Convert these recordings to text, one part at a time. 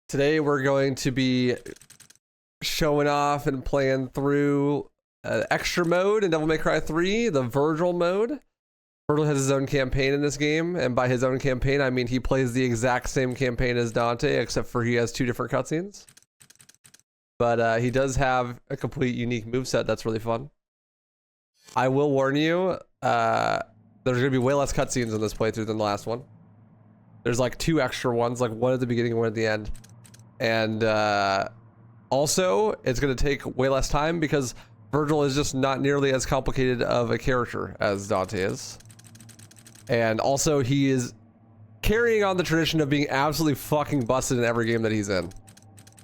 Today we're going to be showing off and playing through extra mode in Devil May Cry 3, the Vergil mode. Vergil has his own campaign in this game, and by his own campaign, I mean he plays the exact same campaign as Dante, except for he has 2 different cutscenes. But he does have a complete unique moveset that's really fun. I will warn you, there's going to be way less cutscenes in this playthrough than the last one. There's like 2 extra ones, like one at the beginning and one at the end. And also, it's going to take way less time because Vergil is just not nearly as complicated of a character as Dante is. And also, he is carrying on the tradition of being absolutely fucking busted in every game that he's in.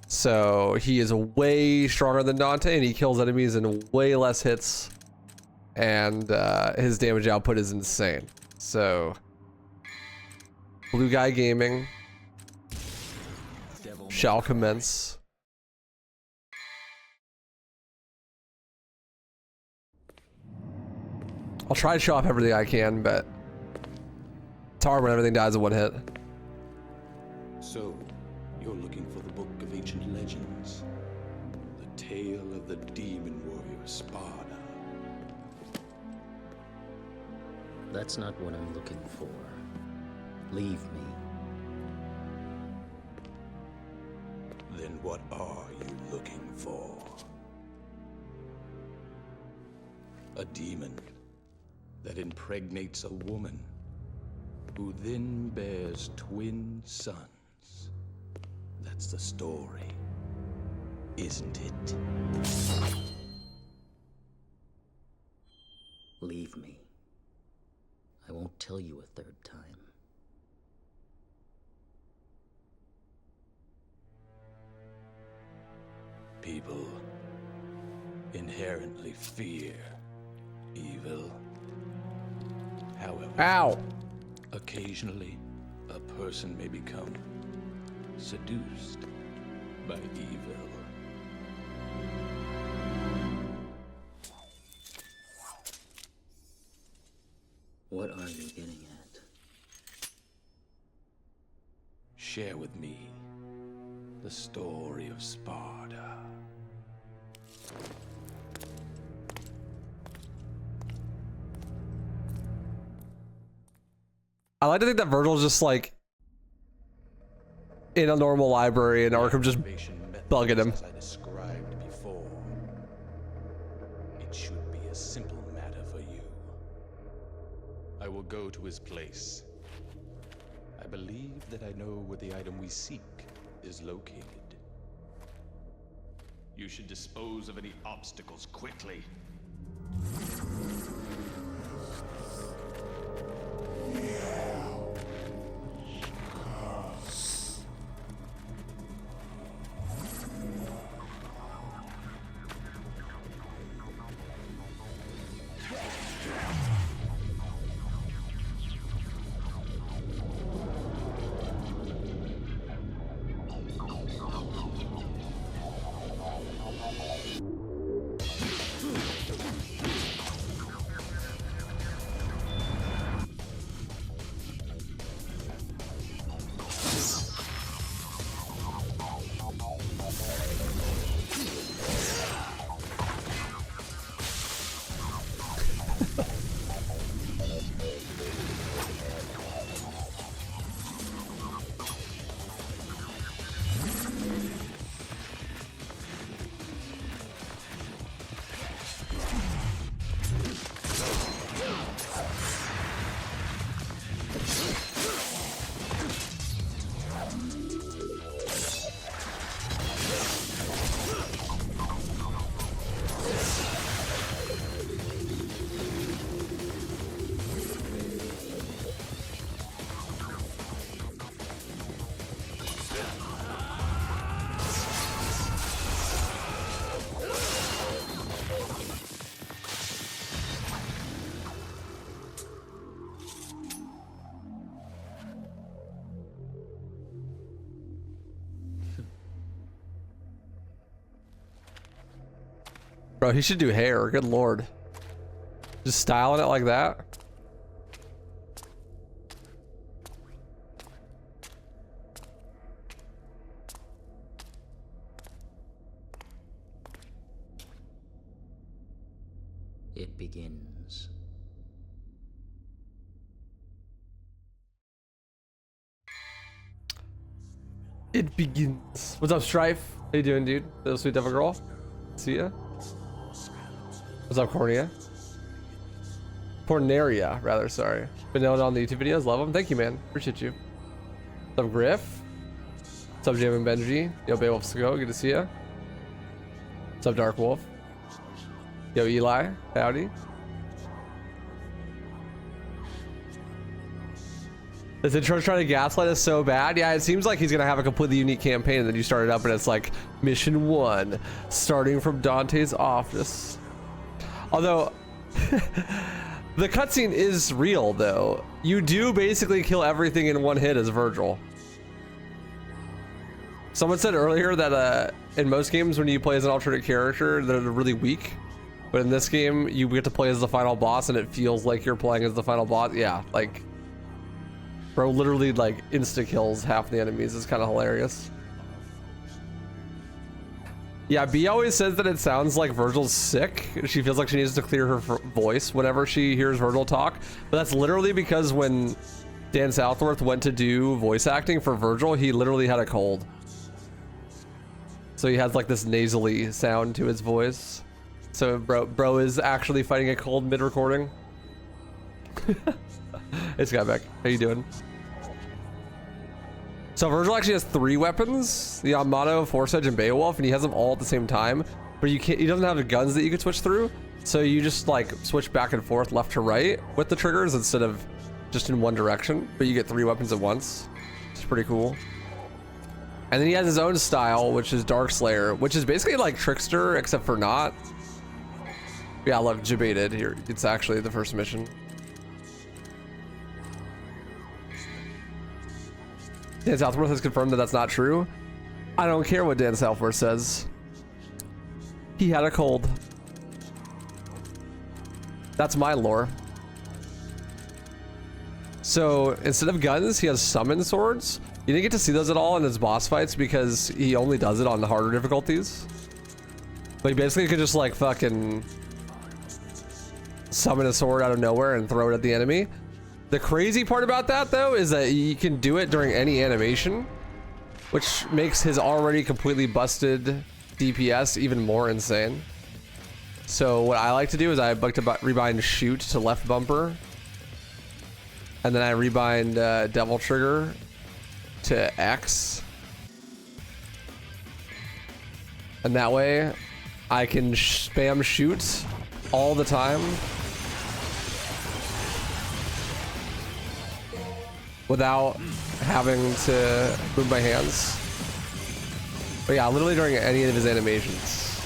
So he is way stronger than Dante, and he kills enemies in way less hits. And his damage output is insane. So, Blue Guy Gaming shall commence. I'll try to show off everything I can, but it's hard when everything dies in one hit. So, you're looking for the book of ancient legends, the tale of the demon warrior Sparda. That's not what I'm looking for. Leave me. Then what are you looking for? A demon that impregnates a woman who then bears twin sons. That's the story, isn't it? Leave me. I won't tell you a third time. People inherently fear evil. However, Ow! occasionally a person may become seduced by evil. What are you getting at? Share with me the story of Sparda. I like to think that Vergil's just like in a normal library and Arkham just bugging him. As I described before, it should be a simple matter for you. I will go to his place. I believe that I know where the item we seek is located. You should dispose of any obstacles quickly. Bro, he should do hair. Good lord. Just styling it like that. it begins. It begins. What's up, Strife? How you doing, dude? Little sweet devil girl. See ya. What's up, Cornea? Pornaria, rather, sorry. Been known on the YouTube videos, love them. Thank you, man. Appreciate you. What's up, Griff? What's up, Jam and Benji? Yo, Beowulf's go. Good to see ya. What's up, Dark Wolf? Yo, Eli. Howdy. This intro's trying to gaslight us so bad. Yeah, it seems like he's gonna have a completely unique campaign, and then you start it up and it's like mission 1, starting from Dante's office. Although the cutscene is real though. You do basically kill everything in one hit as Vergil. Someone said earlier that in most games when you play as an alternate character, they're really weak. But in this game, you get to play as the final boss and it feels like you're playing as the final boss. Yeah, like bro literally like insta kills half the enemies. It's kind of hilarious. Yeah, B always says that it sounds like Vergil's sick. She feels like she needs to clear her voice whenever she hears Vergil talk. But that's literally because when Dan Southworth went to do voice acting for Vergil, he literally had a cold. So he has like this nasally sound to his voice. So bro is actually fighting a cold mid-recording. It's Skyback. How you doing? So Vergil actually has 3 weapons: the Amato, Force Edge, and Beowulf, and he has them all at the same time. But you can't. He doesn't have the guns that you could switch through, so you just like switch back and forth, left to right, with the triggers instead of just in one direction. But you get 3 weapons at once. It's pretty cool. And then he has his own style, which is Dark Slayer, which is basically like Trickster, except for not. Yeah, look, debated here. It's actually the first mission. Dan Southworth has confirmed that that's not true. I don't care what Dan Southworth says. He had a cold. That's my lore. So instead of guns, he has summon swords. You didn't get to see those at all in his boss fights because he only does it on the harder difficulties. But he basically could just like fucking summon a sword out of nowhere and throw it at the enemy. The crazy part about that though is that you can do it during any animation, which makes his already completely busted DPS even more insane. So what I like to do is I like to rebind shoot to left bumper, and then I rebind devil trigger to X, and that way I can spam shoot all the time without having to move my hands. But yeah, literally during any of his animations.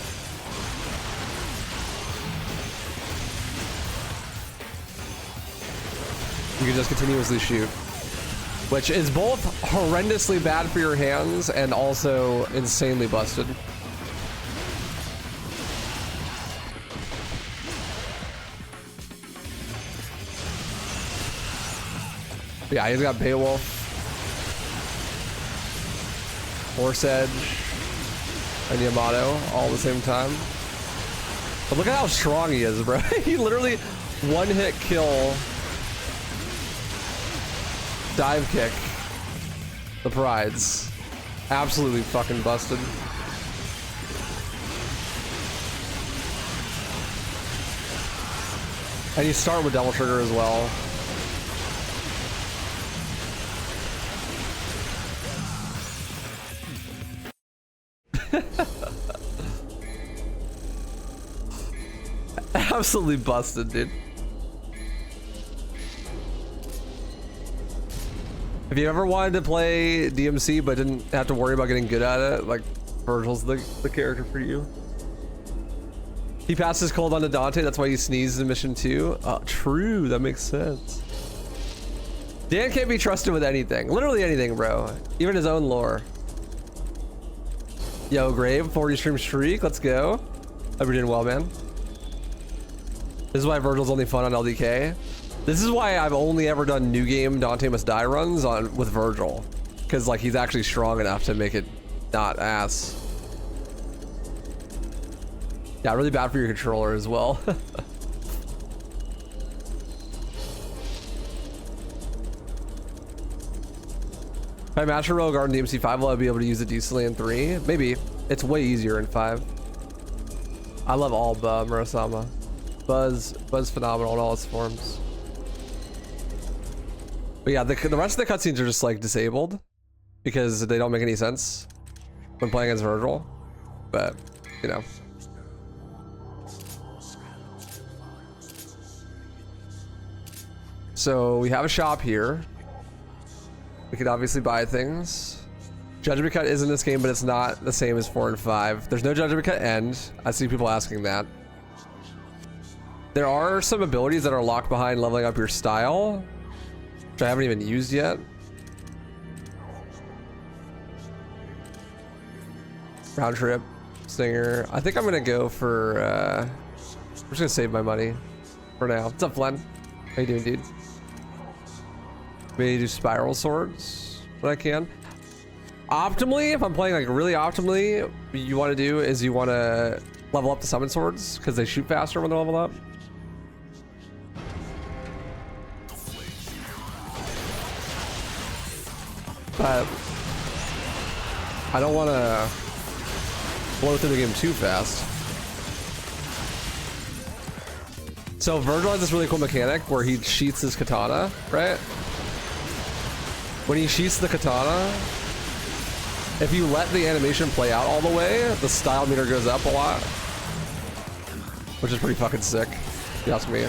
You can just continuously shoot, which is both horrendously bad for your hands and also insanely busted. Yeah, he's got Beowulf, Force Edge, and Yamato all at the same time. But look at how strong he is, bro. He literally one-hit kill, dive kick the prides. Absolutely fucking busted. And you start with Devil Trigger as well. Absolutely busted, dude. If you ever wanted to play DMC but didn't have to worry about getting good at it, like Vergil's the character for you. He passed his cold on to Dante, that's why he sneezed in mission 2. True, that makes sense. Dan can't be trusted with anything. Literally anything, bro. Even his own lore. Yo, Grave, 40 stream streak, let's go. Hope you're doing well, man. This is why Vergil's only fun on LDK. This is why I've only ever done new game Dante Must Die runs on with Vergil. Because like he's actually strong enough to make it not ass. Yeah, really bad for your controller as well. If I master Royal Guard in DMC5, will I be able to use it decently in 3? Maybe. It's way easier in 5. I love all Murasama. Buzz phenomenal in all its forms. But yeah, the rest of the cutscenes are just like disabled because they don't make any sense when playing as Vergil. But, you know. So we have a shop here. We could obviously buy things. Judgment Cut is in this game, but it's not the same as 4 and 5. There's no Judgment Cut end. I see people asking that. There are some abilities that are locked behind leveling up your style, which I haven't even used yet. Round trip, Stinger. I think I'm gonna go for, I'm just gonna save my money for now. What's up, Flen? How you doing, dude? Maybe do spiral swords when I can. Optimally, if I'm playing like really optimally, what you want to do is you want to level up the summon swords because they shoot faster when they're leveled up. But I don't want to blow through the game too fast. So Vergil has this really cool mechanic where he sheaths his katana, right? When he sheaths the katana, if you let the animation play out all the way, the style meter goes up a lot, which is pretty fucking sick, if you ask me.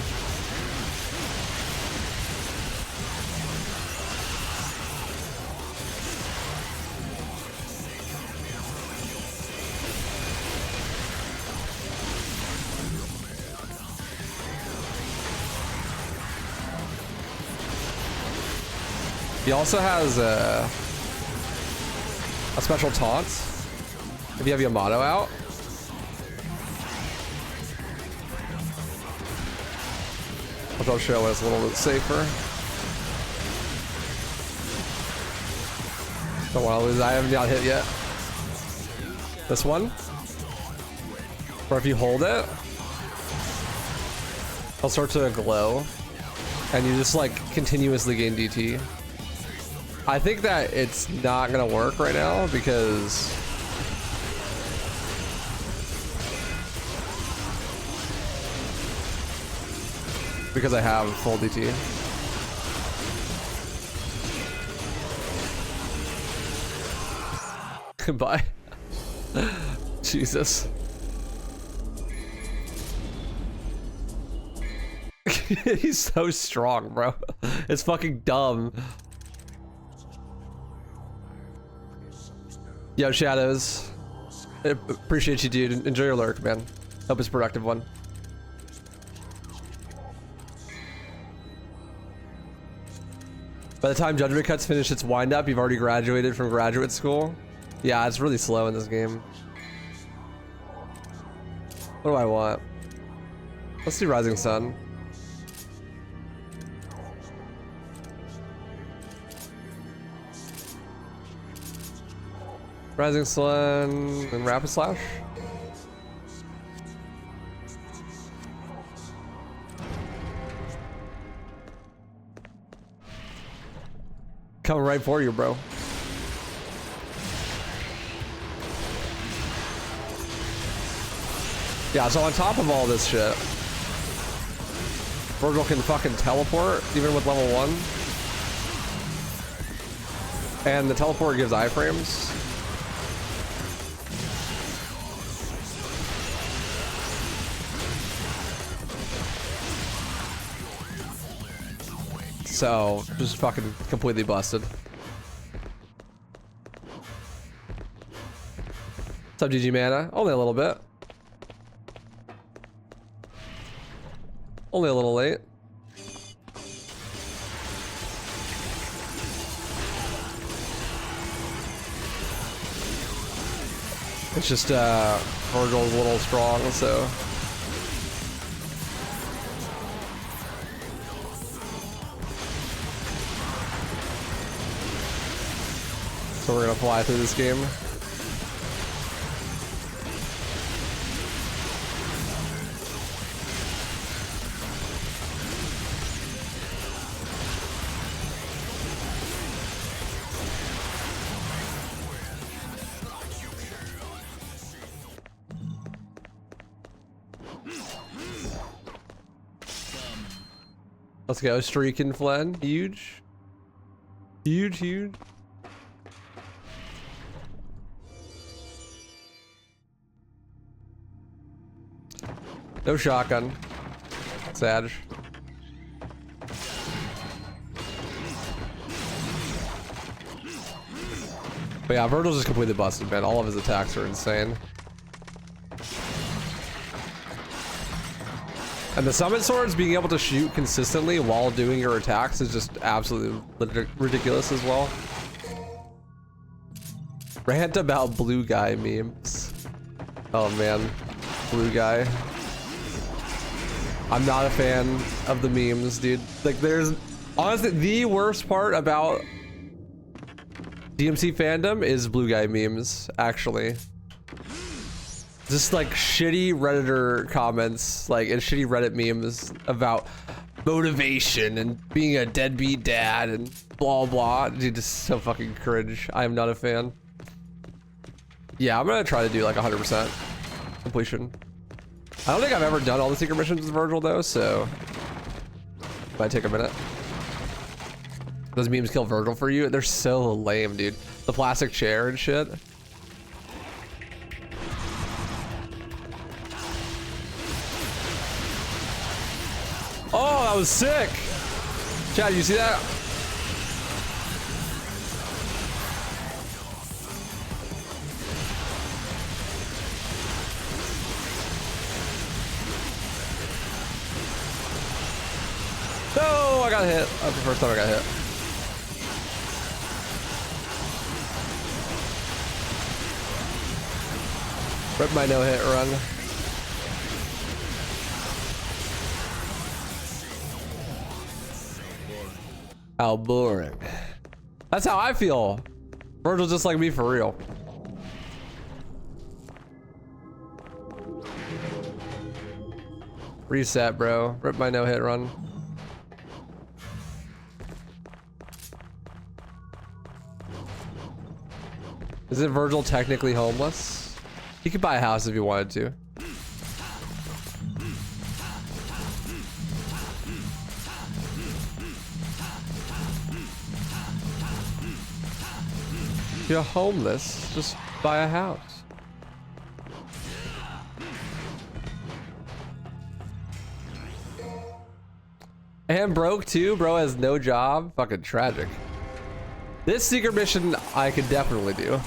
He also has a special taunt if you have Yamato out. Which I'll show when it's a little bit safer. Don't want to lose. I haven't got hit yet. This one. Or if you hold it, it'll start to glow. And you just like continuously gain DT. I think that it's not gonna work right now because I have full DT. Goodbye. Jesus. He's so strong, bro. It's fucking dumb. Yo, Shadows. I appreciate you, dude. Enjoy your lurk, man. Hope it's a productive one. By the time Judgment Cut's finished its wind-up, you've already graduated from graduate school. Yeah, it's really slow in this game. What do I want? Let's do Rising Sun. Rising Sun and Rapid Slash. Coming right for you, bro. Yeah, so on top of all this shit, Vergil can fucking teleport even with level 1. And the teleport gives iframes. So, just fucking completely busted. What's up, GG Mana? Only a little bit. Only a little late. It's just, Vergil's a little strong, so. So we're gonna fly through this game. Let's go, streaking Flen. Huge. Huge, huge. No shotgun. Sad. But yeah, Vergil's just completely busted, man. All of his attacks are insane. And the summon swords being able to shoot consistently while doing your attacks is just absolutely ridiculous as well. Rant about blue guy memes. Oh man, blue guy. I'm not a fan of the memes, dude. Like, there's honestly the worst part about DMC fandom is blue guy memes, actually. Just like shitty Redditor comments, like, and shitty Reddit memes about motivation and being a deadbeat dad and blah blah. Dude, just so fucking cringe. I am not a fan. Yeah, I'm gonna try to do like 100% completion. I don't think I've ever done all the secret missions with Vergil though, so might take a minute. Those memes kill Vergil for you? They're so lame, dude. The plastic chair and shit. Oh, that was sick. Chad, you see that? No, I got hit. That's the first time I got hit. Rip my no-hit run. How boring. That's how I feel. Vergil's just like me for real. Reset, bro. Rip my no-hit run. Isn't Vergil technically homeless? He could buy a house if he wanted to. If you're homeless, just buy a house. And broke too, bro has no job. Fucking tragic. This secret mission I could definitely do.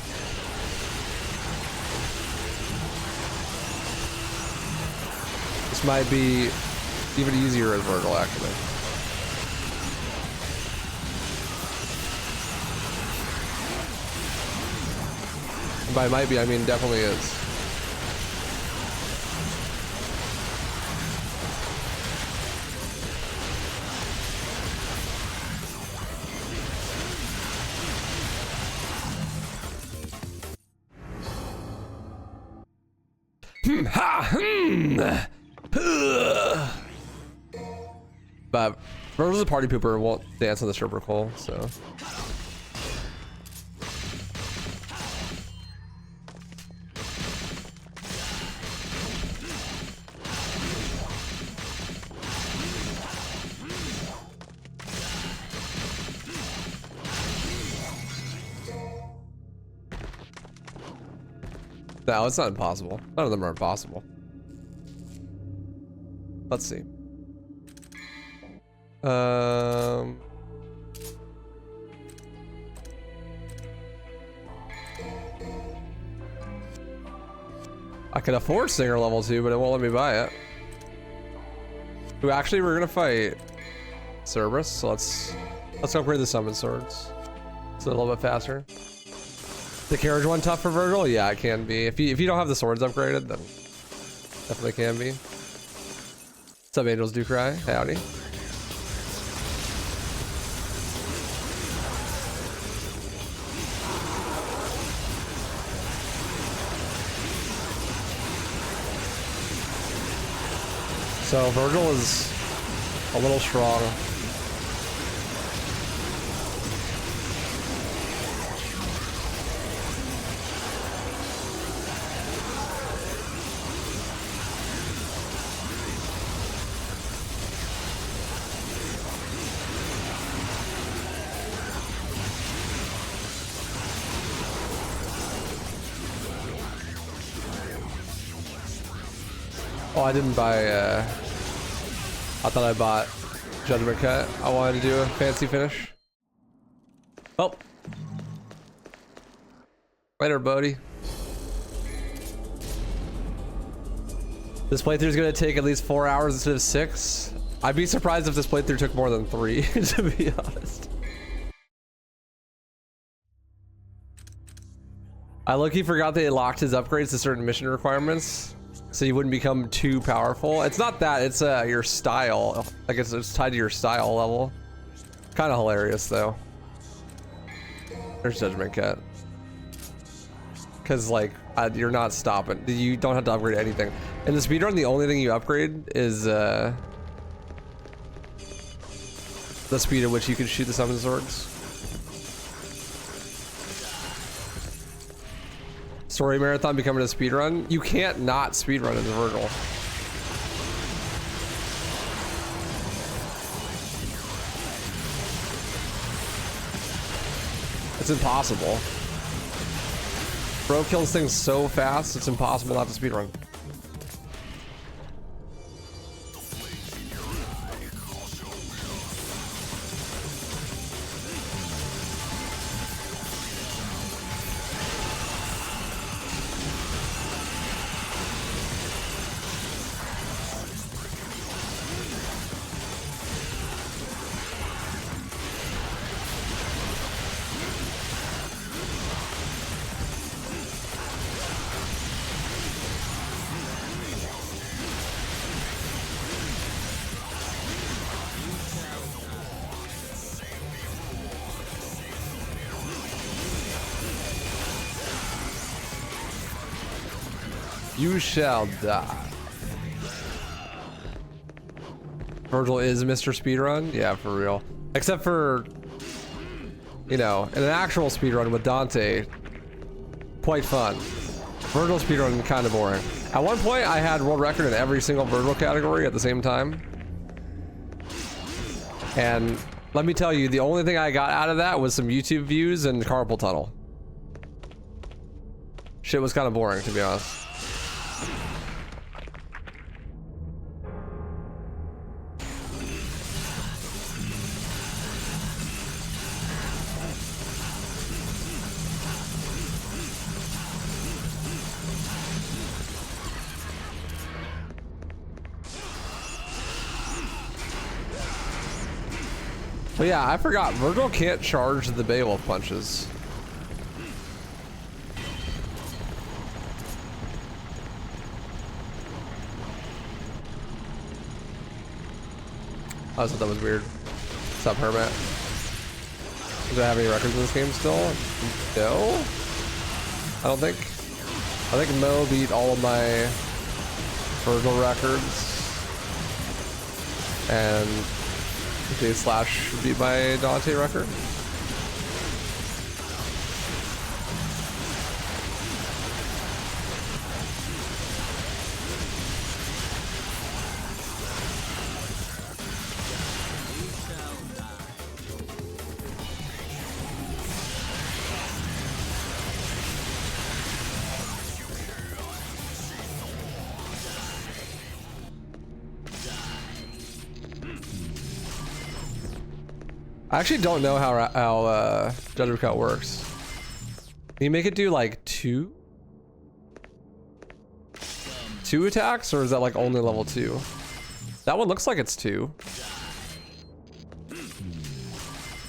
This might be even easier as Vergil, actually. And by might be, I mean definitely is. But Vergil's a party pooper, won't dance on the stripper pole, so. No, it's not impossible. None of them are impossible. Let's see. I could afford Singer level 2, but it won't let me buy it. Ooh, actually, we're gonna fight Cerberus, so let's upgrade the summon swords. It's a little bit faster. The carriage one tough for Vergil? Yeah, it can be. If you don't have the swords upgraded, then definitely can be. What's up, Angels Do Cry? Howdy. So Vergil is a little strong. Oh, I didn't buy, I thought I bought Judgment Cut. I wanted to do a fancy finish. Oh. Later, buddy. This playthrough is going to take at least 4 hours instead of 6. I'd be surprised if this playthrough took more than 3, to be honest. I low-key forgot they locked his upgrades to certain mission requirements, so you wouldn't become too powerful. It's not that, it's your style. Like it's tied to your style level. Kind of hilarious though. There's Judgment Cut. Cause like you're not stopping. You don't have to upgrade anything. In the speedrun, the only thing you upgrade is the speed at which you can shoot the summon swords. Story marathon becoming a speedrun. You can't not speedrun in the Vergil. It's impossible. Bro kills things so fast, it's impossible not to speedrun. You shall die. Vergil is Mr. Speedrun? Yeah, for real. Except for, you know, in an actual speedrun with Dante, quite fun. Vergil speedrun kind of boring. At one point, I had world record in every single Vergil category at the same time. And let me tell you, the only thing I got out of that was some YouTube views and carpal tunnel. Shit was kind of boring, to be honest. But yeah, I forgot, Vergil can't charge the Beowulf punches. I thought that was weird. What's up, Hermit? Do I have any records in this game still? No? I don't think. I think Mo beat all of my Vergil records. And Slash beat my Dante record. I actually don't know how Judgment Cut works. Can you make it do like two attacks, or is that like only level 2? That one looks like it's 2.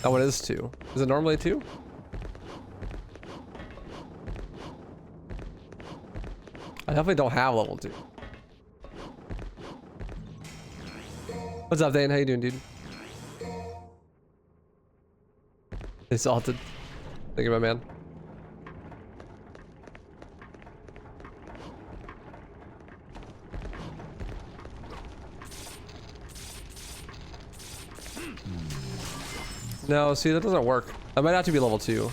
That one is 2. Is it normally 2? I definitely don't have level 2. What's up, Dane? How you doing, dude? They salted. Thank you, my man. No, see, that doesn't work. I might have to be level 2.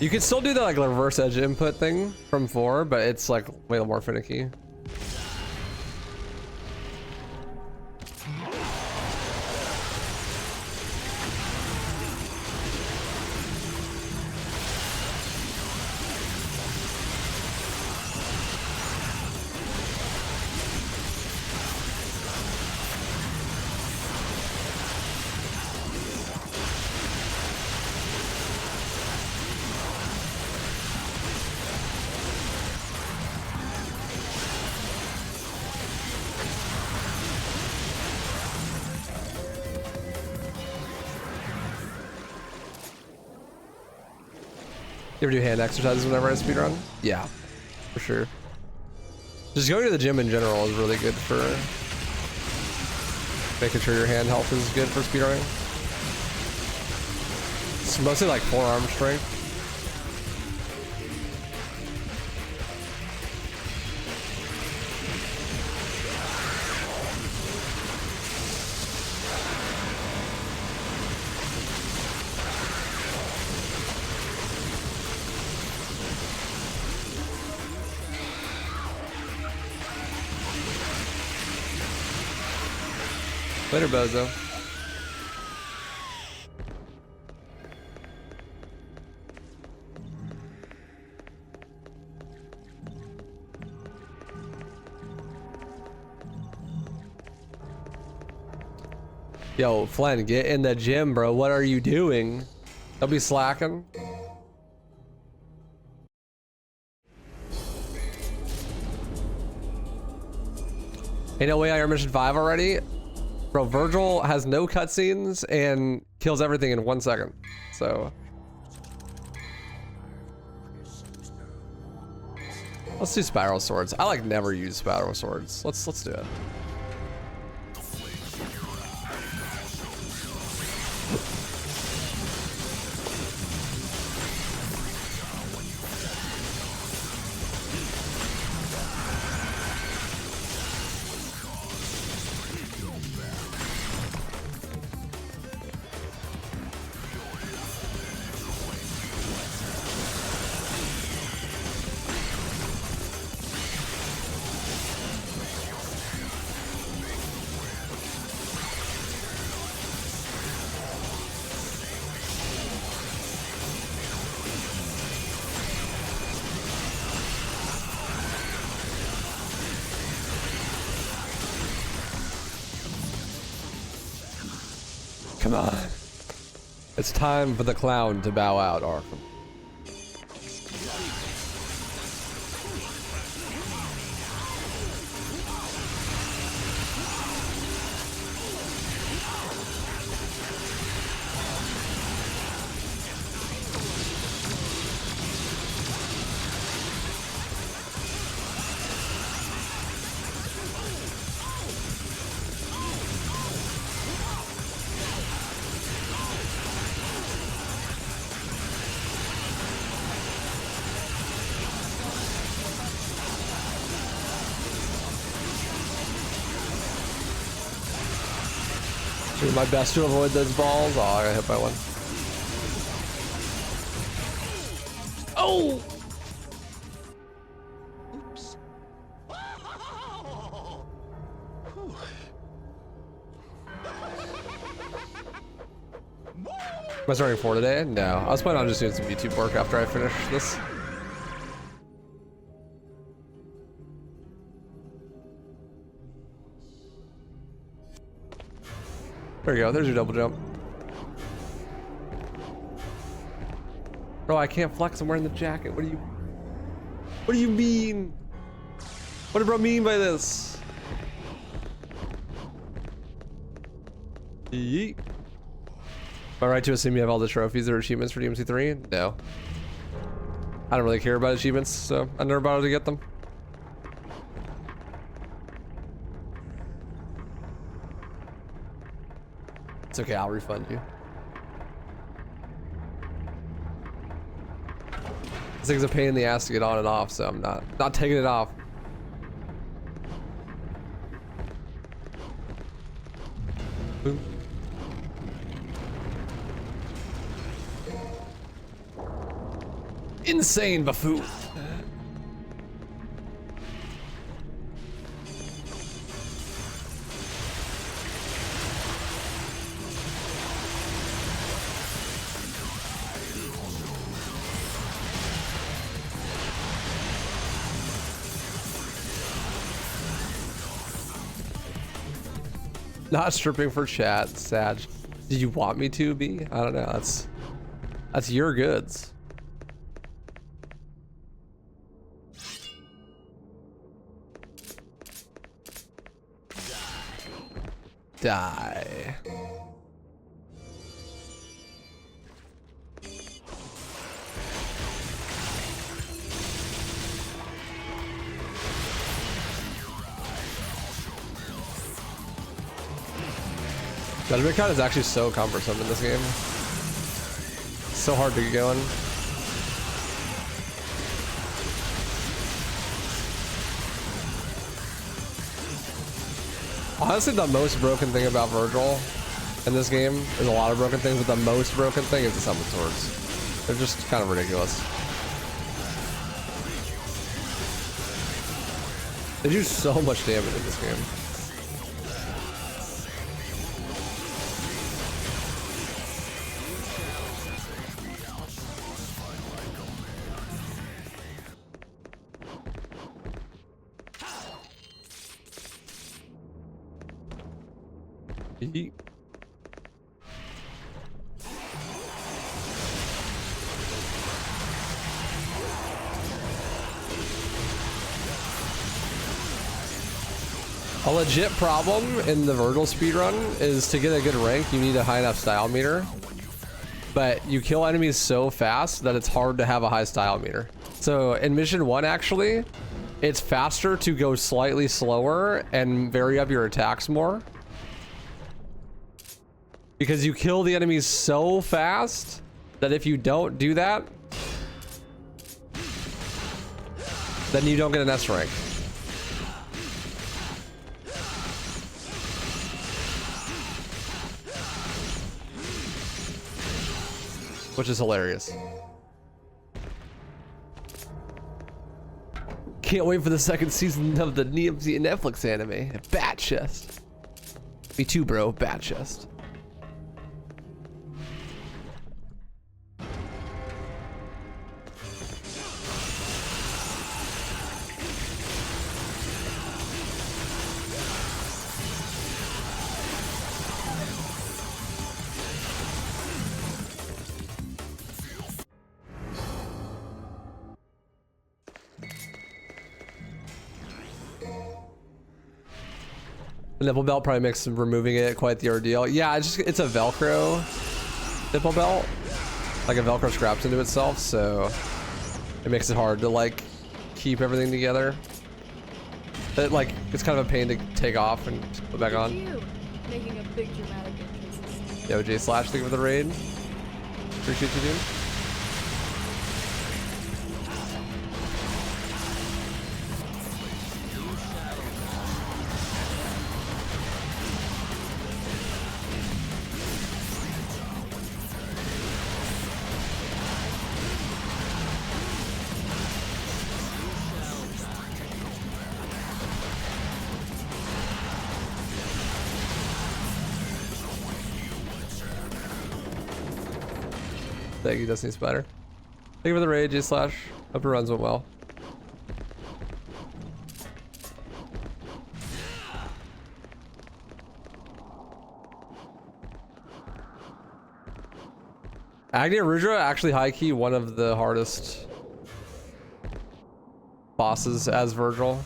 You can still do that like reverse edge input thing from 4, but it's like way more finicky. You ever do hand exercises whenever I speedrun? Yeah, for sure. Just going to the gym in general is really good for making sure your hand health is good for speedrunning. It's mostly like forearm strength. Later, bozo. Yo, Flynn, get in the gym, bro. What are you doing? Don't be slacking. Ain't no way I earned mission 5 already? Bro, Vergil has no cutscenes and kills everything in 1 second. So let's do spiral swords. I like never use spiral swords. Let's do it. Come on. It's time for the clown to bow out, Arkham. Doing my best to avoid those balls. Oh, I got hit by one. Oh! Oops. Am I starting 4 today? No. I was planning on just doing some YouTube work after I finish this. There you go, there's your double jump. Bro, I can't flex, I'm wearing the jacket. What do you mean? What did bro mean by this? Yeet. Am I right to assume you have all the trophies or achievements for DMC3? No. I don't really care about achievements, so I never bothered to get them. It's okay, I'll refund you. This thing's a pain in the ass to get on and off, so I'm not taking it off. Boom. Insane buffoon. Not stripping for chat, Sag. Did you want me to be? I don't know. That's your goods. Die. That mid-cut is actually so cumbersome in this game. So hard to get going. Honestly, the most broken thing about Vergil in this game is a lot of broken things, but the most broken thing is the summon swords. They're just kind of ridiculous. They do so much damage in this game. Yeet. A legit problem in the Vergil speedrun is to get a good rank, you need a high enough style meter. But you kill enemies so fast that it's hard to have a high style meter. So in mission 1, actually, it's faster to go slightly slower and vary up your attacks more. Because you kill the enemies so fast that if you don't do that, then you don't get an S rank. Which is hilarious. Can't wait for the second season of the Netflix anime. Bat chest. Me too, bro. Bat chest. The nipple belt probably makes removing it quite the ordeal. Yeah, it's a Velcro nipple belt. Like a Velcro scraps into itself, so it makes it hard to like keep everything together. It's kind of a pain to take off and put back on. Making a big dramatic entrance. Yo, J Slash, thank you for the raid. Appreciate you, dude. Thank you, Destiny Spider. Thank you for the raid, J Slash. Hope your runs went well. Agnia Rudra, actually high key, one of the hardest bosses as Vergil.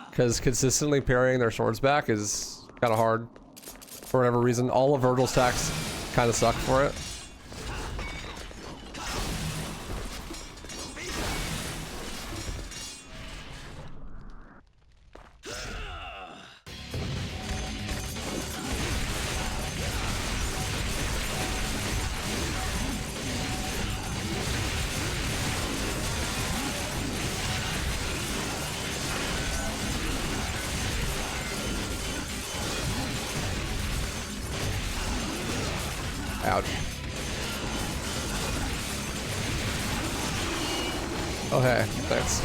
Because consistently parrying their swords back is kind of hard. For whatever reason, all of Vergil's attacks kind of suck for it. Ouch. Oh, hey, thanks.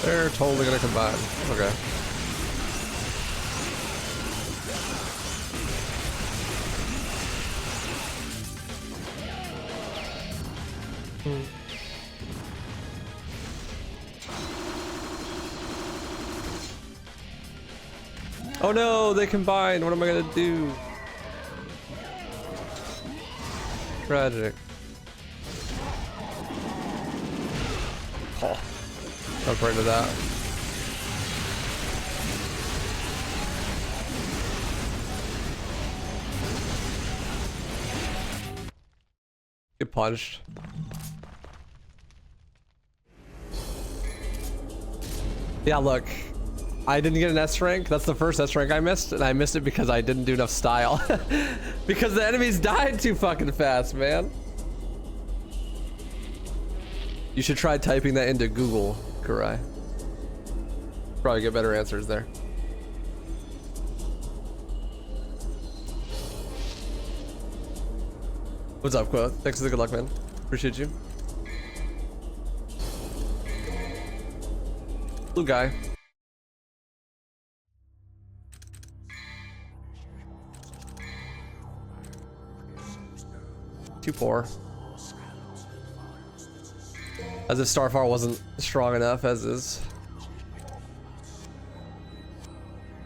They're totally gonna combine. Okay. Oh no, they combined. What am I gonna do? Tragic. Oh, jump right into that. Get punched. Yeah, look. I didn't get an S rank. That's the first S rank I missed, and I missed it because I didn't do enough style. Because the enemies died too fucking fast, man. You should try typing that into Google, Kurai. Probably get better answers there. What's up, Quote? Thanks for the good luck, man. Appreciate you. Blue guy. Too poor. As if Starfire wasn't strong enough as is.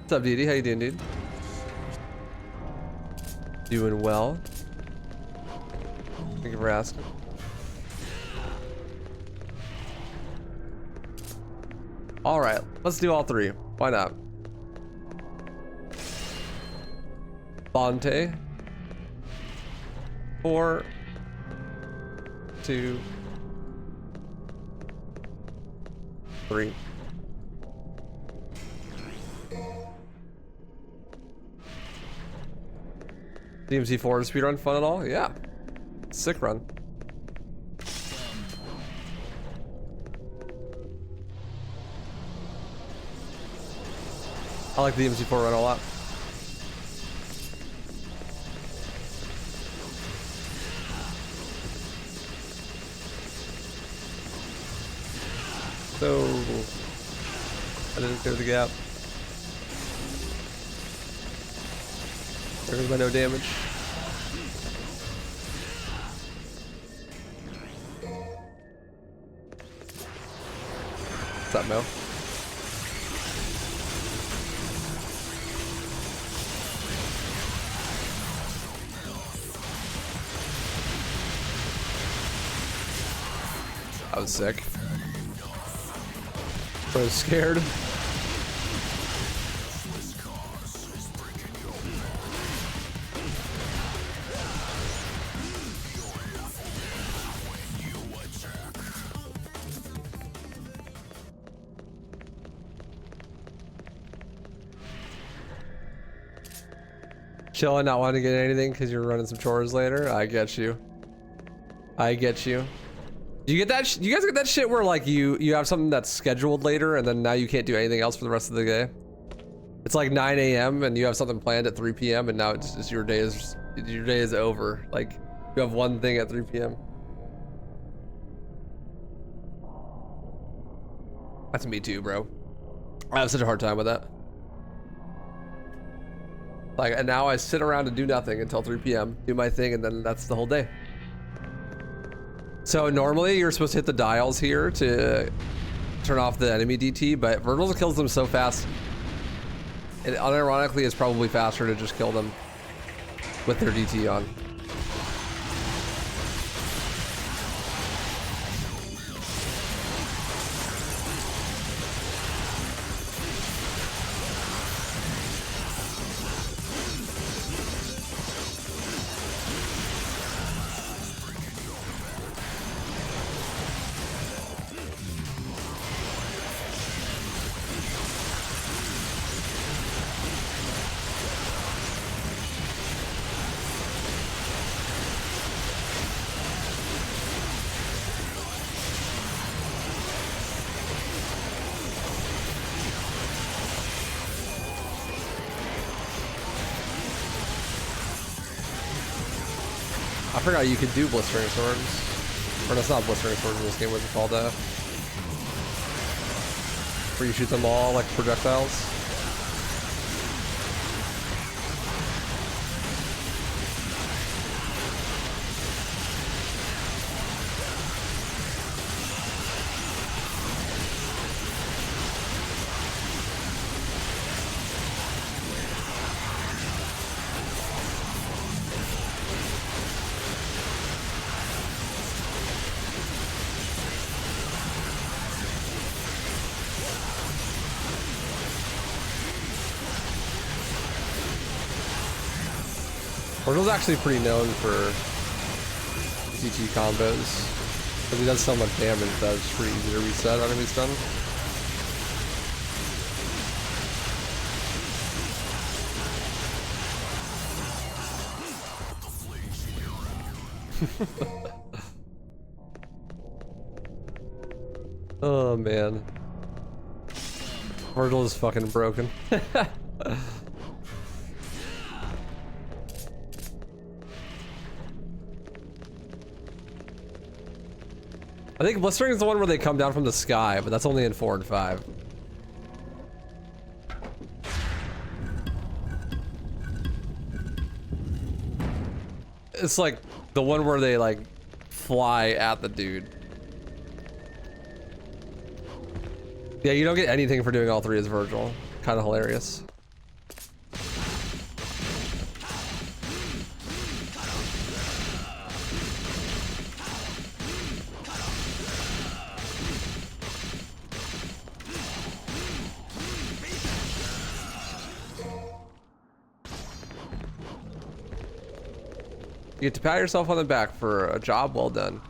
What's up, Didi? How you doing, dude? Doing well. Thank you for asking. All right, let's do all three. Why not? Dante. 4, 2, 3. DMC4 speedrun fun at all? Yeah. Sick run. I like the DMC4 run a lot. So I didn't clear the gap. There goes my no damage. What's up, Mo? I was sick. I was scared. Chilling, not wanting to get anything because you're running some chores later. I get you. I get you. Do you get that? You guys get that shit where like you have something that's scheduled later and then now you can't do anything else for the rest of the day? It's like 9 a.m. and you have something planned at 3 p.m. and now it's just your day is over. Like you have one thing at 3 p.m. That's me too, bro. I have such a hard time with that. Like, and now I sit around and do nothing until 3 p.m. do my thing, and then that's the whole day. So normally you're supposed to hit the dials here to turn off the enemy DT, but Vergil kills them so fast. It unironically is probably faster to just kill them with their DT on. I forgot you could do blistering swords. Or no, it's not blistering swords in this game, what's it called? Where you shoot them all like projectiles. Vergil's actually pretty known for CT combos. Because he does so much damage that it's pretty easy to reset on enemy's stun. Oh man. Vergil is fucking broken. I think Blistering is the one where they come down from the sky, but that's only in 4 and 5. It's like the one where they like fly at the dude. Yeah, you don't get anything for doing all 3 as Vergil. Kind of hilarious. You get to pat yourself on the back for a job well done.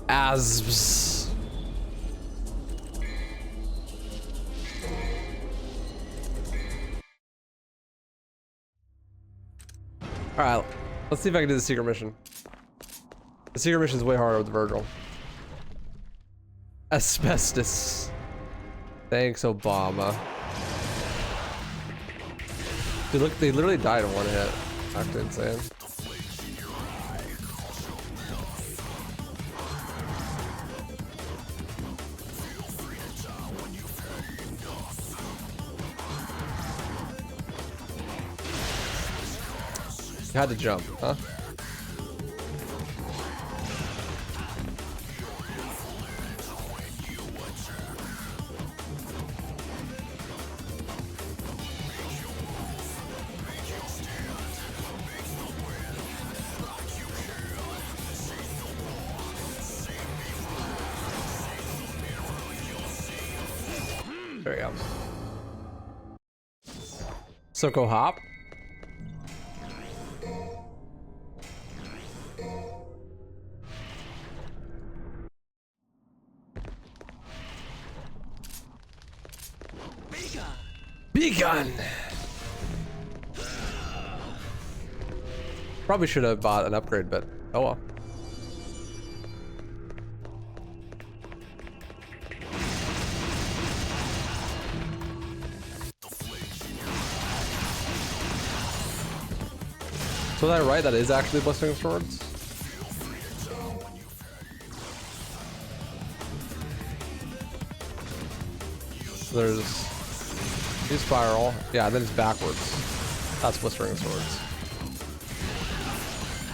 Asps. Alright, let's see if I can do the secret mission. The secret mission is way harder with Vergil. Asbestos. Thanks, Obama. Dude, look, they literally died in 1 hit. Actually insane. You had to jump, huh? There we go. Soko hop. Beacon. Probably should have bought an upgrade, but oh well. So that right? That is actually blistering swords. So there's new spiral. Yeah, then it's backwards. That's blistering swords.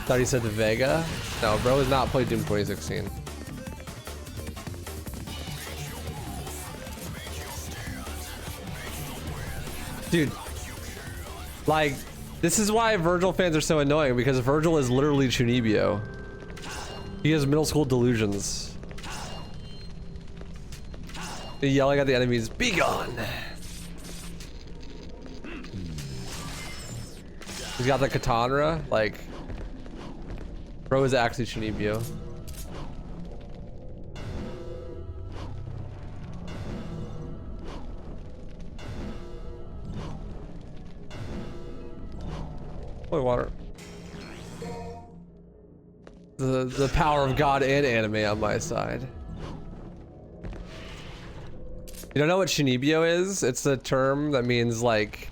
Thought he said the Vega. No, bro has not played Doom 2016. Dude, like, this is why Vergil fans are so annoying, because Vergil is literally Chunibyo. He has middle school delusions. He's yelling at the enemies, "Be gone!" He's got the katana, like, bro is actually Chunibyo. Holy water. The power of God and anime on my side. You don't know what Chunibyo is? It's a term that means like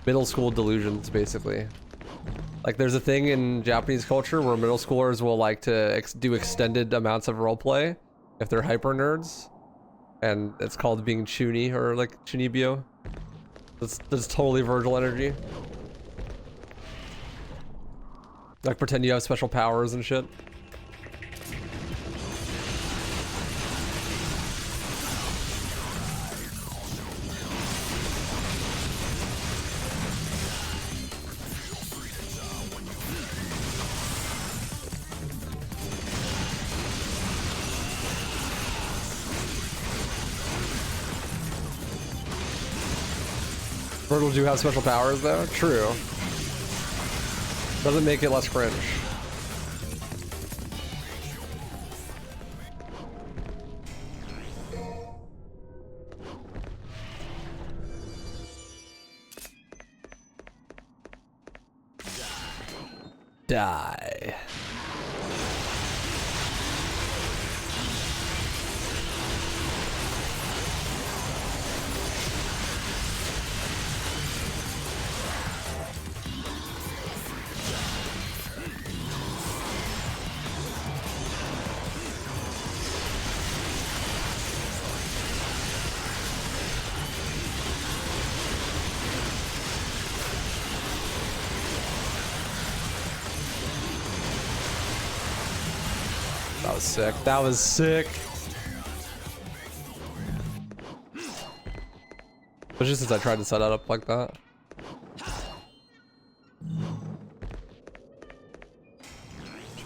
middle school delusions, basically. Like there's a thing in Japanese culture where middle schoolers will like to do extended amounts of roleplay if they're hyper nerds, and it's called being Chuni or like Chunibyo. That's totally Vergil energy. Like pretend you have special powers and shit. Vergil do have special powers though? True. Doesn't make it less cringe. Die. That was sick. That was sick. Especially since I tried to set it up like that.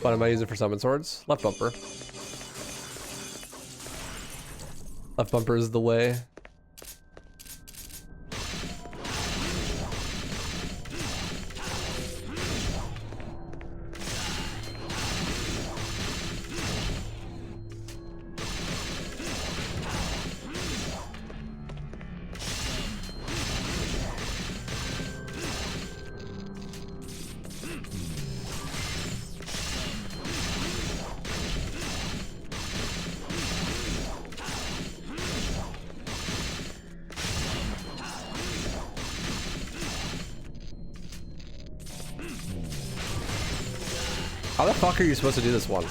What am I using for summon swords? Left bumper. Left bumper is the way. How the fuck are you supposed to do this one?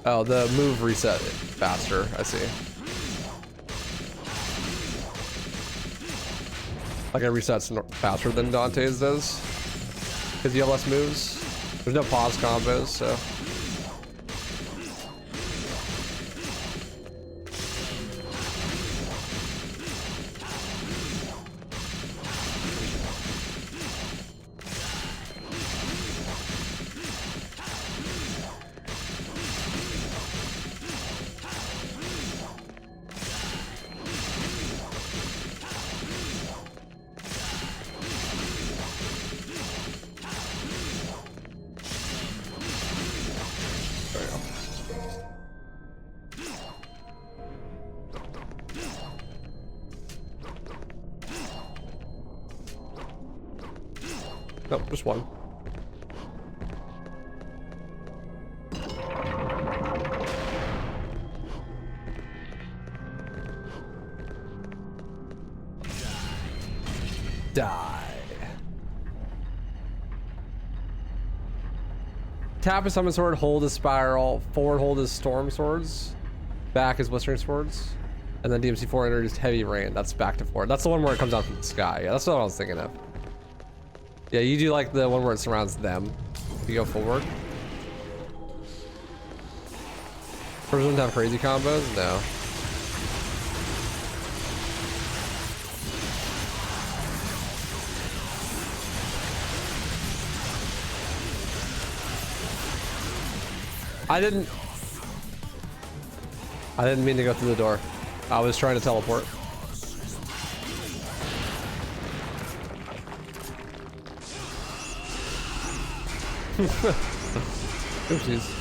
Oh, the move reset it faster, I see. Like it resets faster than Dante's does. Because you have less moves. There's no pause combos, so. Nope, just one. Die. Tap is summon sword, hold is spiral, forward hold is storm swords, back is blistering swords, and then DMC4 introduced heavy rain. That's back to forward. That's the one where it comes down from the sky. Yeah, that's what I was thinking of. Yeah, you do like the one where it surrounds them. If you go forward. Vergil doesn't have crazy combos? No. I didn't mean to go through the door. I was trying to teleport. Oopsies.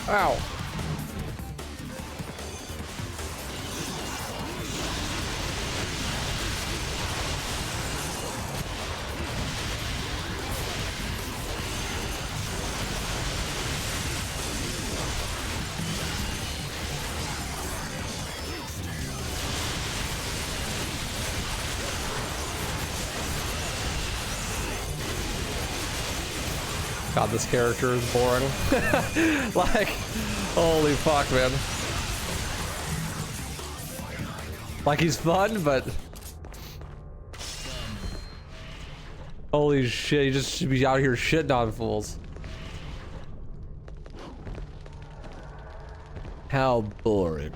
Ow. God, this character is boring. Like, holy fuck, man. Like, he's fun, but holy shit, he just should be out here shitting on fools. How boring.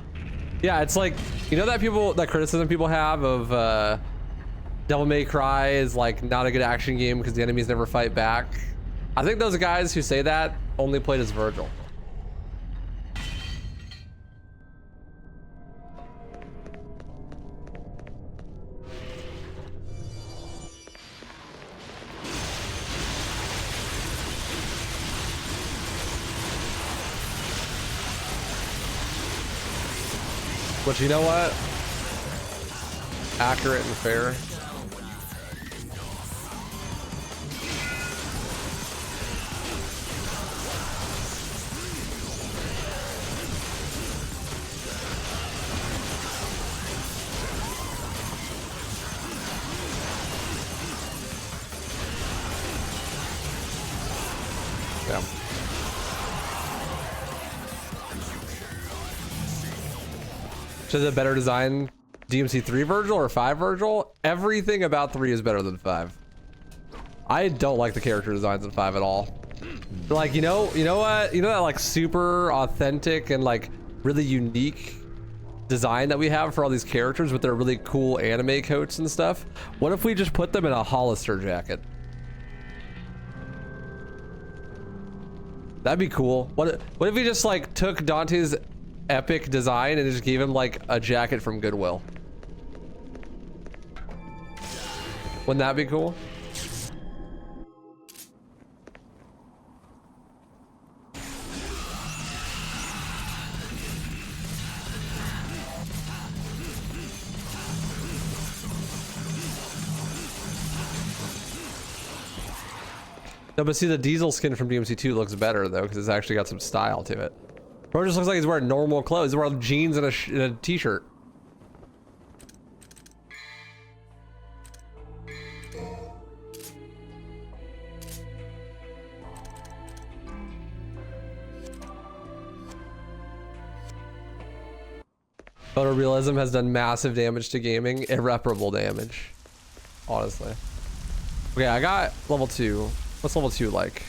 Yeah, it's like, you know that criticism people have of Devil May Cry is like not a good action game because the enemies never fight back. I think those guys who say that only played as Vergil. But you know what? Accurate and fair. Yeah. Is it better design DMC 3 Vergil or 5 Vergil? Everything about 3 is better than 5. I don't like the character designs in 5 at all. Like, you know what? You know that like super authentic and like really unique design that we have for all these characters with their really cool anime coats and stuff? What if we just put them in a Hollister jacket? That'd be cool. What if we just like took Dante's epic design and just gave him like a jacket from Goodwill? Wouldn't that be cool? No, but see, the Diesel skin from DMC2 looks better though, because it's actually got some style to it. Bro just looks like he's wearing normal clothes. He's wearing jeans and a t-shirt. Photorealism has done massive damage to gaming. Irreparable damage. Honestly. Okay, I got level 2. What's level 2 like?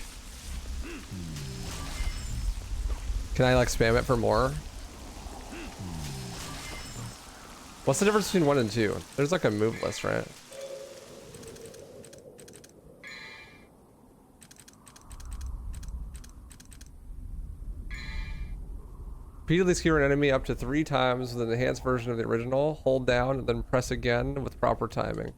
Can I like spam it for more? What's the difference between 1 and 2? There's like a move list, right? Repeatedly skewer an enemy up to 3 times with an enhanced version of the original. Hold down and then press again with proper timing.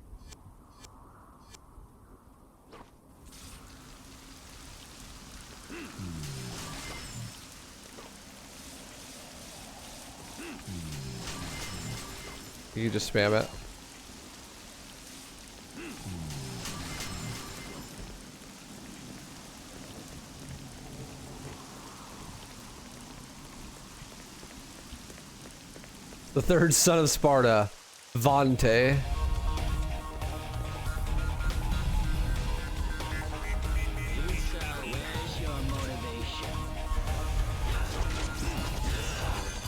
You just spam it. The third son of Sparta, Dante.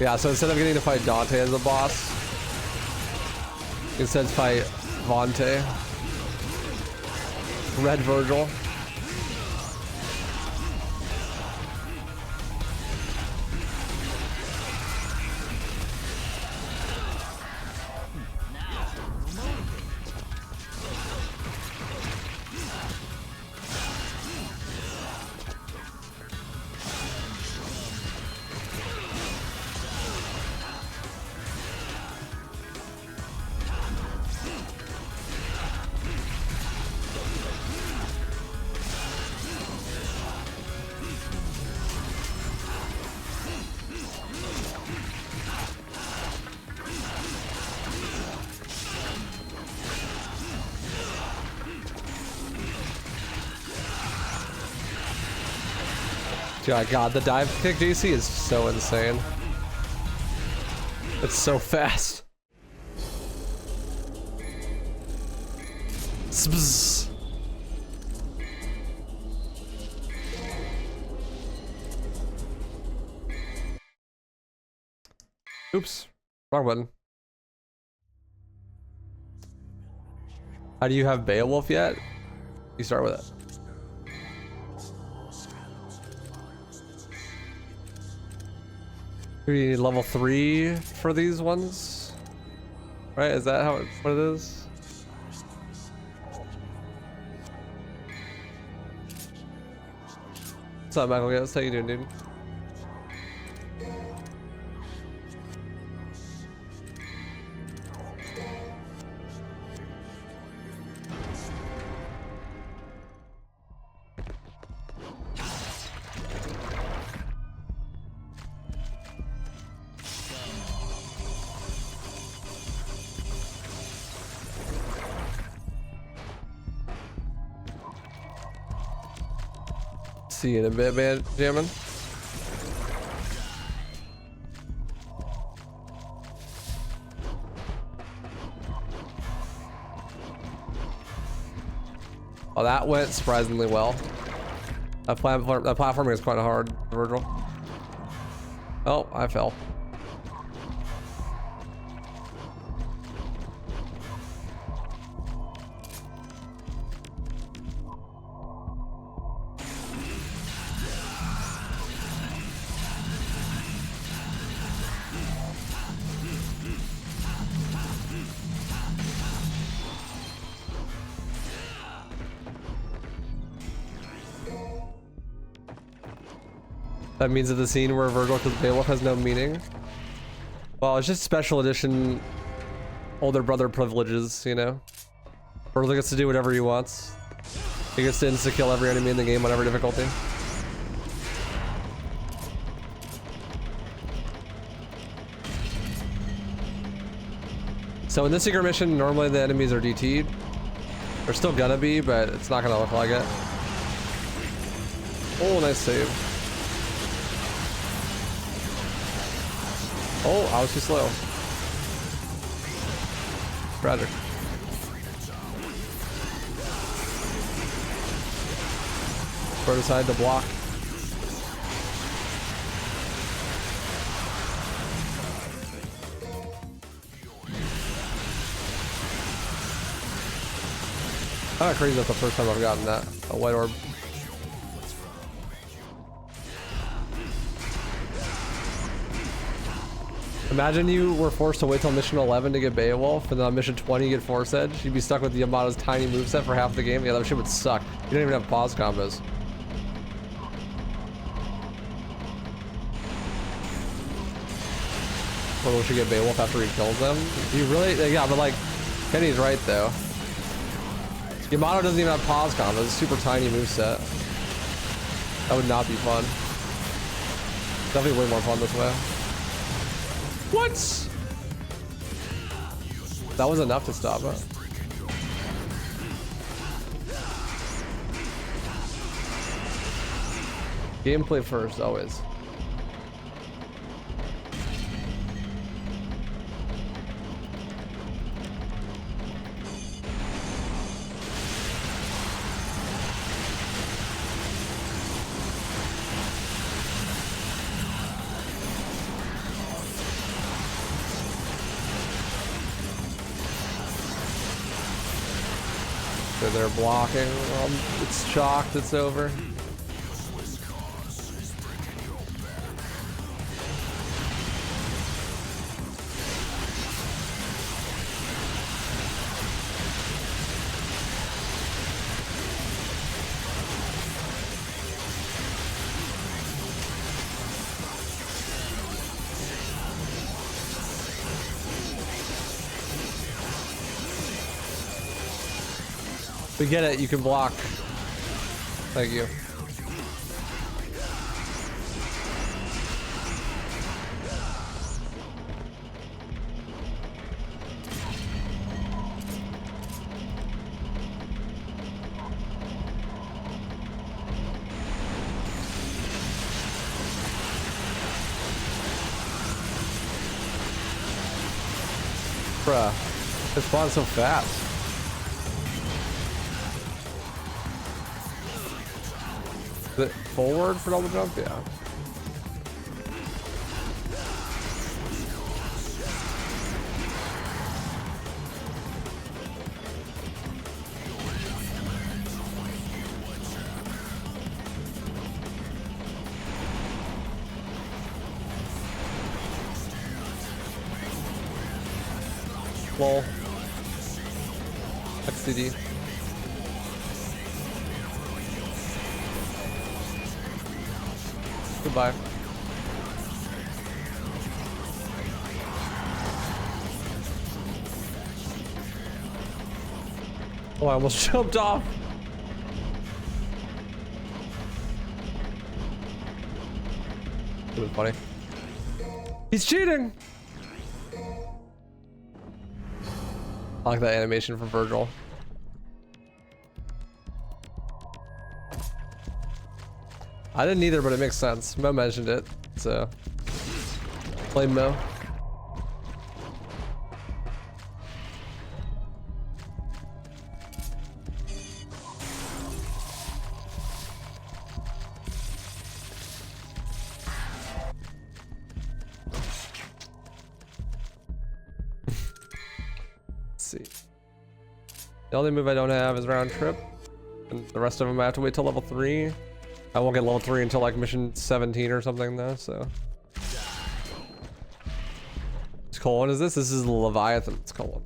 Yeah, so instead of getting to fight Dante as a boss, instead fight Dante. Red Vergil. Oh god, the dive kick DC is so insane. It's so fast. Spz. Oops, wrong button. How do you have Beowulf yet? You start with it. We need level 3 for these ones, right? Is that how what it is? What's up, Michael? How you doing, dude? See you in a bit, man. Jamming. Oh, that went surprisingly well. That platforming is quite hard, Vergil. Oh, I fell. That means that the scene where Vergil kills Beowulf has no meaning. Well, it's just special edition older brother privileges, you know? Vergil gets to do whatever he wants. He gets to insta-kill every enemy in the game on every difficulty. So in this secret mission, normally the enemies are DT'd. They're still gonna be, but it's not gonna look like it. Oh, nice save. Oh, I was too slow. Tragic. Throw aside to block. Kind of crazy that's the first time I've gotten that. A white orb. Imagine you were forced to wait till mission 11 to get Beowulf, and then on mission 20 you get Force Edge. You'd be stuck with Yamato's tiny moveset for half the game. Yeah, that shit would suck. You don't even have pause combos. Or we should get Beowulf after he kills them. You really? Yeah, but like, Kenny's right though. Yamato doesn't even have pause combos. It's a super tiny moveset. That would not be fun. Definitely way more fun this way. What? That was enough to stop it. Gameplay first, always. They're blocking. It's chalked. It's over. We get it, you can block. Thank you. Bruh, it spawns so fast. Is it forward for double jump? Yeah. Lol. XCD. Goodbye. Oh, I almost jumped off. It was funny. He's cheating! I like that animation from Vergil. I didn't either, but it makes sense. Mo mentioned it, so. Blame Mo. See. The only move I don't have is round trip, and the rest of them I have to wait till level 3. I won't get level 3 until like mission 17 or something though, so. It's colon is this? This is the Leviathan. It's colon.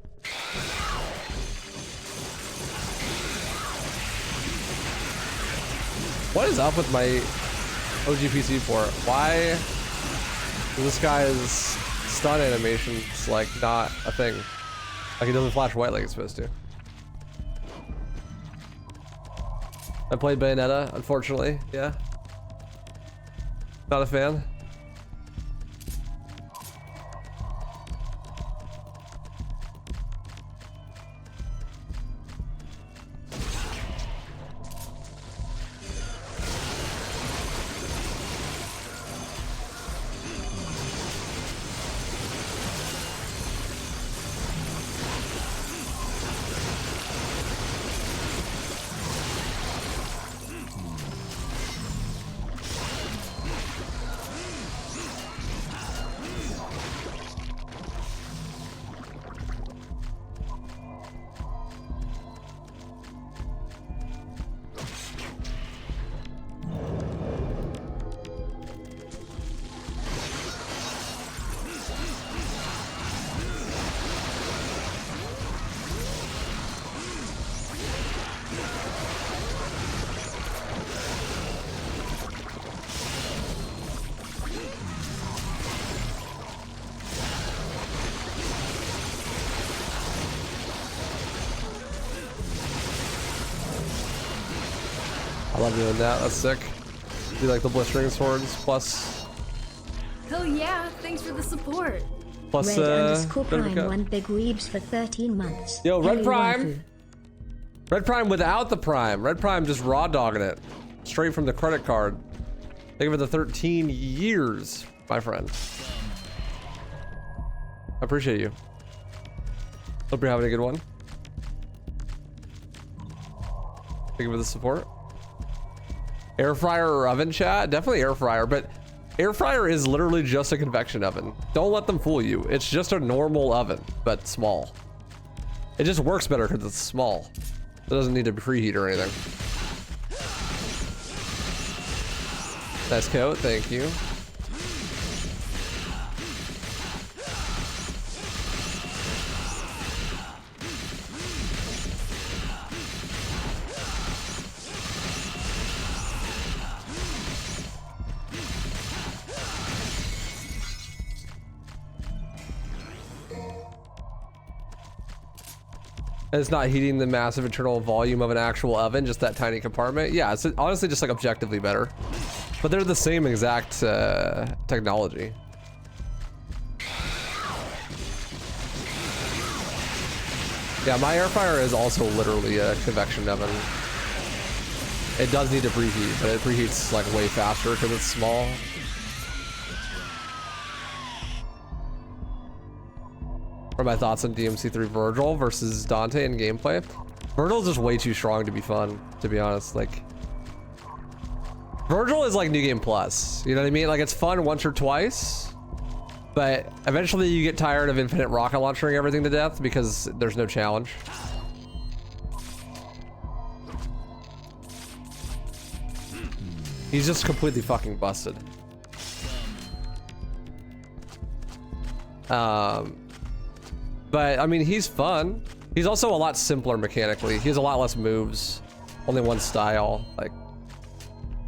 What is up with my OGPC port? Why is this guy's stun animations like not a thing? Like he doesn't flash white like it's supposed to. I played Bayonetta, unfortunately. Yeah. Not a fan. I love doing that. That's sick. Do like the blistering swords plus. Hell yeah! Thanks for the support. Plus Prime won Big Weebs for 13 months. Yo, Red Hey, Prime. waifu. Red Prime without the Prime. Red Prime just raw dogging it. Straight from the credit card. Thank you for the 13 years, my friend. I appreciate you. Hope you're having a good one. Thank you for the support. Air fryer or oven, chat? Definitely air fryer, but air fryer is literally just a convection oven. Don't let them fool you. It's just a normal oven, but small. It just works better because it's small. It doesn't need to preheat or anything. Nice coat, thank you. And it's not heating the massive internal volume of an actual oven, just that tiny compartment. Yeah, it's honestly just like objectively better. But they're the same exact technology. Yeah, my air fryer is also literally a convection oven. It does need to preheat, but it preheats like way faster because it's small. What are my thoughts on DMC3 Vergil versus Dante in gameplay? Vergil's just way too strong to be fun, to be honest. Like, Vergil is like New Game Plus. You know what I mean? Like, it's fun once or twice, but eventually you get tired of infinite rocket launching everything to death because there's no challenge. He's just completely fucking busted. But I mean, he's fun. He's also a lot simpler mechanically. He has a lot less moves, only one style. Like,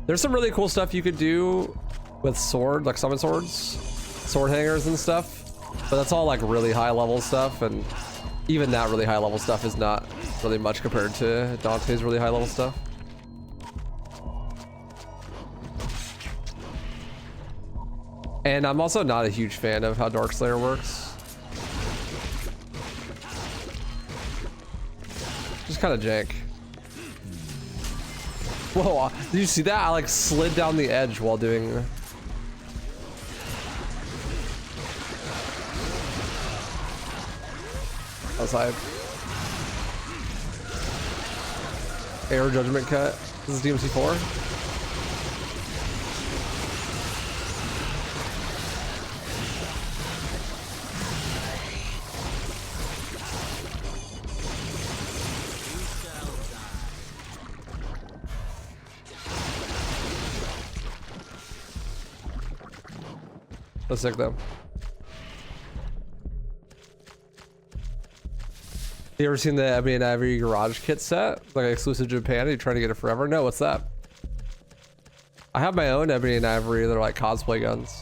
there's some really cool stuff you could do with sword, like summon swords, sword hangers and stuff. But that's all like really high level stuff, and even that really high level stuff is not really much compared to Dante's really high level stuff. And I'm also not a huge fan of how Darkslayer works. Just kind of jank. Whoa, did you see that? I like slid down the edge while doing... Outside. Air Judgment Cut. This is DMC4. That's sick though. You ever seen the Ebony and Ivory Garage Kit set? Like exclusive to Japan? Are you trying to get it forever? No, what's that? I have my own Ebony and Ivory. They're like cosplay guns.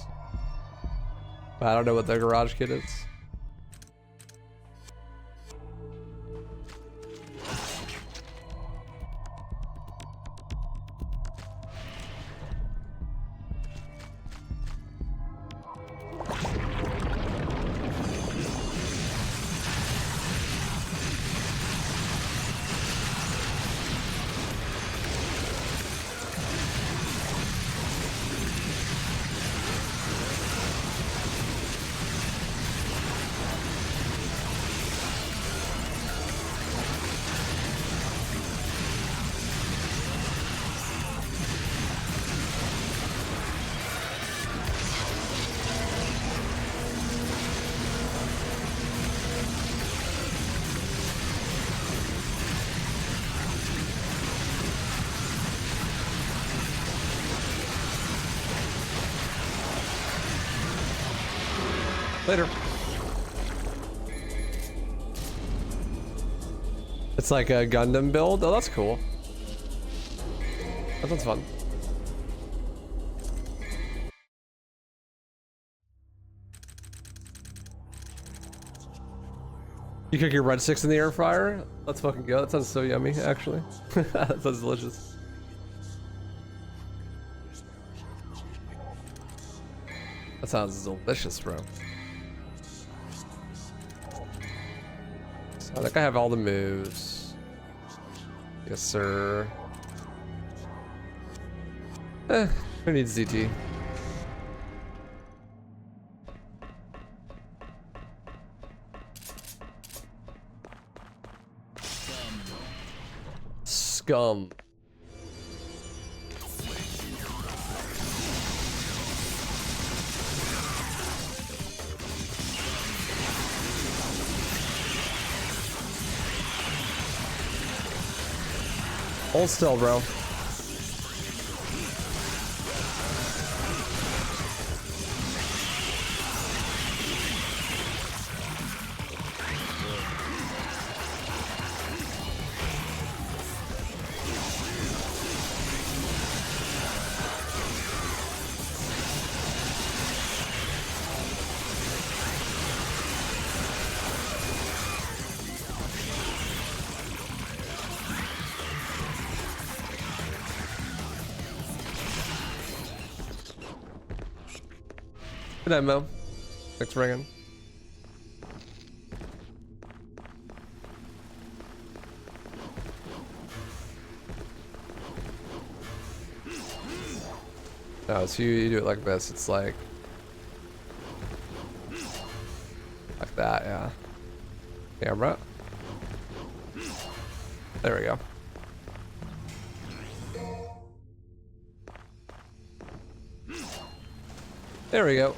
But I don't know what the Garage Kit is. Later. It's like a Gundam build. Oh, that's cool. That sounds fun. You cook your red sticks in the air fryer? Let's fucking go. That sounds so yummy, actually. That sounds delicious. That sounds delicious, bro. So I think I have all the moves. Yes, sir. Who needs ZT? Scum. Hold still, bro. Good night, Mo. Thanks for ringing. No, so you do it like this. It's like that, yeah. Camera. There we go. There we go.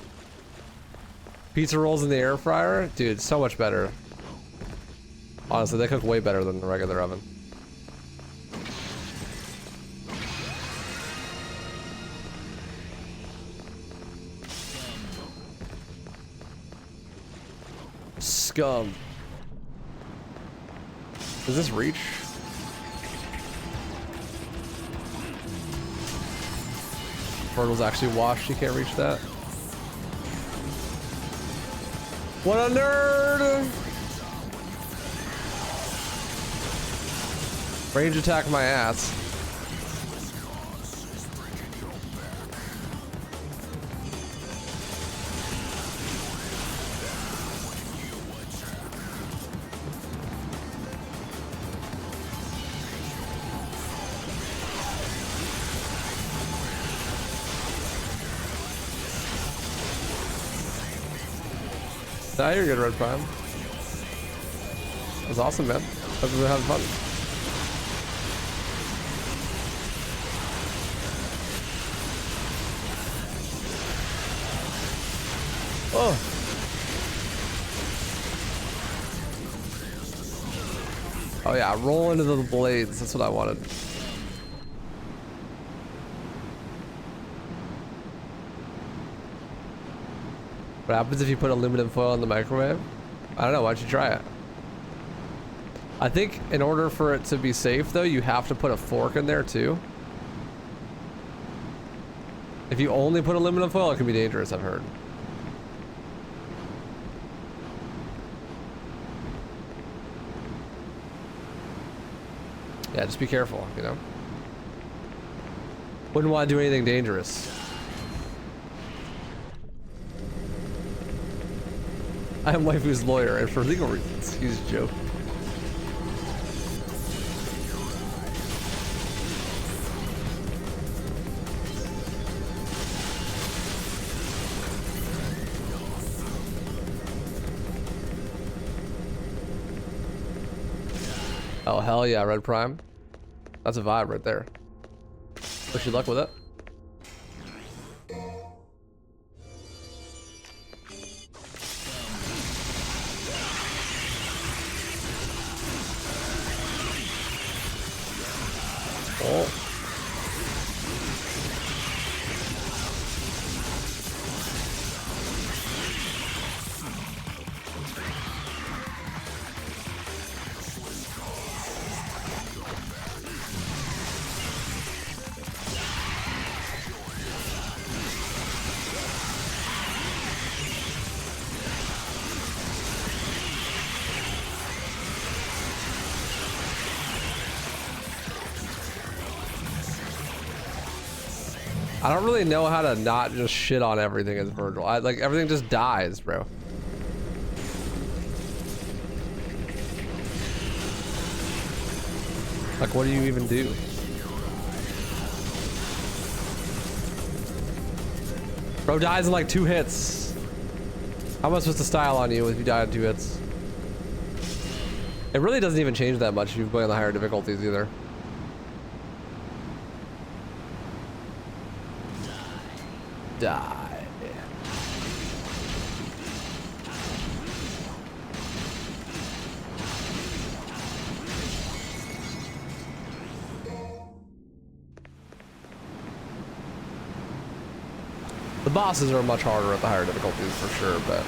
Pizza rolls in the air fryer? Dude, so much better. Honestly, they cook way better than the regular oven. Scum. Does this reach? Vergil's actually washed, you can't reach that. What a nerd! Range attack my ass. Nah, you're good, Red Prime. That was awesome, man. Hope you're having fun. Oh. Oh yeah, roll into the blades. That's what I wanted. What happens if you put aluminum foil in the microwave? I don't know, why don't you try it? I think in order for it to be safe though, you have to put a fork in there too. If you only put aluminum foil, it can be dangerous, I've heard. Yeah, just be careful, you know? Wouldn't want to do anything dangerous. I am waifu's lawyer, and for legal reasons, he's a joke. Oh, hell yeah, Red Prime. That's a vibe right there. Wish you luck with it. Oh. I don't really know how to not just shit on everything as Vergil. Like everything just dies, bro. Like what do you even do? Bro dies in like 2 hits. How am I supposed to style on you if you die in 2 hits? It really doesn't even change that much if you play on the higher difficulties either. Die. The bosses are much harder at the higher difficulties for sure, but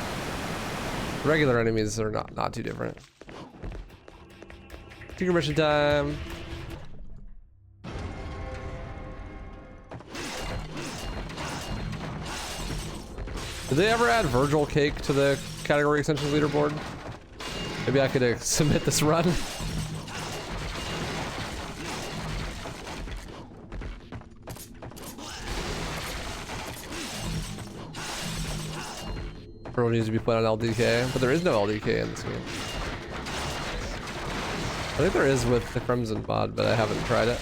regular enemies are not too different. Secret mission time. Did they ever add Vergil cake to the category extensions leaderboard? Maybe I could submit this run. Everyone needs to be playing on LDK, but there is no LDK in this game. I think there is with the Crimson mod, but I haven't tried it.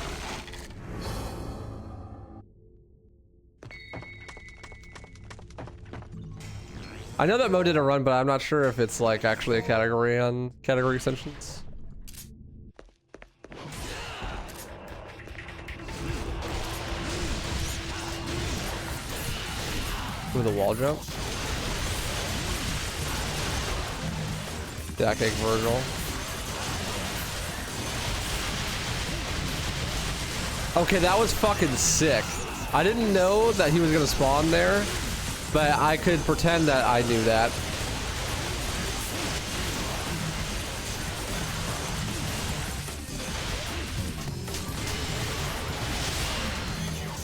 I know that mode did a run, but I'm not sure if it's like actually a category on category extensions. With a wall jump. Jack Egg Vergil. Okay, that was fucking sick. I didn't know that he was gonna spawn there, but I could pretend that I knew that.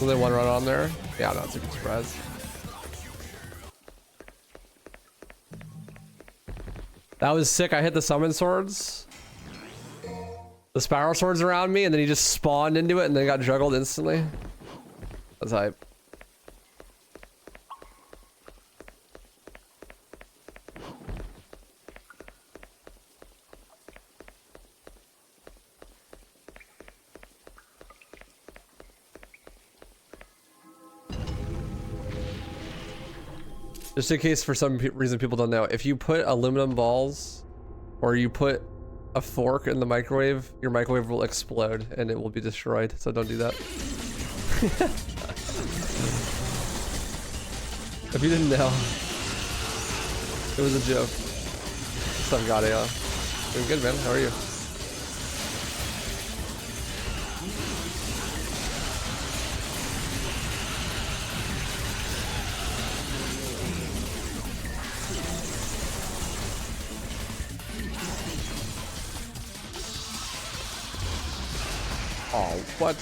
Only one run on there. Yeah, no, it's a good surprise. That was sick. I hit the summon swords. The spiral swords around me, and then he just spawned into it and then got juggled instantly. That's hype. Just in case for some reason people don't know, if you put aluminum balls or you put a fork in the microwave, your microwave will explode and it will be destroyed. So don't do that. If you didn't know, it was a joke. What's up, Gadia? Doing good, man. How are you? Oh, what?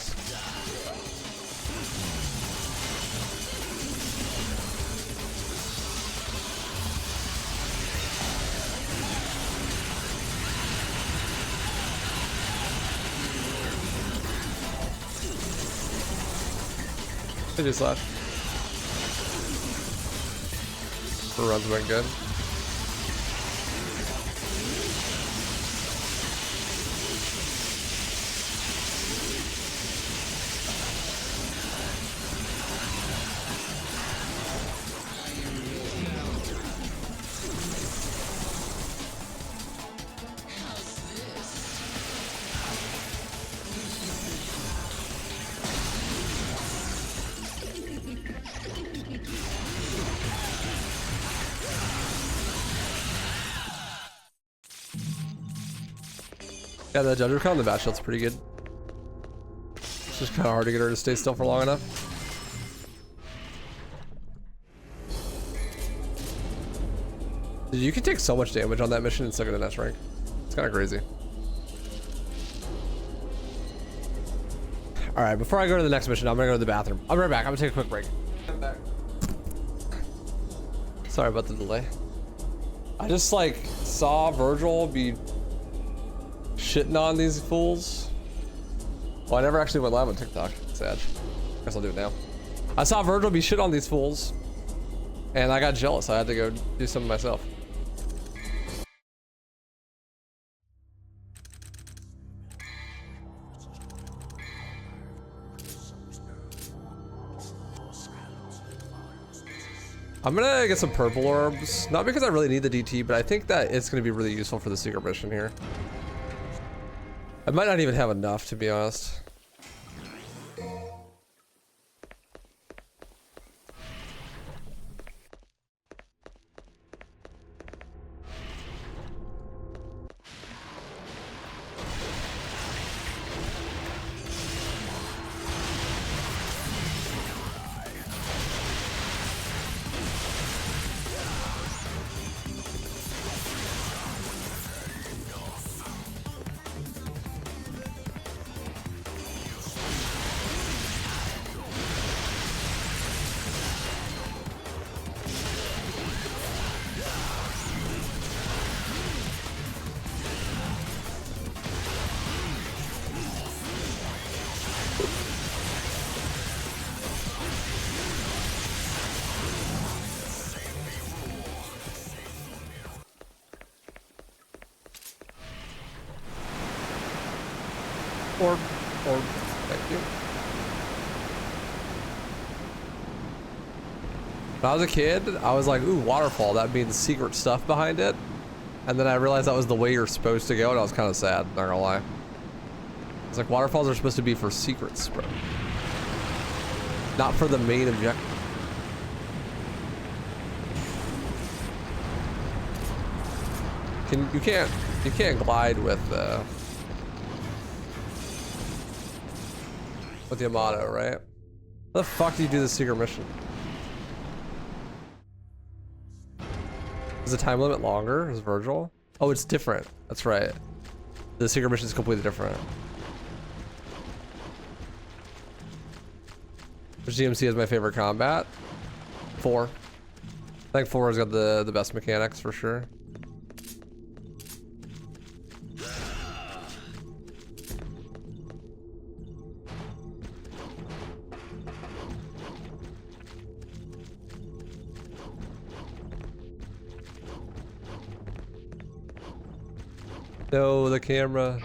They just left. The runs went good. Yeah, the judge recount on the bat shield's pretty good. It's just kind of hard to get her to stay still for long enough. Dude, you can take so much damage on that mission and still get an S rank. It's kind of crazy. Alright, before I go to the next mission, I'm gonna go to the bathroom. I'll be right back. I'm gonna take a quick break. I'm back. Sorry about the delay. I just like saw Vergil be shitting on these fools. Well, I never actually went live on TikTok. Sad. Guess I'll do it now. I saw Vergil be shit on these fools, and I got jealous. I had to go do something myself. I'm gonna get some purple orbs, not because I really need the DT, but I think that it's gonna be really useful for the secret mission here. I might not even have enough, to be honest. Orb, thank you. When I was a kid, I was like, ooh, waterfall, that means secret stuff behind it. And then I realized that was the way you're supposed to go, and I was kind of sad, not gonna lie. It's like, waterfalls are supposed to be for secrets, bro. Not for the main objective. You can't glide with Yamato, right? How the fuck do you do the secret mission? Is the time limit longer? Is Vergil? Oh, it's different. That's right. The secret mission is completely different. Which DMC is my favorite combat? 4. I think 4 has got the best mechanics for sure. No, the camera.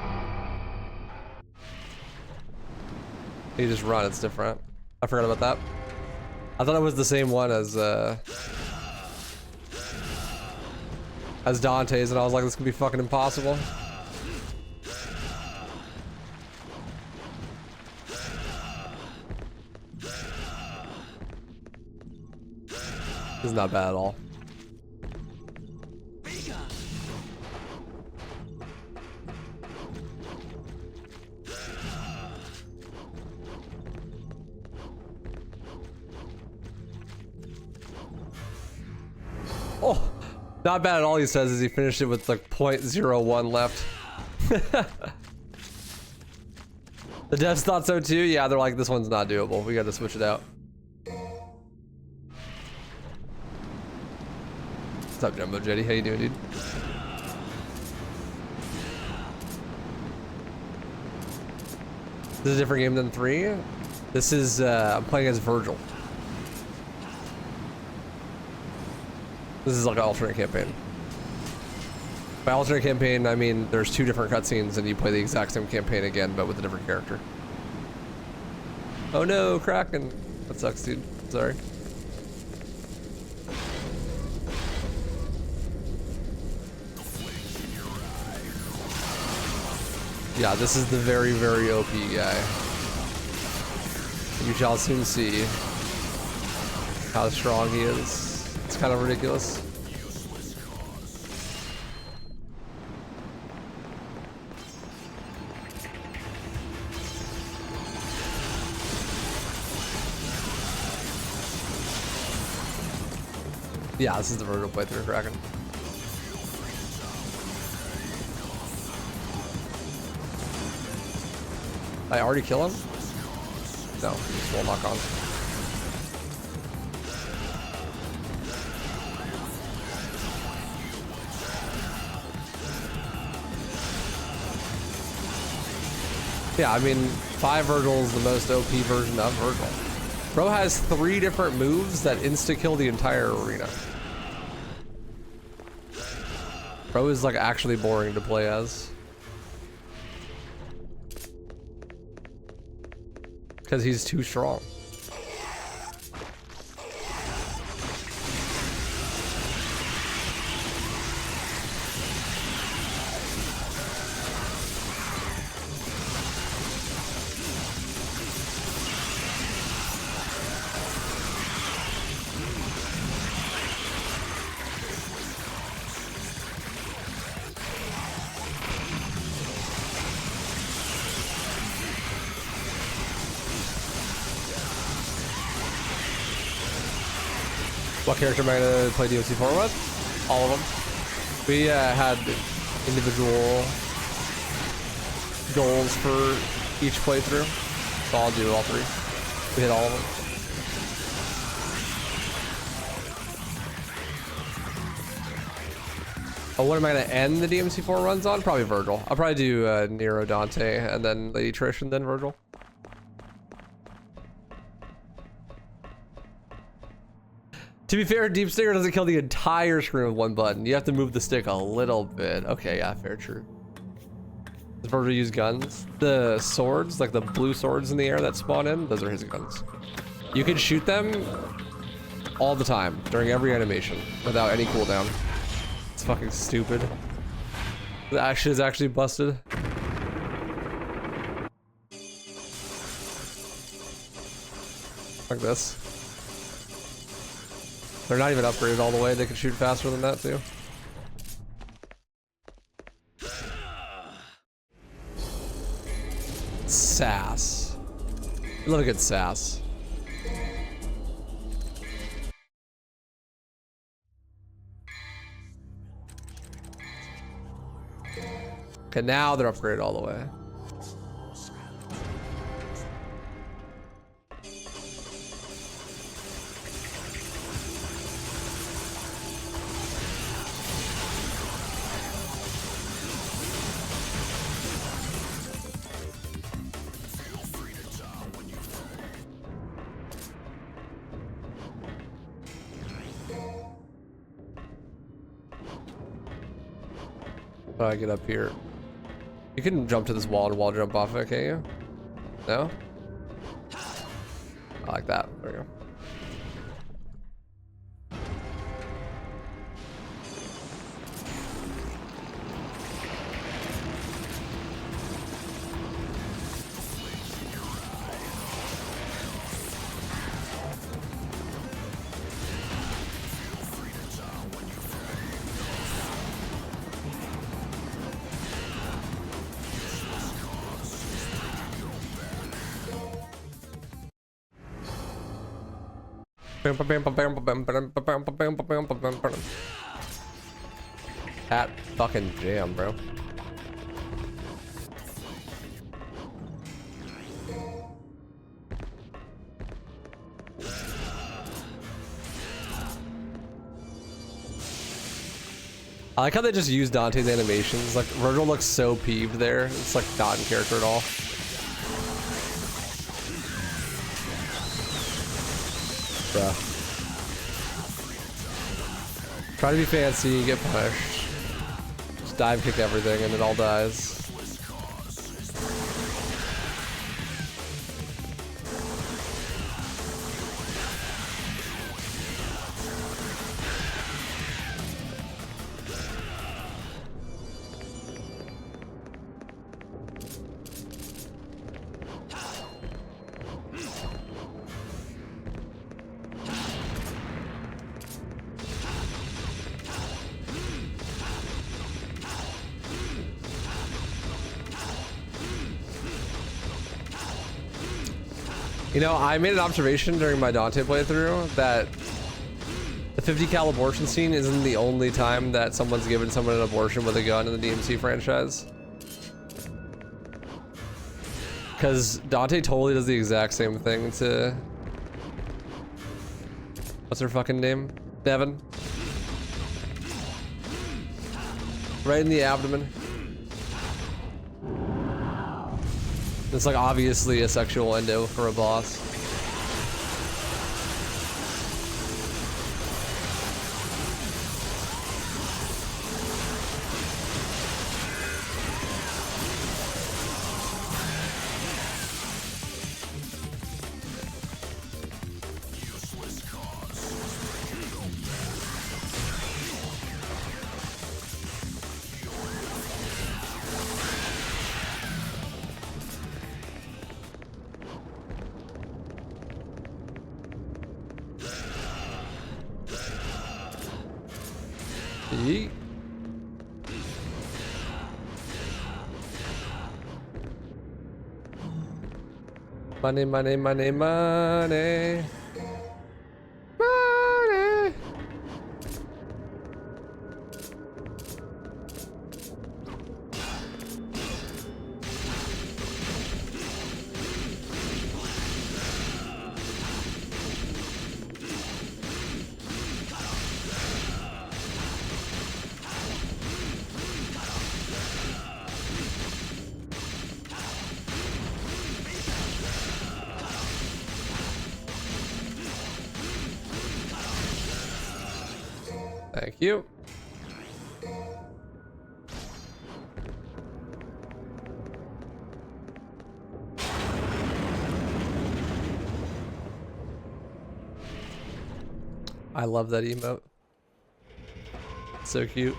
You just run, it's different. I forgot about that. I thought it was the same one as Dante's, and I was like, this could be fucking impossible. This is not bad at all. Oh, not bad at all. He says as he finished it with like 0.01 left. The devs thought so too. Yeah, they're like, this one's not doable. We got to switch it out. What's up, Jumbo Jetty? How you doing, dude? This is a different game than 3. This is I'm playing as Vergil. This is like an alternate campaign. By alternate campaign, I mean there's 2 different cutscenes and you play the exact same campaign again, but with a different character. Oh no, Kraken. That sucks, dude. Sorry. Yeah, this is the very, very OP guy. You shall soon see how strong he is. It's kind of ridiculous. Yeah, this is the Vergil playthrough, Kraken. I already kill him? No, just won't lock on. Yeah, I mean, 5 Vergil is the most OP version of Vergil. Bro has 3 different moves that insta-kill the entire arena. Bro is like actually boring to play as. Because he's too strong. What character am I gonna play DLC 4 with? All of them. We had individual goals for each playthrough, so I'll do all 3. We hit all of them. Oh, what am I gonna end the DMC 4 runs on? Probably Vergil. I'll probably do Nero, Dante, and then Lady Trish, and then Vergil. To be fair, Deep Stinger doesn't kill the entire screen with 1 button. You have to move the stick a little bit. Okay, yeah, fair, true. Does Vergil use guns? The swords, like the blue swords in the air that spawn in, those are his guns. You can shoot them all the time, during every animation, without any cooldown. It's fucking stupid. The action is actually busted. Like this. They're not even upgraded all the way. They can shoot faster than that too. Sass. I love a good sass. Okay, now they're upgraded all the way. How do I get up here? You can jump to this wall and wall jump off it, can't you? No? I like that. There we go. Hat fucking jam, bro. I like how they just use Dante's animations. Like, Vergil looks so peeved there. It's like not in character at all. Bruh. Try to be fancy, get punished. Just dive kick everything and it all dies. You know, I made an observation during my Dante playthrough that the 50 cal abortion scene isn't the only time that someone's given someone an abortion with a gun in the DMC franchise. Because Dante totally does the exact same thing to... What's her fucking name? Devin. Right in the abdomen. It's like obviously a sexual endo for a boss. Yeet. Money, money, money, money. Money. Thank you. I love that emote. So cute.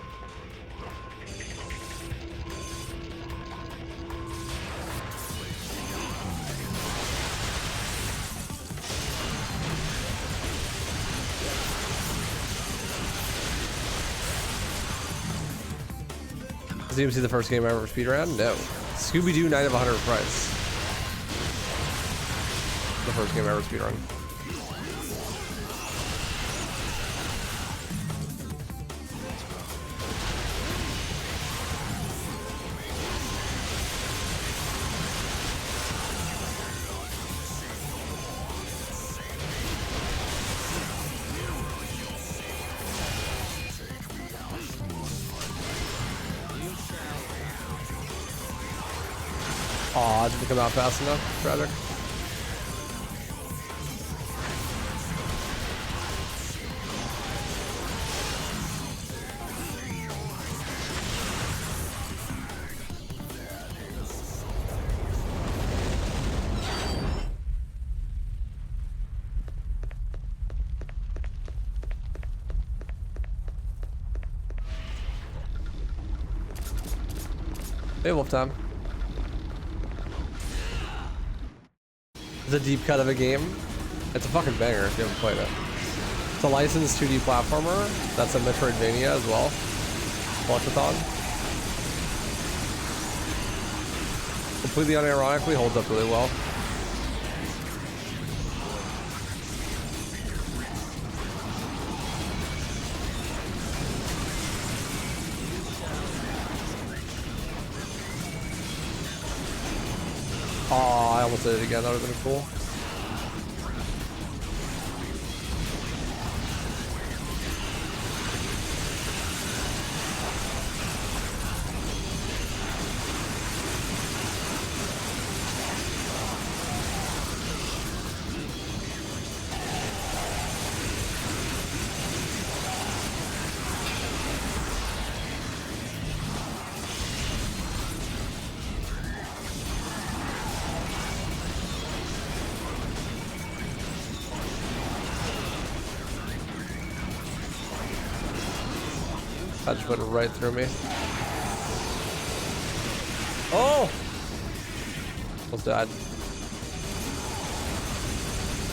Does anyone see the first game ever speedrun? No. Scooby-Doo Night of 100 Price. The first game ever speedrun. Aw, didn't come out fast enough. Tragic. Beowulf time. It's a deep cut of a game. It's a fucking banger if you haven't played it. It's a licensed 2D platformer. That's a Metroidvania as well. Collectathon. Completely unironically holds up really well. Oh, I almost did it again. That would have been cool. That just went right through me. Oh! Almost died.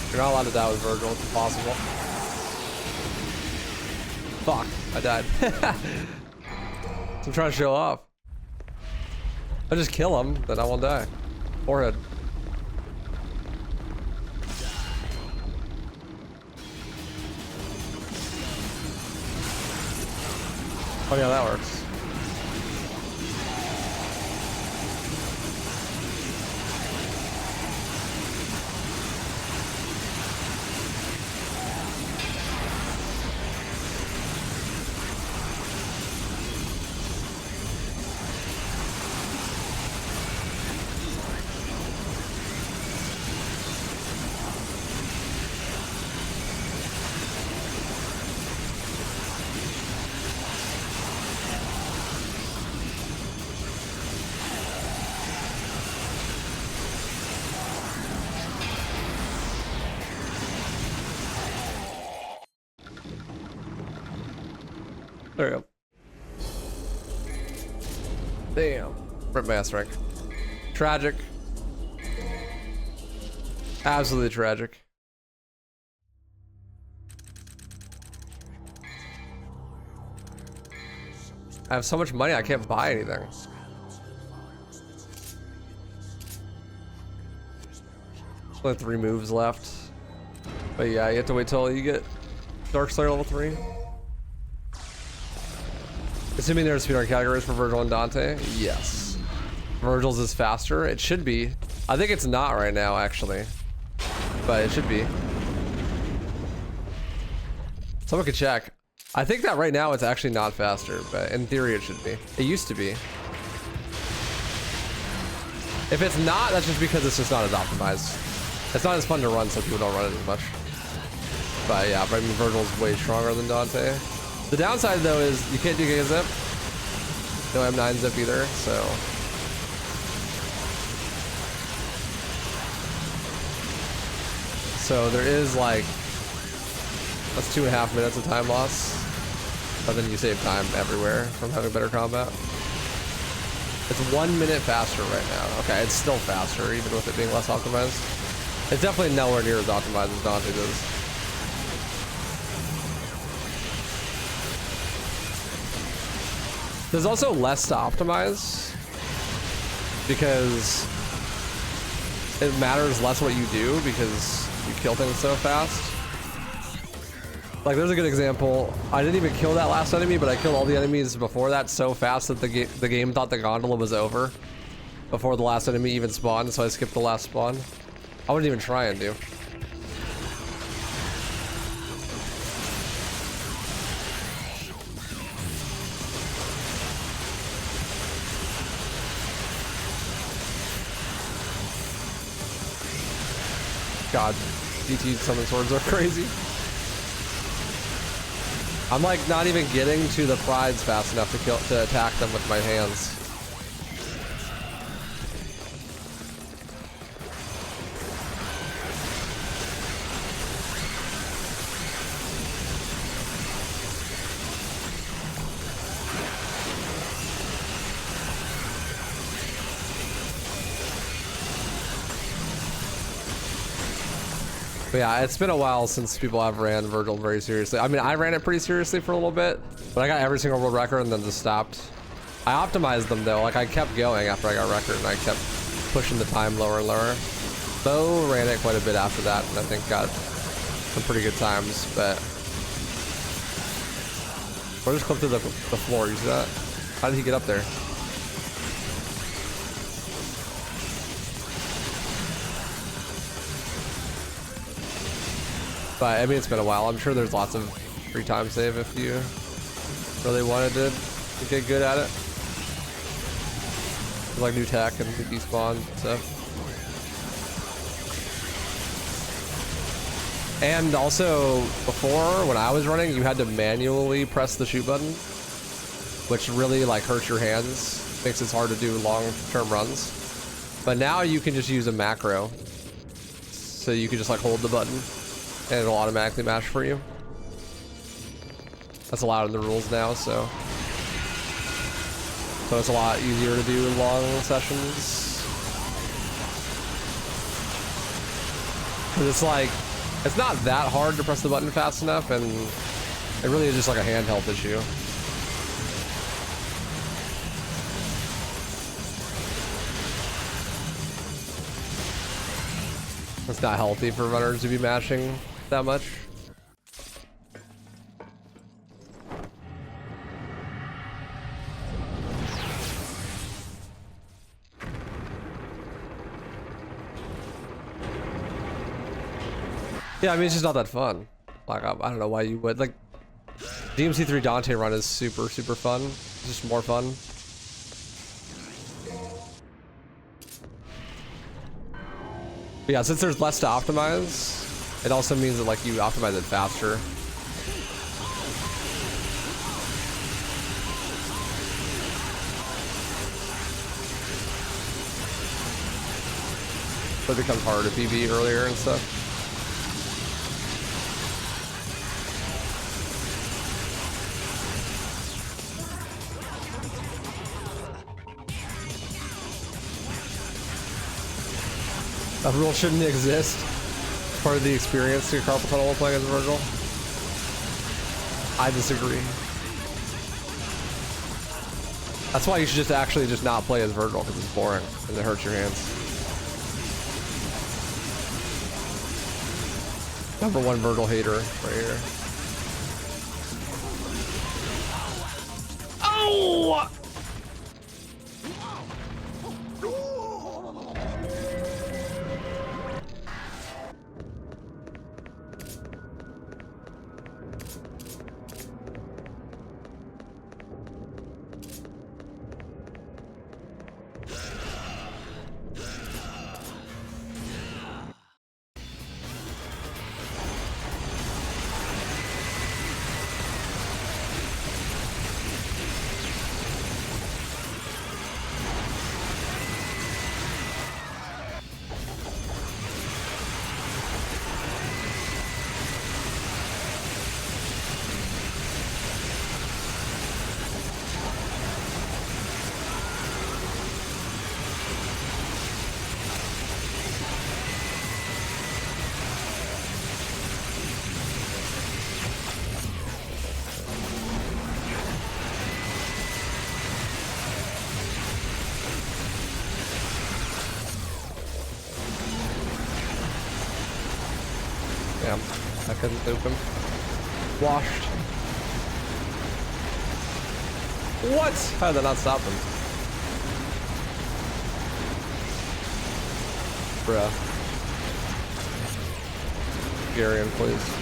You're not allowed to die with Vergil, it's impossible. Fuck, I died. I'm trying to show off. I just kill him, then I won't die. Forehead. Funny how that works. There you go. Damn. Rip my ass rank. Tragic. Absolutely tragic. I have so much money I can't buy anything. Only 3 moves left. But yeah, you have to wait till you get Dark Slayer level 3. Assuming there's speedrun categories for Vergil and Dante, yes. Vergil's is faster. It should be. I think it's not right now, actually. But it should be. Someone could check. I think that right now it's actually not faster, but in theory it should be. It used to be. If it's not, that's just because it's just not as optimized. It's not as fun to run, so people don't run it as much. But yeah, I mean, Vergil's way stronger than Dante. The downside though is you can't do Giga Zip. No M9 Zip either, so. So there is like, that's 2.5 minutes of time loss. But then you save time everywhere from having better combat. It's 1 minute faster right now. Okay, it's still faster even with it being less optimized. It's definitely nowhere near as optimized as Dante does. There's also less to optimize because it matters less what you do because you kill things so fast. Like there's a good example. I didn't even kill that last enemy, but I killed all the enemies before that so fast that the game thought the gondola was over before the last enemy even spawned, so I skipped the last spawn. I wouldn't even try and do. God, DT summon swords are crazy. I'm like not even getting to the prides fast enough to attack them with my hands. But yeah, it's been a while since people have ran Vergil very seriously. I mean, I ran it pretty seriously for a little bit, but I got every single world record and then just stopped. I optimized them though, like I kept going after I got record and I kept pushing the time lower and lower. Bo ran it quite a bit after that and I think got some pretty good times, but we'll just clip to the floor, you see that? How did he get up there? But I mean, it's been a while. I'm sure there's lots of free time save if you really wanted to get good at it. Like new tech and despawn and stuff. And also, before, when I was running, you had to manually press the shoot button, which really like hurts your hands, makes it hard to do long-term runs. But now you can just use a macro. So you can just like hold the button and it'll automatically match for you. That's allowed in the rules now, so it's a lot easier to do long sessions. Cause it's like, it's not that hard to press the button fast enough, and it really is just like a handheld issue. It's not healthy for runners to be mashing that much. Yeah, I mean, it's just not that fun. Like, I don't know why you would. Like, DMC3 Dante run is super, super fun. It's just more fun. But yeah, since there's less to optimize, it also means that, like, you optimize it faster. So it becomes harder to PB earlier and stuff. That rule shouldn't exist. It's part of the experience to get carpal tunnel while playing as Vergil. I disagree. That's why you should just actually just not play as Vergil, because it's boring and it hurts your hands. #1 Vergil hater right here. Oh! Damn, I couldn't loop him. Washed. What? How did that not stop him? Bruh. Garion, please.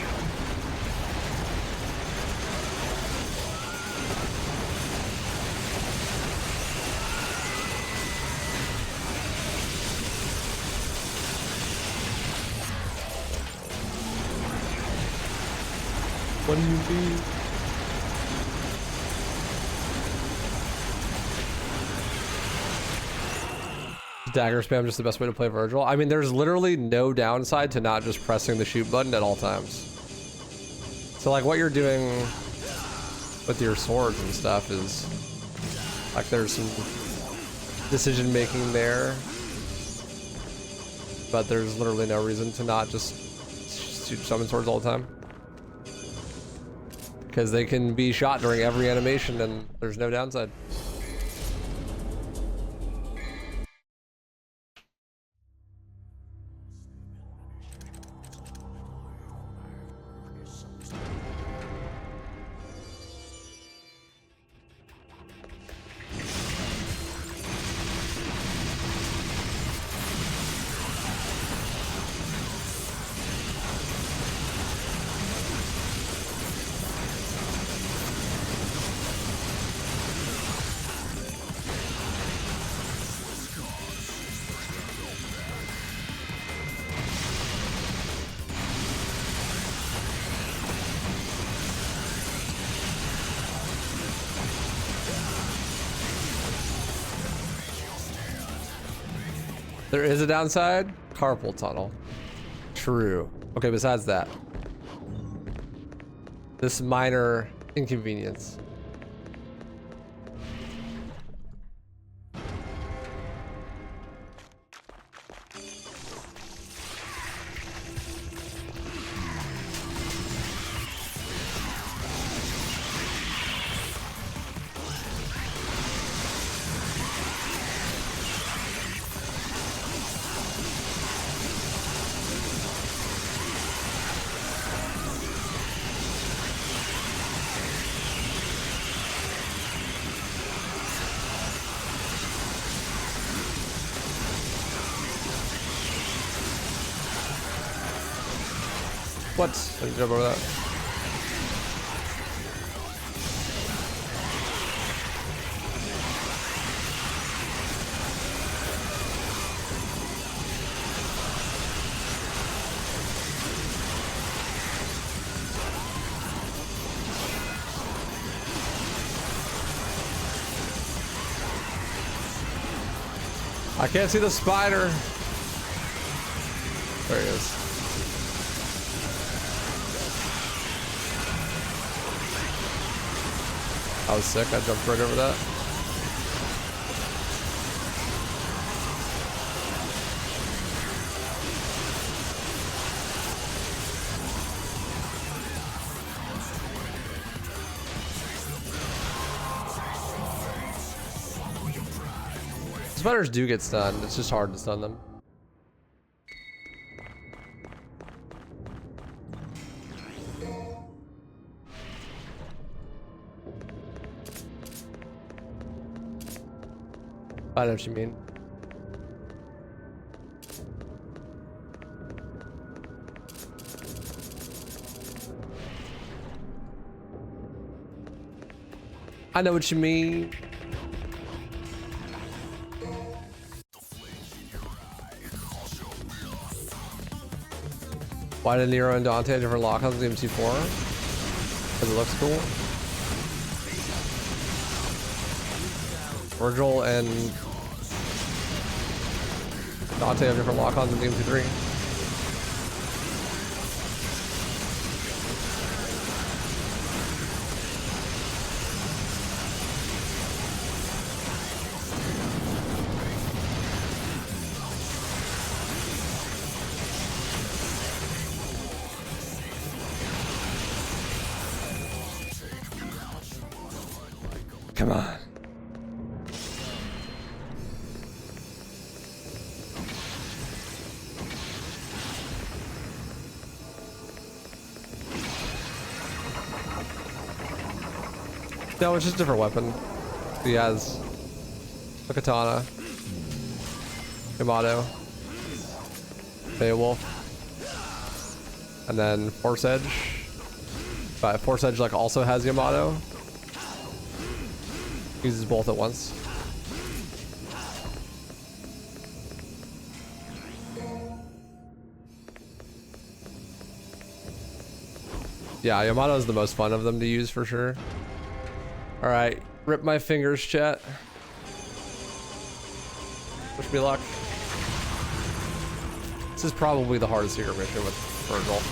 What do you do? Dagger spam just the best way to play Vergil? I mean, there's literally no downside to not just pressing the shoot button at all times. So like what you're doing with your swords and stuff is like there's some decision making there, but there's literally no reason to not just summon swords all the time. Because they can be shot during every animation and there's no downside. There is a downside? Carpal tunnel. True. Okay, besides that. This minor inconvenience. What? I didn't jump over that. I can't see the spider. There he is. I was sick, I jumped right over that. Spiders do get stunned, it's just hard to stun them. I know what you mean. I know what you mean. Why did Nero and Dante have different lock-ons in MC4? Because it looks cool. Vergil and Dante have different lock-ons in MC3. Come on. No, it's just a different weapon. He has a katana, Yamato, Beowulf, and then Force Edge. But Force Edge like also has Yamato. Uses both at once. Yeah, Yamato is the most fun of them to use for sure. All right, rip my fingers, chat. Wish me luck. This is probably the hardest secret mission with Vergil.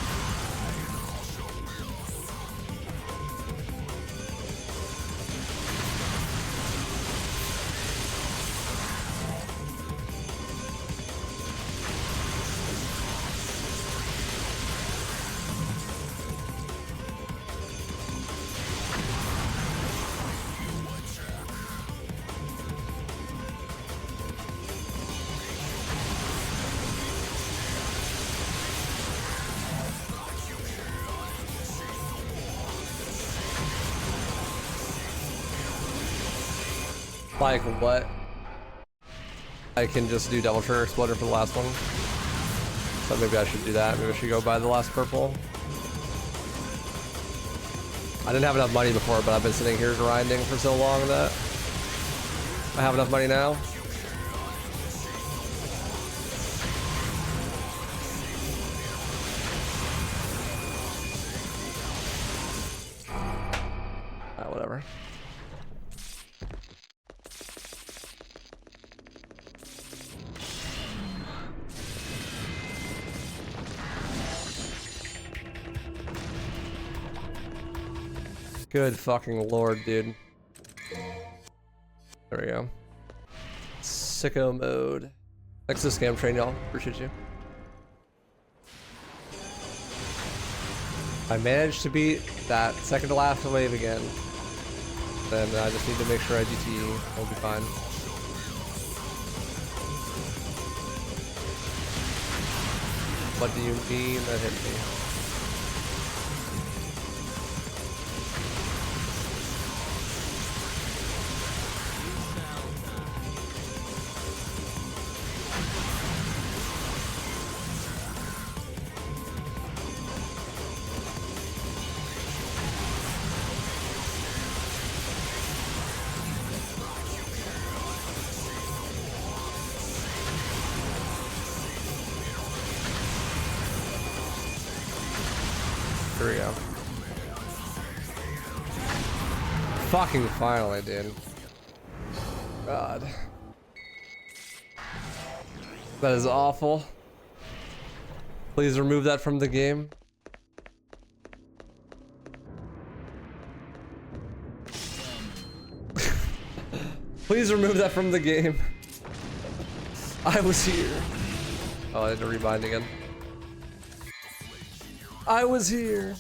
Like what? I can just do double trigger exploder for the last one. So maybe I should do that. Maybe I should go buy the last purple. I didn't have enough money before, but I've been sitting here grinding for so long that I have enough money now. Whatever. Good fucking lord, dude. There we go. Sicko mode. Thanks to Scam Train, y'all. Appreciate you. I managed to beat that second to last wave again. Then I just need to make sure I GT. I'll be fine. What do you mean that hit me? Here we go. Fucking finally, dude. God. That is awful. Please remove that from the game. Please remove that from the game. I was here. Oh, I had to rebind again. I was here.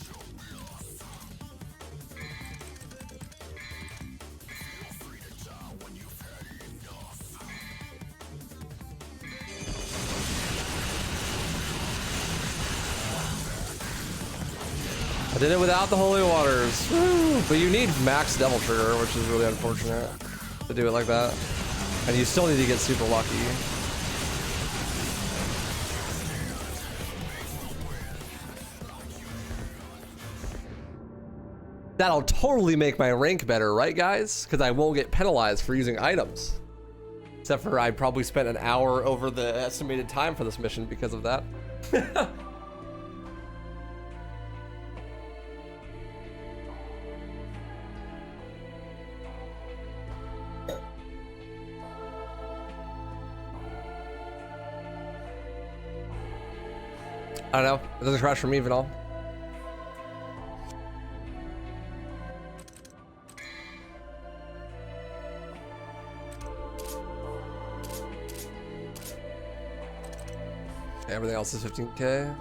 I did it without the holy waters. Woo! But you need max devil trigger, which is really unfortunate to do it like that. And you still need to get super lucky. That'll totally make my rank better, right guys? Because I won't get penalized for using items. Except for I probably spent an hour over the estimated time for this mission because of that. I don't know. It doesn't crash for me even all. Everything else is 15K.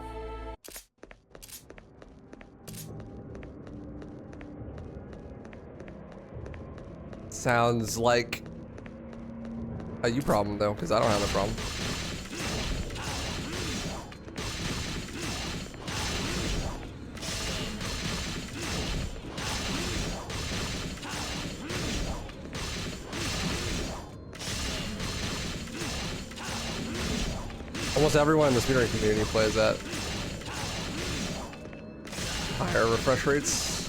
Sounds like a you problem though, because I don't have a problem. Almost everyone in the speedrun community plays at higher refresh rates.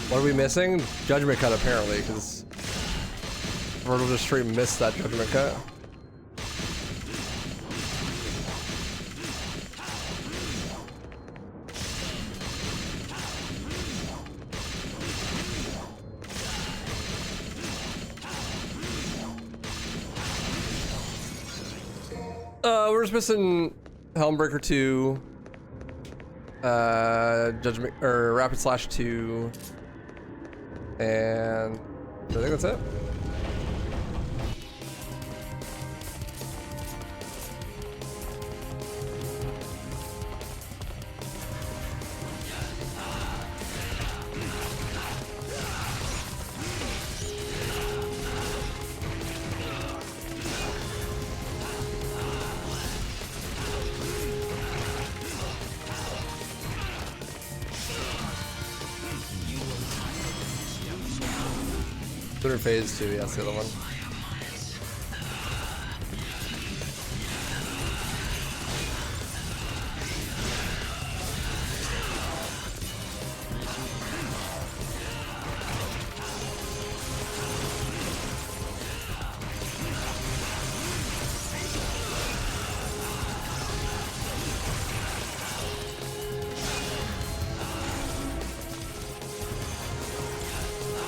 What are we missing? Judgment cut apparently, because Vergil just straight missed that judgment cut. We're just missing Helmbreaker 2, Judgment or Rapid Slash 2, and I think that's it. Through phase 2, yeah, that's the other one.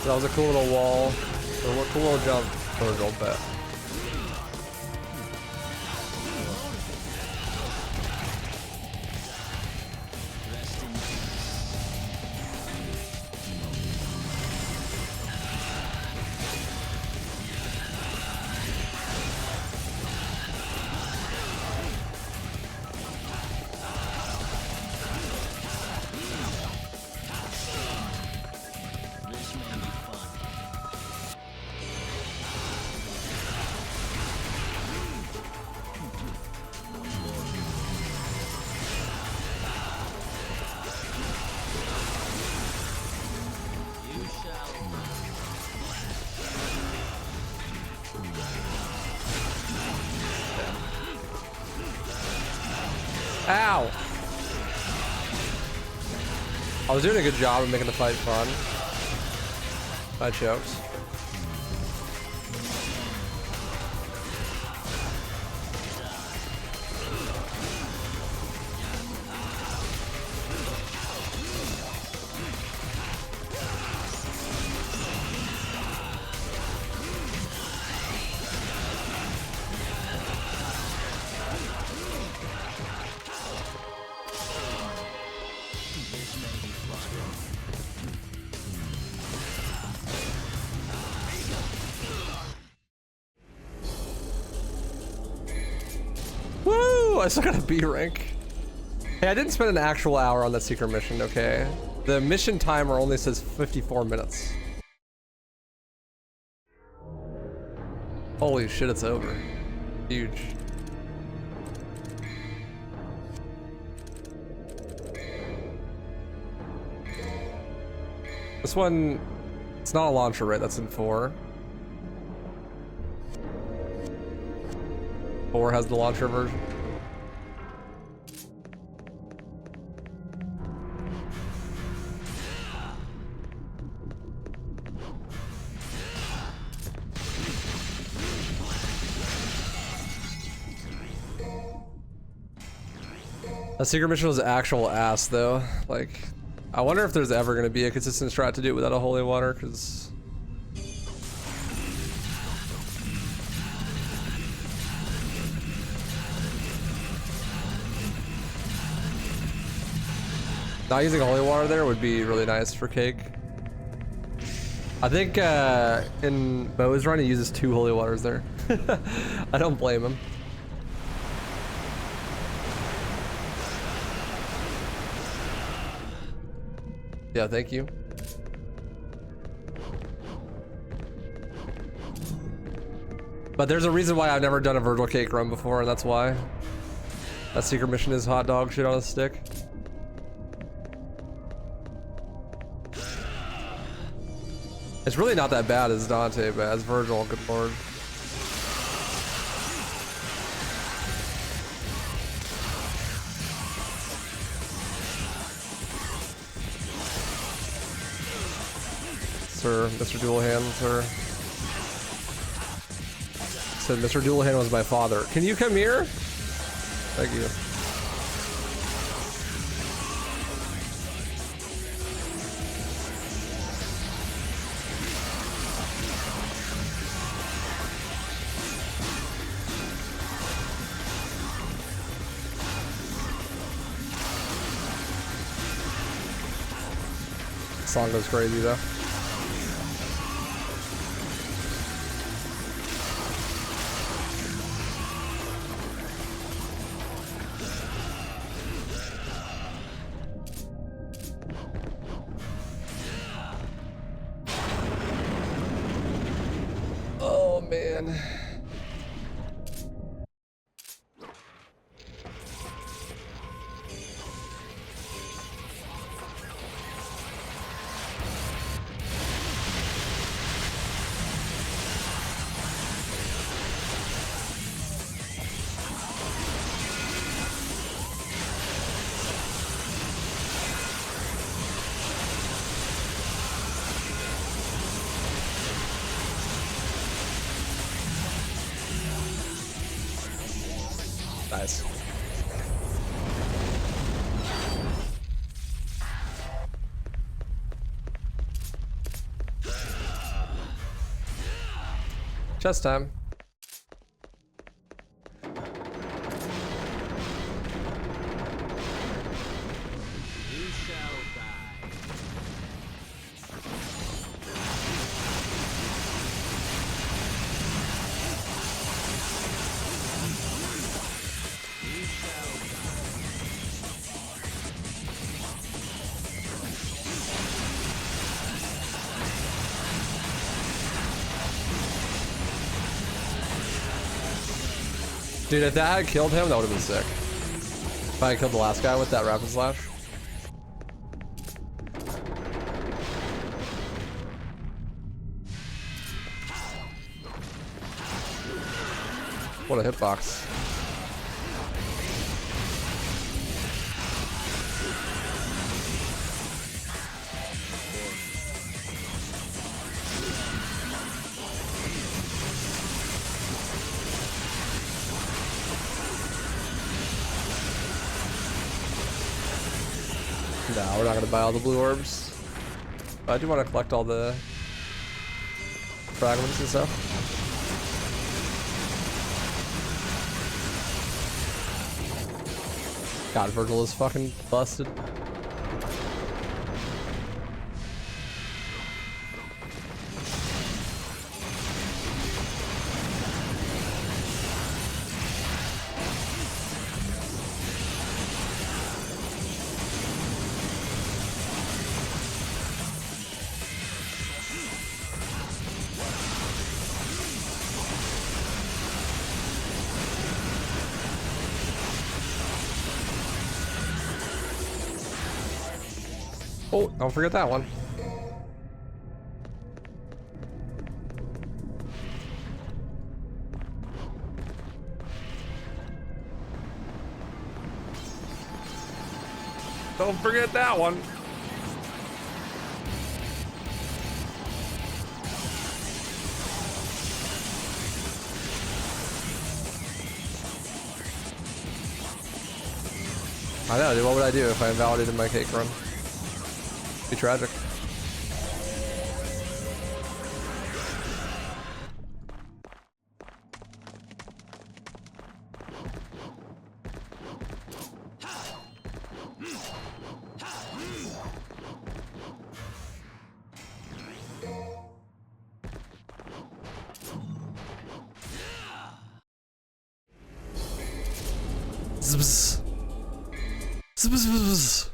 That was a cool little wall. Or a cool little jump. Vergil, bet. Ow! I was doing a good job of making the fight fun. I choked. Woo! I still got a B rank. Hey, I didn't spend an actual hour on that secret mission, okay? The mission timer only says 54 minutes. Holy shit, it's over. Huge. This one, it's not a launcher, right? That's in 4. 4 has the launcher version. A secret mission was actual ass though. Like, I wonder if there's ever gonna be a consistent strat to do it without a holy water, because not using holy water there would be really nice for Cake. I think in Mo's run he uses 2 holy waters there. I don't blame him. Yeah, thank you. But there's a reason why I've never done a Vergil Cake run before, and that's why. That secret mission is hot dog shit on a stick. It's really not that bad as Dante, but as Vergil, good lord. Sir, Mr. Dualhand, sir. Said Mr. Dualhand was my father. Can you come here? Thank you. Song goes crazy though. Oh man. Nice. Chest time. Dude, if that had killed him, that would have been sick. If I had killed the last guy with that rapid slash. What a hitbox. No, we're not gonna buy all the blue orbs. But I do want to collect all the fragments and stuff. God, Vergil is fucking busted. Oh, don't forget that one. Don't forget that one. I know, dude. What would I do if I invalidated my cake run? Be tragic. Zbz. Zbz.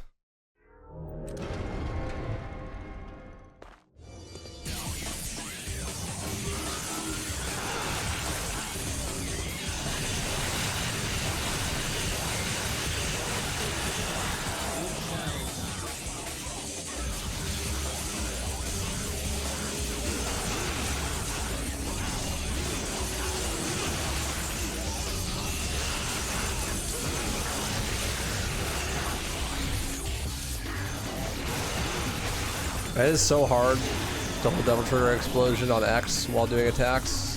It is so hard to hold double trigger explosion on X while doing attacks.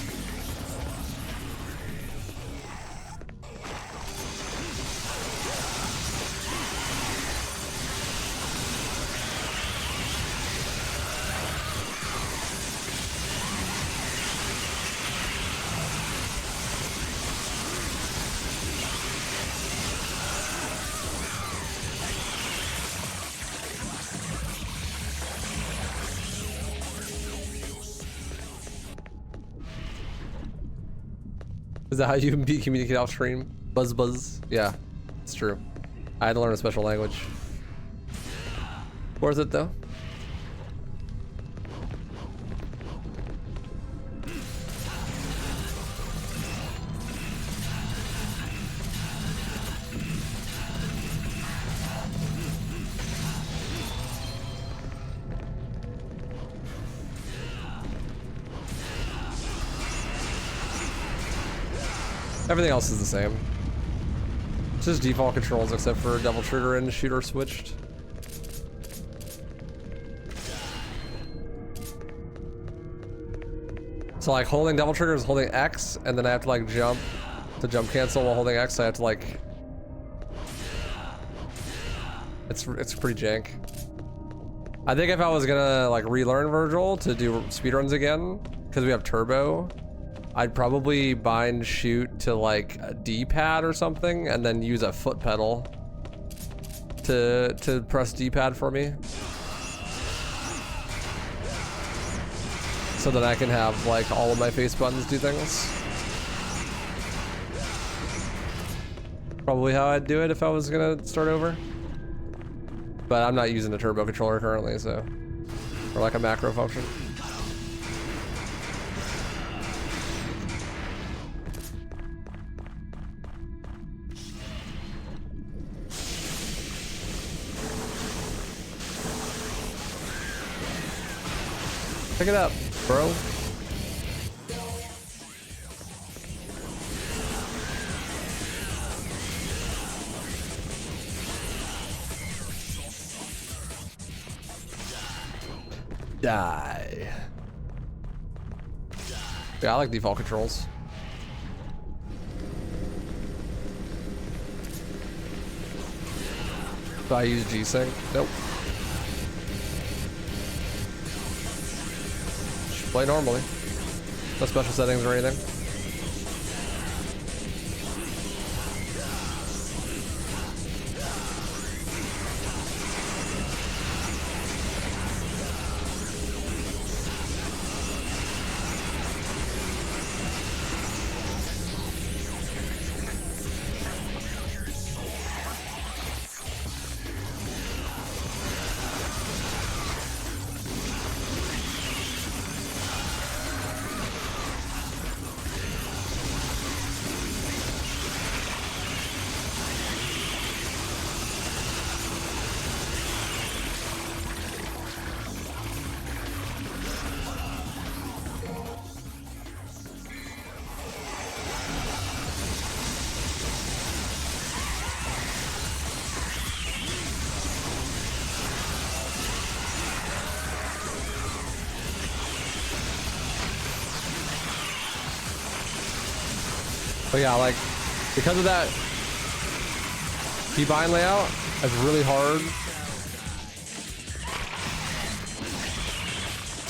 Is that how you communicate off stream? Buzz buzz. Yeah, it's true. I had to learn a special language. Worth it though. Everything else is the same. It's just default controls except for double trigger and shooter switched. So like holding double trigger is holding X and then I have to like jump to jump cancel while holding X. I have to like, it's pretty jank. I think if I was gonna like relearn Vergil to do speedruns again, because we have turbo, I'd probably bind shoot to like a D-pad or something, and then use a foot pedal to press D-pad for me. So that I can have like all of my face buttons do things. Probably how I'd do it if I was gonna start over. But I'm not using a turbo controller currently, so, or like a macro function. Pick it up, bro. Die. Yeah, I like default controls. Do I use G-Sync? Nope. Just play normally. No special settings or anything. But yeah, like, because of that keybind layout, it's really hard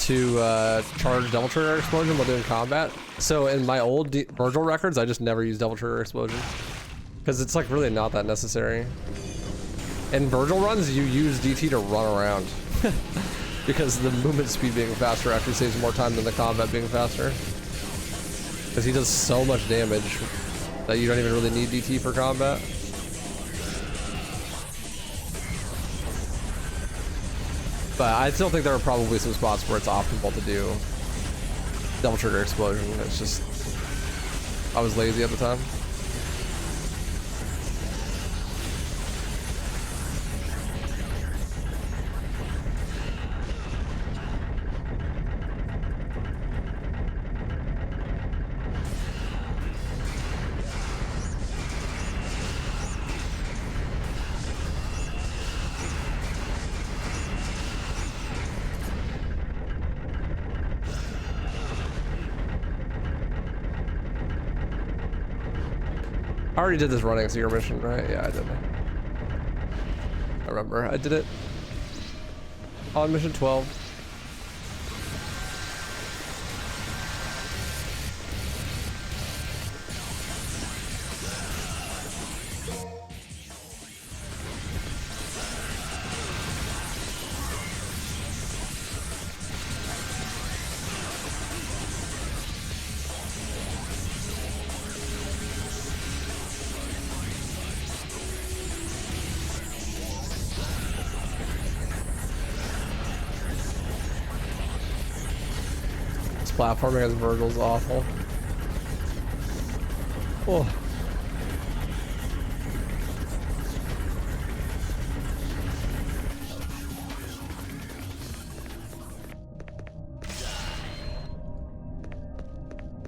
to charge Devil Trigger Explosion while doing combat. So in my old Vergil records, I just never used Devil Trigger Explosion. Because it's like really not that necessary. In Vergil runs, you use DT to run around. Because the movement speed being faster actually saves more time than the combat being faster. Because he does so much damage that you don't even really need DT for combat. But I still think there are probably some spots where it's optimal to do Devil Trigger Explosion. It's just, I was lazy at the time. I already did this running secret mission, right? Yeah, I did. I remember. I did it on mission 12. Platforming as Vergil's awful. Oh.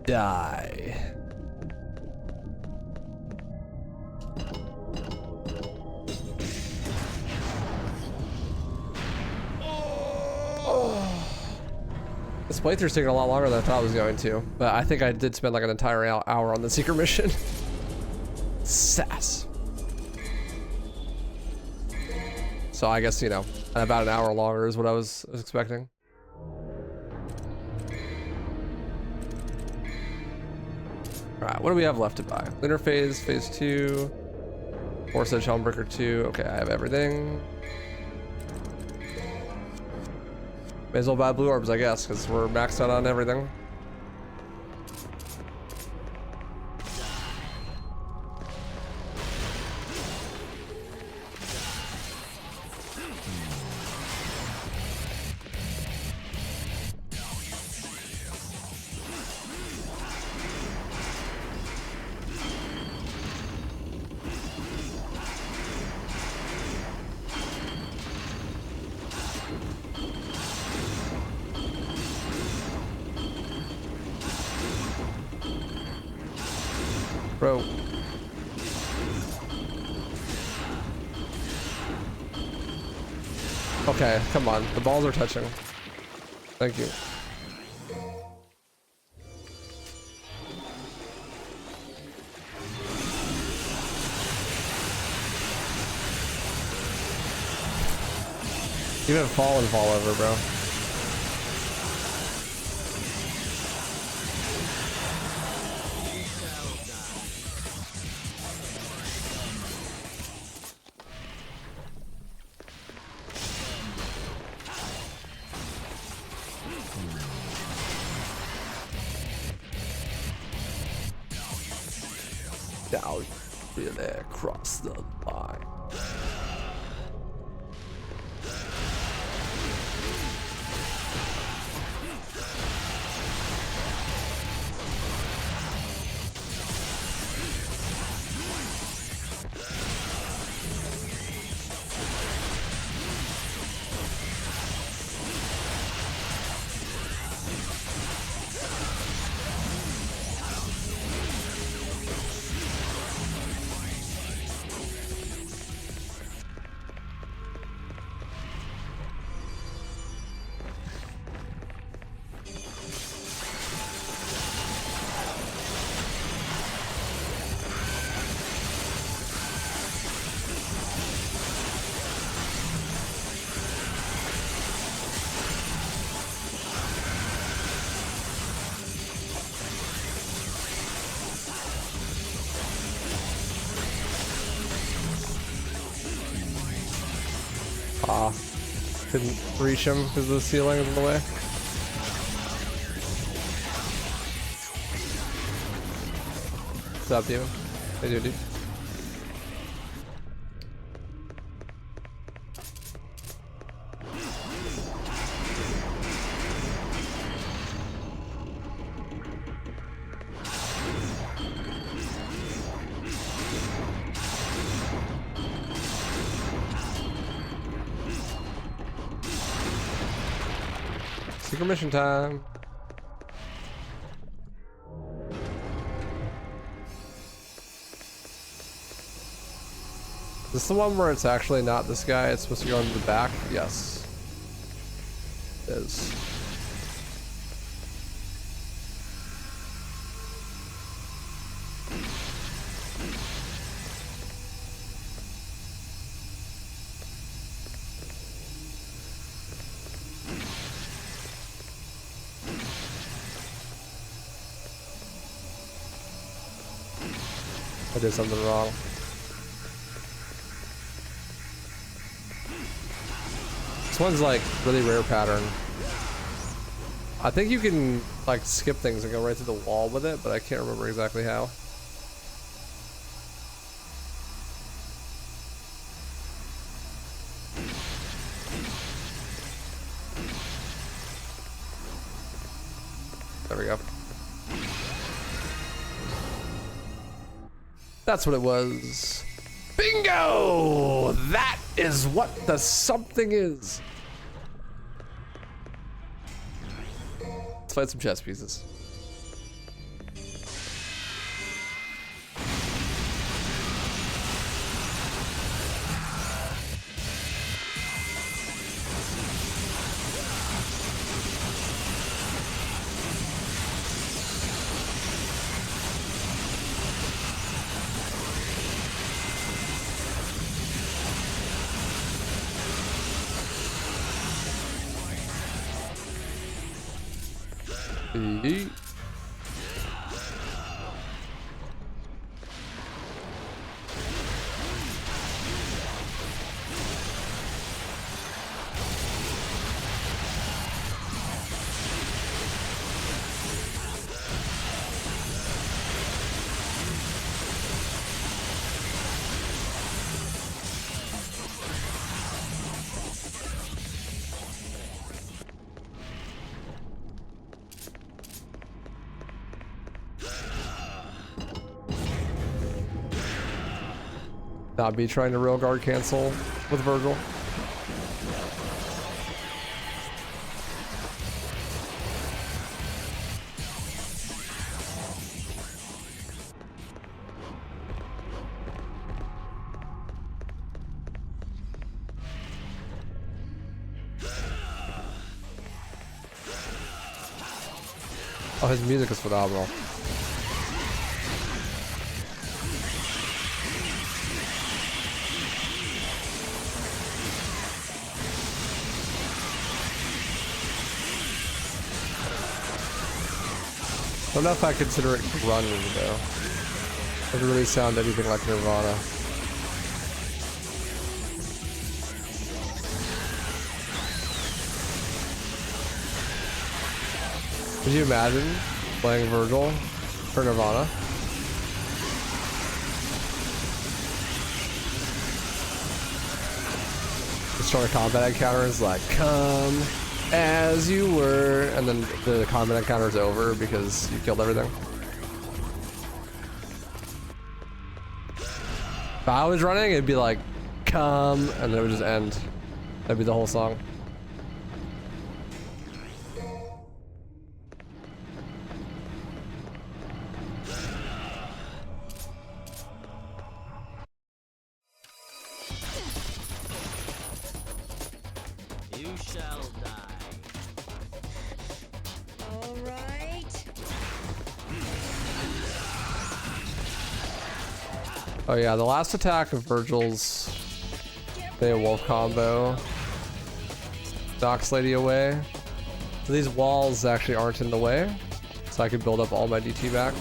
Die. This playthrough's taking a lot longer than I thought it was going to, but I think I did spend like an entire hour on the secret mission. Sass. So I guess, you know, about an hour longer is what I was expecting. Alright, what do we have left to buy? Lunar Phase, Phase 2. Force Edge Helmbreaker 2. Okay, I have everything. May as well buy blue orbs, I guess, because we're maxed out on everything. Bro. Okay, come on. The balls are touching. Thank you. Even fall and fall over, bro. Down, really across the line. Ah, couldn't reach him because the ceiling is in the way. What's up, Demon? Hey, dude. Secret mission time. Is this the one where it's actually not this guy? It's supposed to go into the back? Yes. It is. I did something wrong. This one's like really rare pattern. I think you can like skip things and go right through the wall with it, but I can't remember exactly how. There we go. That's what it was. Bingo! That is what the something is. Let's fight some chess pieces. Yeet. Not be trying to rail guard cancel with Vergil. Oh, his music is phenomenal. I don't know if I consider it grunge though. Doesn't really sound anything like Nirvana. Could you imagine playing Vergil for Nirvana? The start of combat encounter is like, come as you were, and then the combat encounter is over because you killed everything. If I was running, it'd be like, come, and then it would just end. That'd be the whole song. You shall die. All right. Oh yeah, the last attack of Vergil's Beowulf combo knocks Lady away. So these walls actually aren't in the way, so I can build up all my DT back.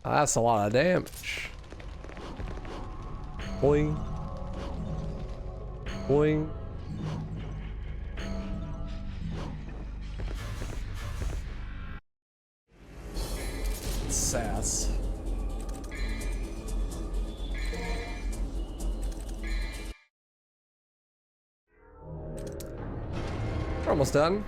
Okay. That's a lot of damage. Boing. Boing. Sass. We're almost done.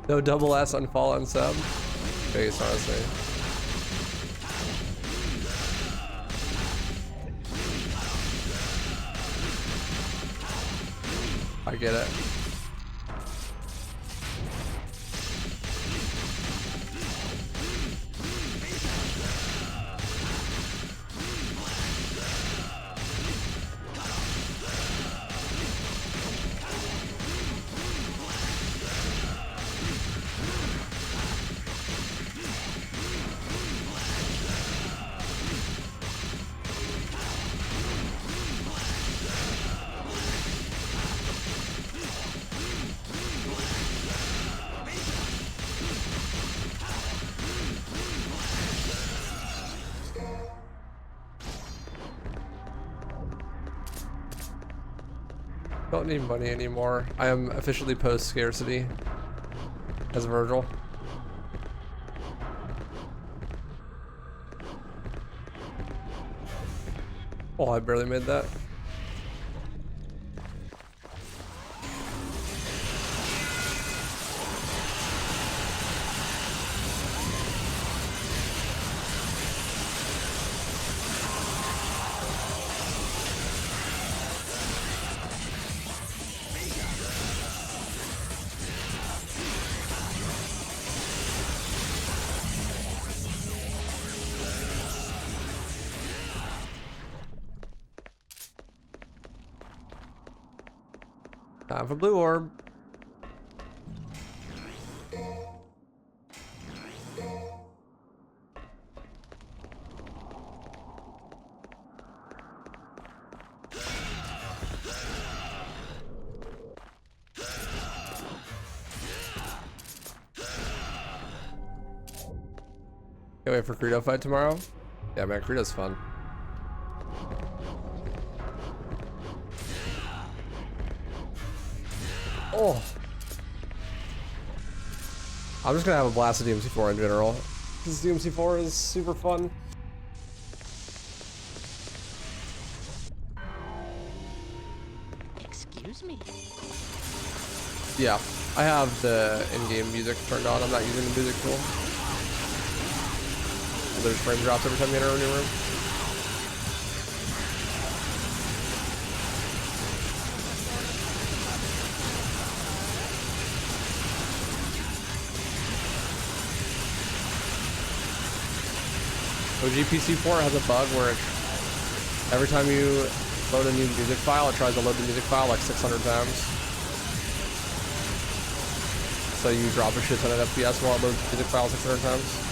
No double S unfollow and sub. Face, honestly. I get it. Don't need money anymore. I am officially post scarcity as Vergil. Oh, I barely made that. Time for blue orb. Can't wait for Credo fight tomorrow. Yeah, man, Credo's fun. Oh. I'm just gonna have a blast of DMC4 in general. Because DMC4 is super fun. Excuse me. Yeah, I have the in-game music turned on. I'm not using the music tool. There's frame drops every time you enter a new room. OGPC4 has a bug where every time you load a new music file, it tries to load the music file like 600 times. So you drop a shit ton of FPS while it loads the music file 600 times.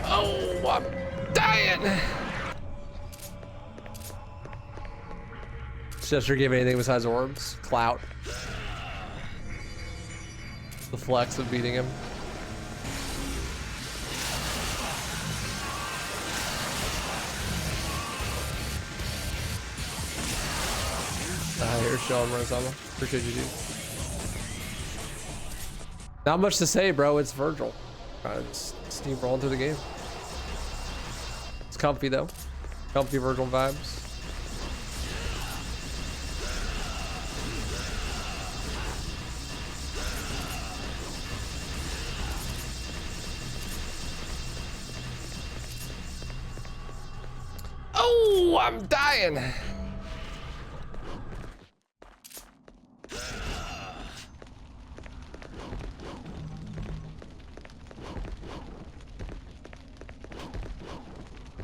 Oh, I'm dying! Chester gave anything besides orbs. Clout. The flex of beating him. Here's Sean Rosama. Appreciate you, dude. Not much to say, bro. It's Vergil. Just steamrolling through the game. It's comfy though. Comfy Vergil vibes. Oh, I'm dying.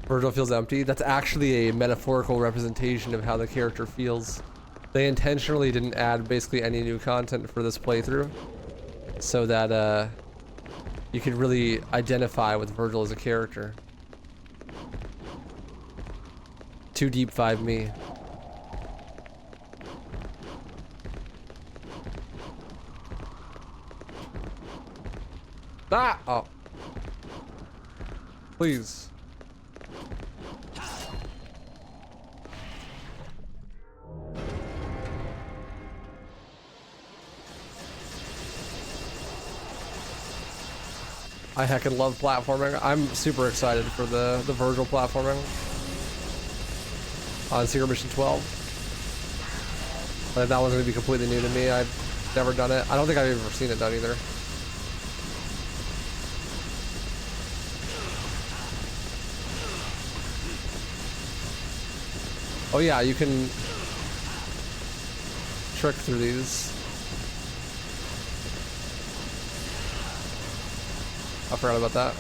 Vergil feels empty. That's actually a metaphorical representation of how the character feels. They intentionally didn't add basically any new content for this playthrough so that you could really identify with Vergil as a character. Too deep 5 me. Ah! Oh. Please. I heckin' love platforming. I'm super excited for the Vergil platforming on Secret Mission 12. But that one's gonna be completely new to me. I've never done it. I don't think I've ever seen it done either. Oh yeah, you can trick through these. I forgot about that.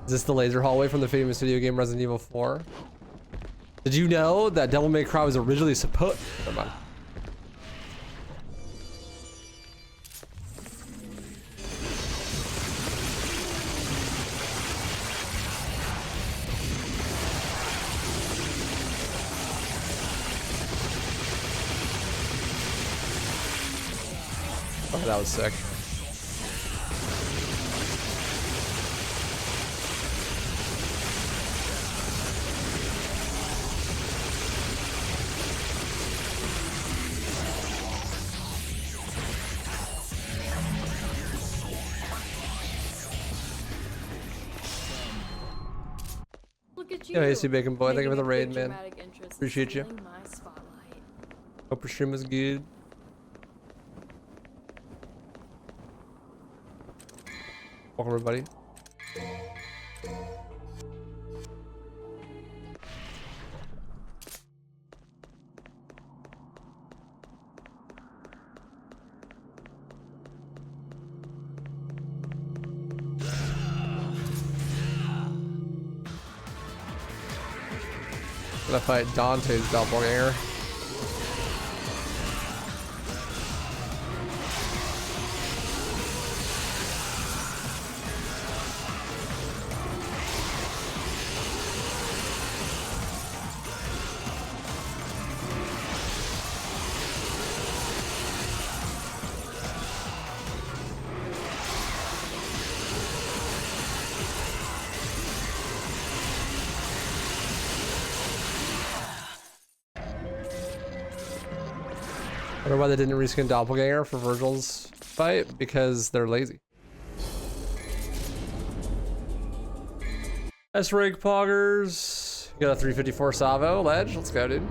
Is this the laser hallway from the famous video game Resident Evil 4? Did you know that Devil May Cry was originally supposed... Never mind. Oh, that was sick. Look at you. Yo, AC Bacon Boy, thank you for the raid, man. Dramatic intro. Appreciate you. Stealing my spotlight. Hope your stream was good. Welcome everybody. Gonna fight Dante's Doppelganger. I don't know why they didn't reskin Doppelganger for Vergil's fight, because they're lazy. S-Rank Poggers. You got a 354 Savo ledge. Let's go, dude.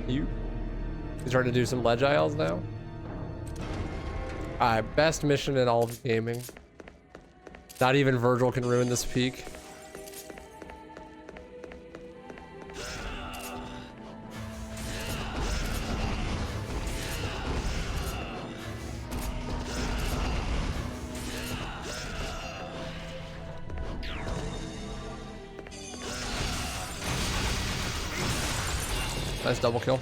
He's trying to do some ledge aisles now. Alright, best mission in all of gaming. Not even Vergil can ruin this peak. Nice double kill.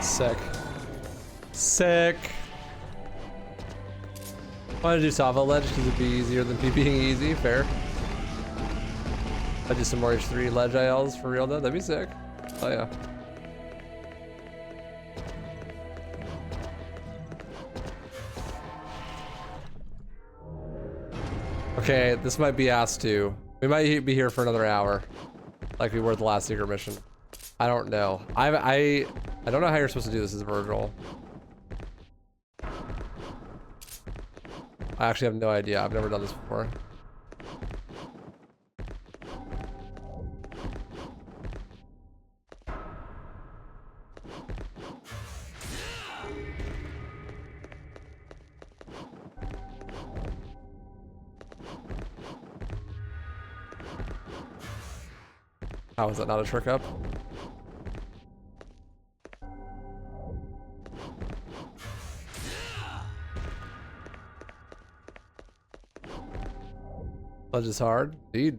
Sick. Sick. Wanted to do Savo ledge because it'd be easier than being easy. Fair. I'd do some more H3 ledge ILs for real though. That'd be sick. Oh yeah. Okay, this might be asked to. We might be here for another hour, like we were at the last secret mission. I don't know. I don't know how you're supposed to do this as Vergil. I actually have no idea. I've never done this before. How is that not a trick up? Ledge is hard. Dude.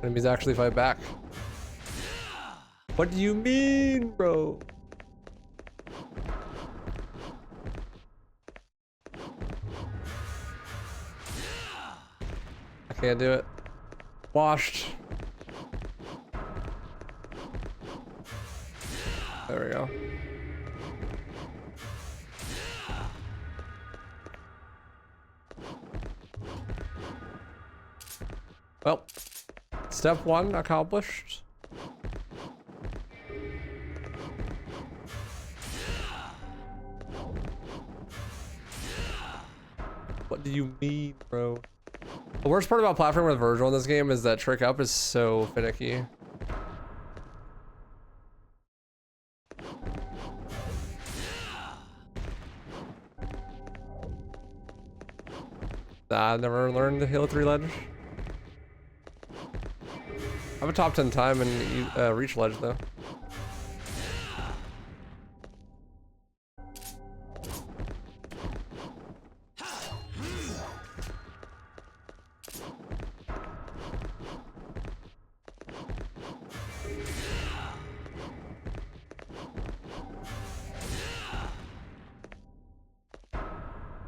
Enemies actually fight back. What do you mean, bro? I can't do it. Washed. There we go. Well, step one accomplished. What do you mean, bro? The worst part about platforming with Vergil in this game is that trick up is so finicky. Nah, I've never learned the Halo 3 ledge. I have a top 10 time in reach ledge though.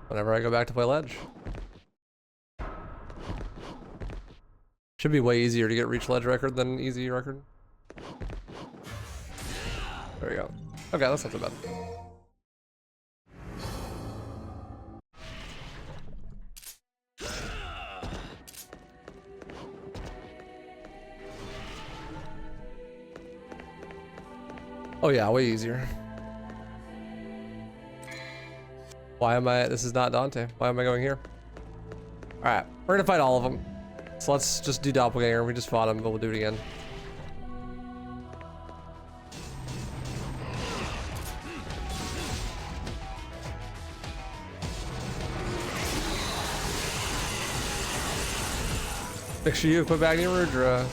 Whenever I go back to play ledge. Should be way easier to get reach ledge record than easy record. There we go. Okay, that's not so bad. Oh yeah, way easier. Why am I, this is not Dante. Why am I going here? All right, we're gonna fight all of them. So let's just do Doppelganger. We just fought him, but we'll do it again. Make sure you equip Agni Rudra.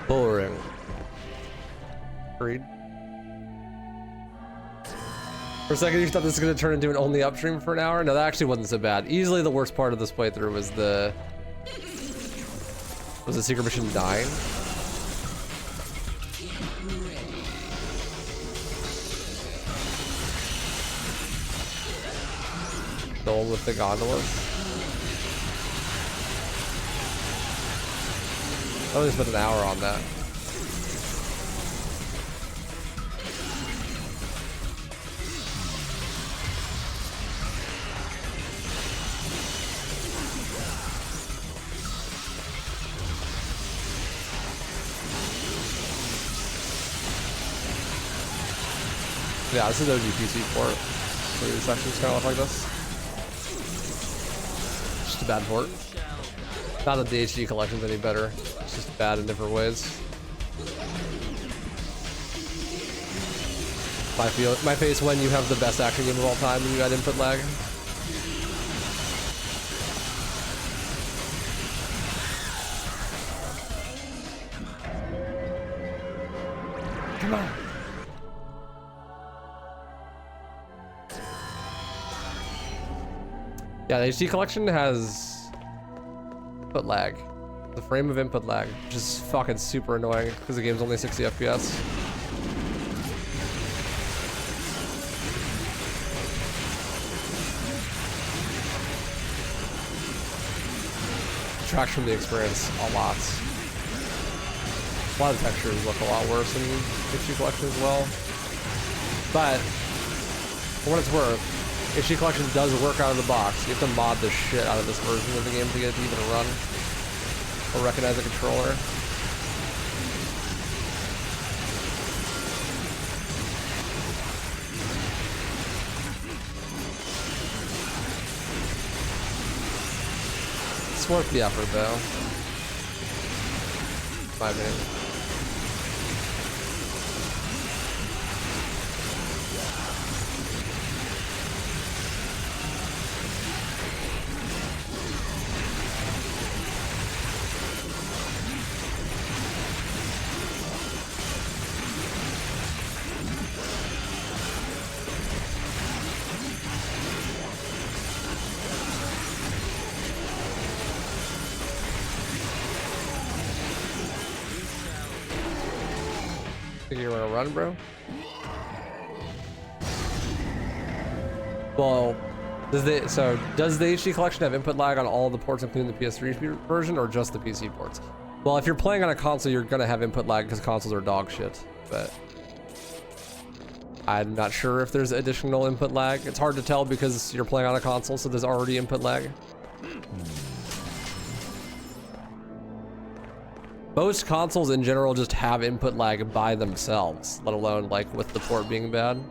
Boring. Agreed. For a second you thought this was going to turn into an only upstream for an hour? No, that actually wasn't so bad. Easily the worst part of this playthrough was the secret mission dying. The one with the gondolas. I only spent an hour on that. Yeah, this is OG PC port. So these sections kind of look like this. Just a bad port. Not that the HD collection's any better. It's just bad in different ways. My face when you have the best action game of all time and you got input lag. Come on. Yeah, the HD collection has input lag. The frame of input lag, which is fucking super annoying because the game's only 60 FPS. Detracts from the experience a lot. A lot of the textures look a lot worse in HD collection as well. But for what it's worth, HD collection does work out of the box. You have to mod the shit out of this version of the game to get it to even run or recognize a controller. It's worth the effort though. My opinion. Think you're gonna run, bro? Well, does the HD collection have input lag on all the ports, including the PS3 version, or just the PC ports? Well, if you're playing on a console, you're gonna have input lag because consoles are dog shit, but I'm not sure if there's additional input lag. It's hard to tell because you're playing on a console, so there's already input lag. Most consoles in general just have input lag by themselves, let alone like with the port being bad.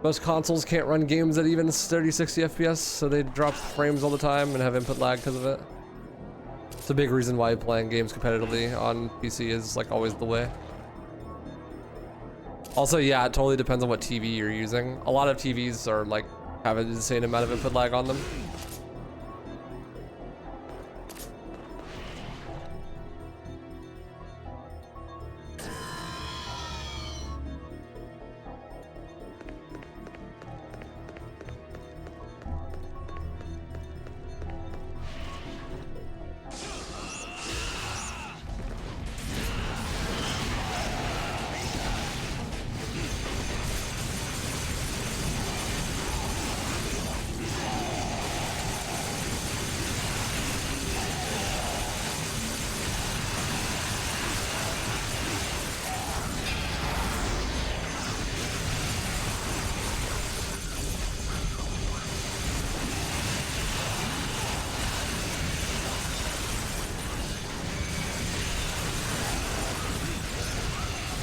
Most consoles can't run games at even 30, 60 FPS, so they drop frames all the time and have input lag because of it. It's a big reason why playing games competitively on PC is like always the way. Also, yeah, it totally depends on what TV you're using. A lot of TVs are like have an insane amount of input lag on them.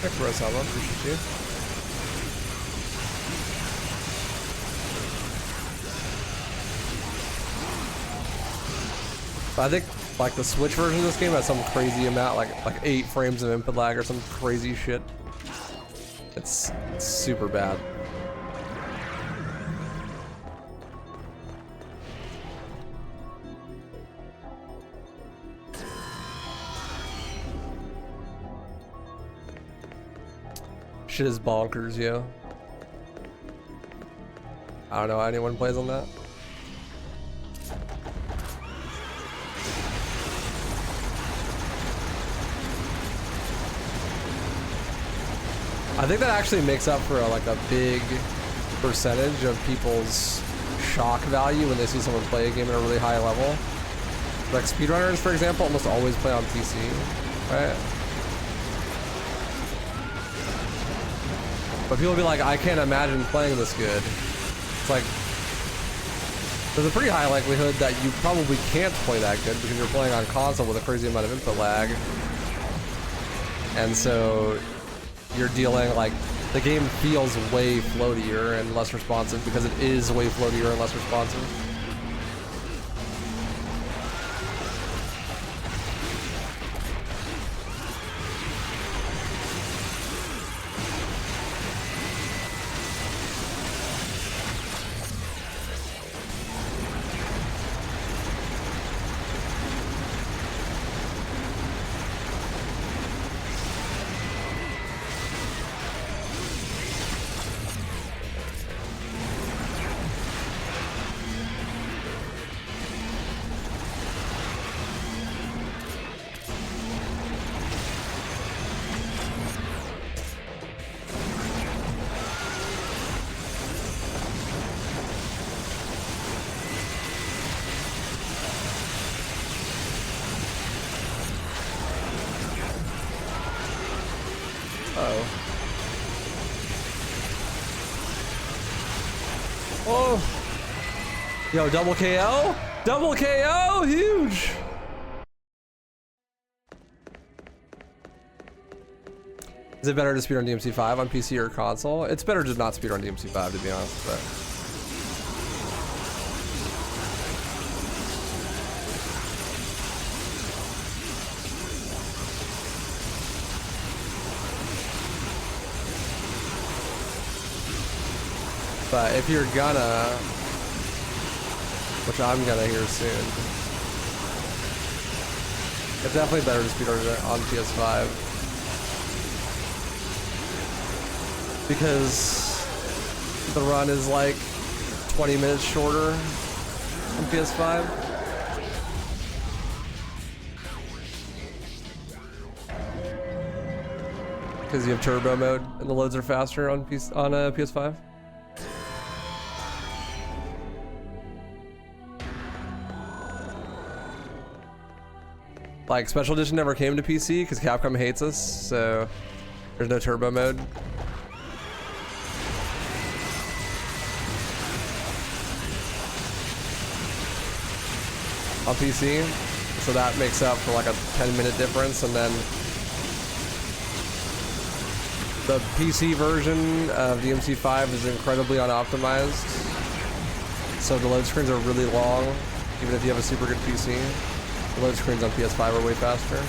Thanks, Rosella. Appreciate you. I think like the Switch version of this game has some crazy amount, like 8 frames of input lag or some crazy shit. It's super bad. Shit is bonkers, yo. I don't know anyone plays on that. I think that actually makes up for like a big percentage of people's shock value when they see someone play a game at a really high level. Like speedrunners, for example, almost always play on PC, right? But people will be like, I can't imagine playing this good. It's like, there's a pretty high likelihood that you probably can't play that good because you're playing on console with a crazy amount of input lag. And so you're dealing like, the game feels way floatier and less responsive because it is way floatier and less responsive. Yo, double KO? Double KO? Huge! Is it better to speedrun DMC5 on PC or console? It's better to not speedrun DMC5, to be honest, but... But if you're gonna... Which I'm gonna here soon. It's definitely better to speedrun it on PS5. Because the run is like 20 minutes shorter on PS5. Because you have turbo mode and the loads are faster on PS5. Like, Special Edition never came to PC because Capcom hates us, so there's no turbo mode. On PC, so that makes up for like a 10-minute difference, and then the PC version of DMC5 is incredibly unoptimized, so the load screens are really long, even if you have a super good PC. The load screens on PS5 are way faster.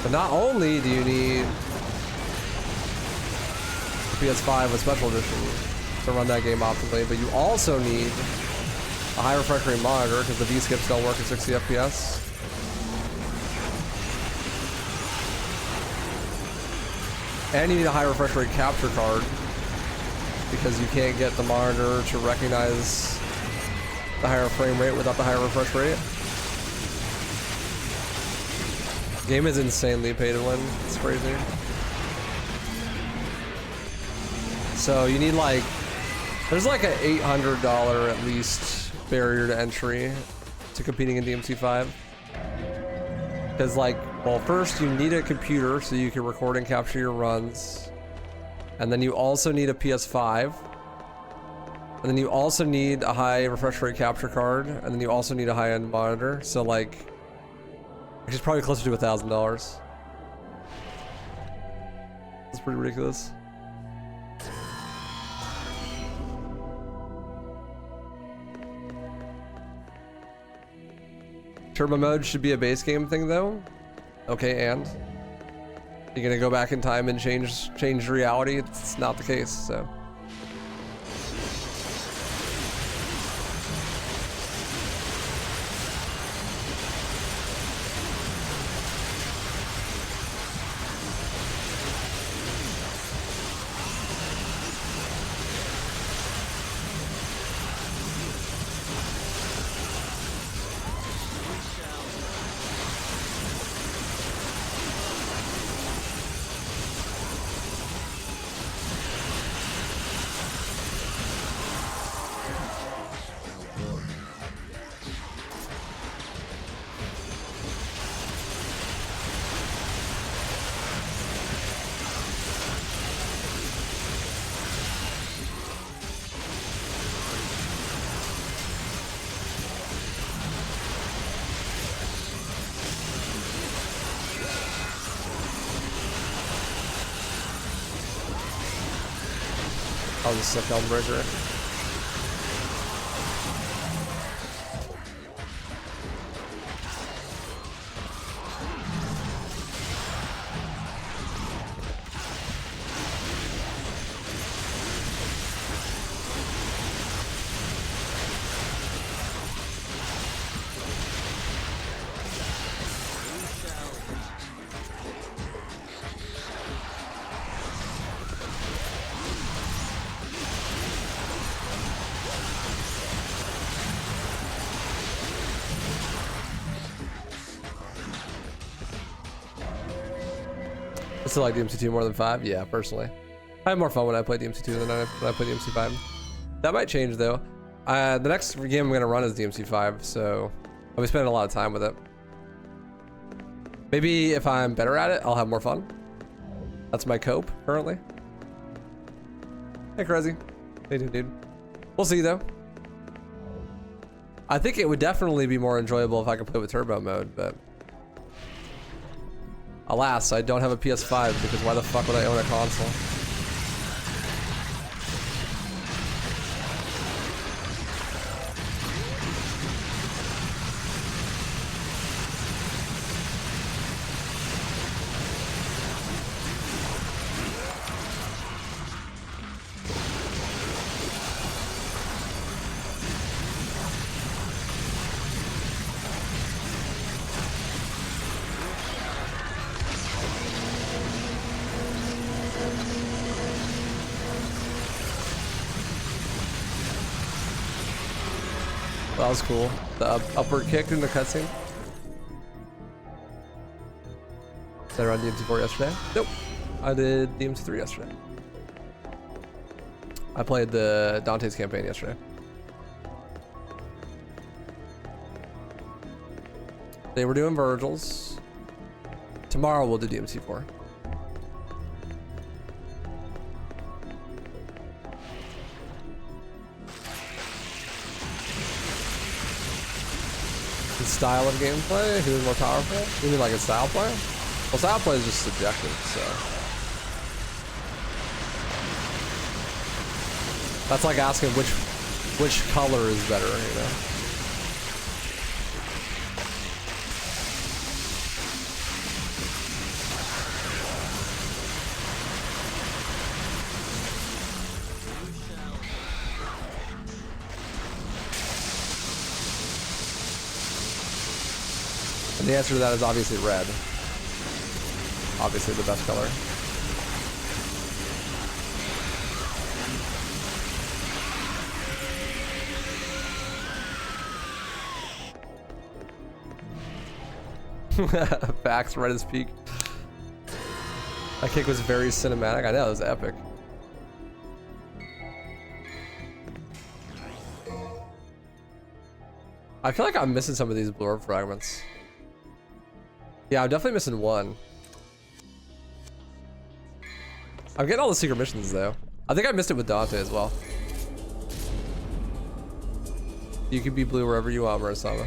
But not only do you need PS5 with Special Edition to run that game optimally, but you also need a high refresh rate monitor because the V-skips don't work at 60 FPS. And you need a high refresh rate capture card because you can't get the monitor to recognize the higher frame rate without the higher refresh rate. Game is insanely pay to win. It's crazy. So you need like, there's like an $800 at least barrier to entry to competing in DMC5. Because like, well, first you need a computer so you can record and capture your runs. And then you also need a PS5. And then you also need a high refresh rate capture card. And then you also need a high-end monitor. So like, which is probably closer to $1,000. That's pretty ridiculous. Turbo mode should be a base game thing though. Okay, and you're gonna go back in time and change reality? It's not the case, so. I'll just sick Hellbreaker. I still like DMC2 more than 5. Yeah, personally. I have more fun when I play DMC2 than when I play DMC5. That might change though. The next game I'm gonna run is DMC5, so I'll be spending a lot of time with it. Maybe if I'm better at it, I'll have more fun. That's my cope currently. Hey, Crazy. Hey, dude. We'll see though. I think it would definitely be more enjoyable if I could play with turbo mode, but alas, I don't have a PS5 because why the fuck would I own a console? That was cool. The upward kick in the cutscene. Did I run DMC4 yesterday? Nope. I did DMC3 yesterday. I played the Dante's campaign yesterday. They were doing Vergil's. Tomorrow we'll do DMC4. The style of gameplay? Who's more powerful? You mean like a style play? Well, style play is just subjective, so. That's like asking which color is better, you know? And the answer to that is obviously red. Obviously the best color. Facts, red as peak. That kick was very cinematic. I know, it was epic. I feel like I'm missing some of these blur fragments. Yeah, I'm definitely missing one. I'm getting all the secret missions though. I think I missed it with Dante as well. You can be blue wherever you want, Murasama.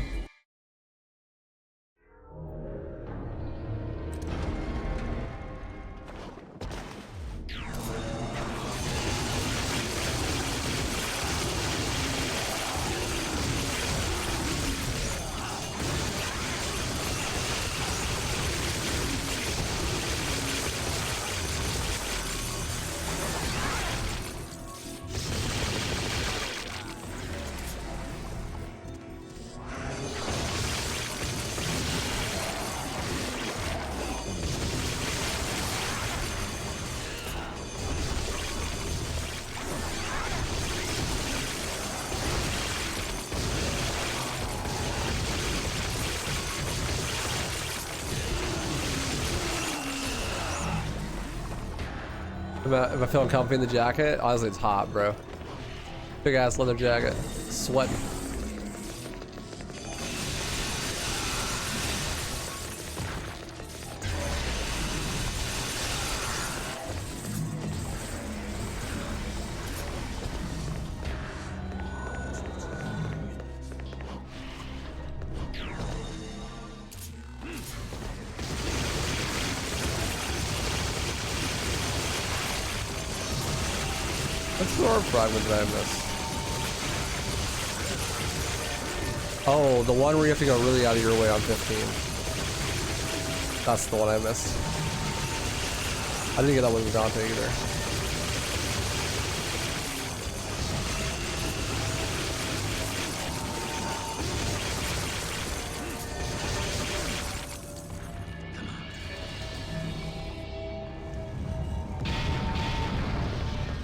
Am I feeling comfy in the jacket? Honestly, it's hot, bro. Big ass leather jacket. Sweating. What's the orb fragment that I missed? Oh, the one where you have to go really out of your way on 15. That's the one I missed. I didn't get that one with Dante either.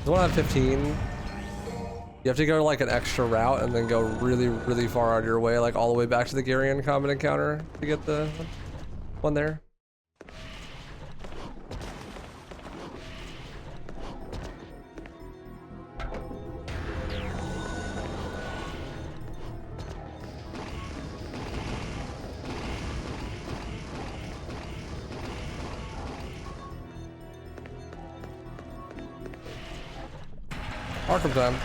The one on 15, you have to go like an extra route and then go really, really far out of your way, like all the way back to the Garion combat encounter to get the one there. Arkham time.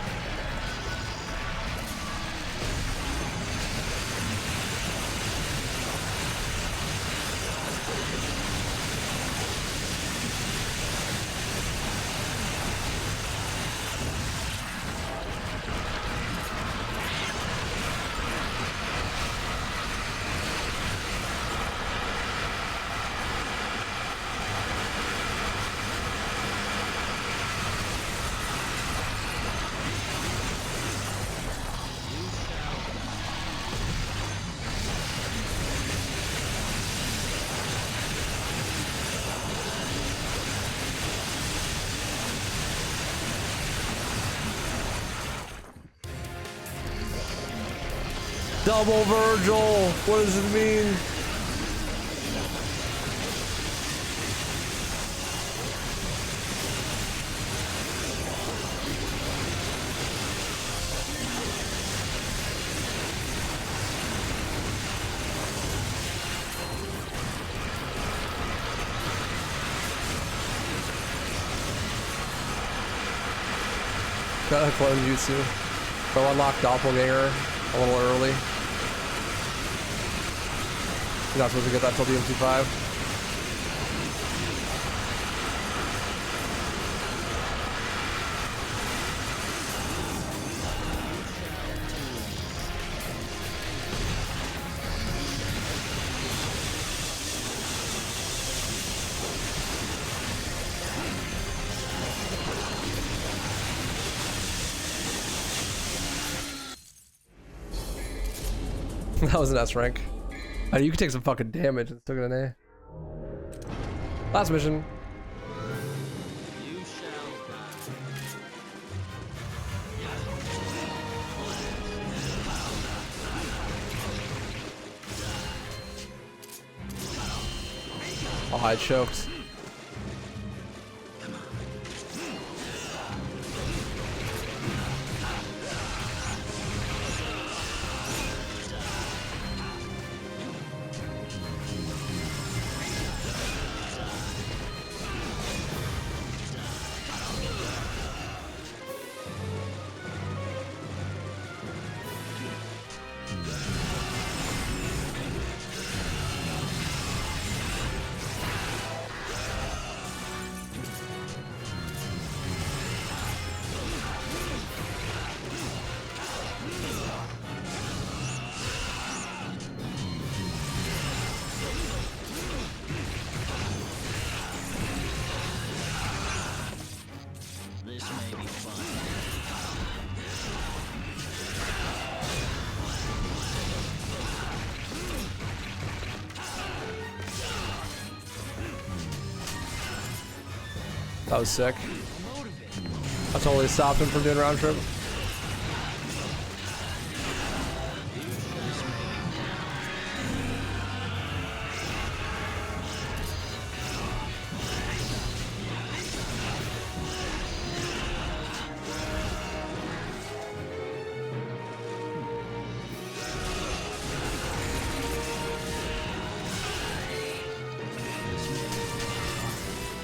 Double Vergil! What does it mean? got a clone jutsu. Go unlock Doppelganger a little early. You're not supposed to get that till DMC5. That was an S rank. I mean, you could take some fucking damage and still get an A. Last mission. You shall die. Oh, I choked. This may be fun. That was sick. I totally stopped him from doing round trip.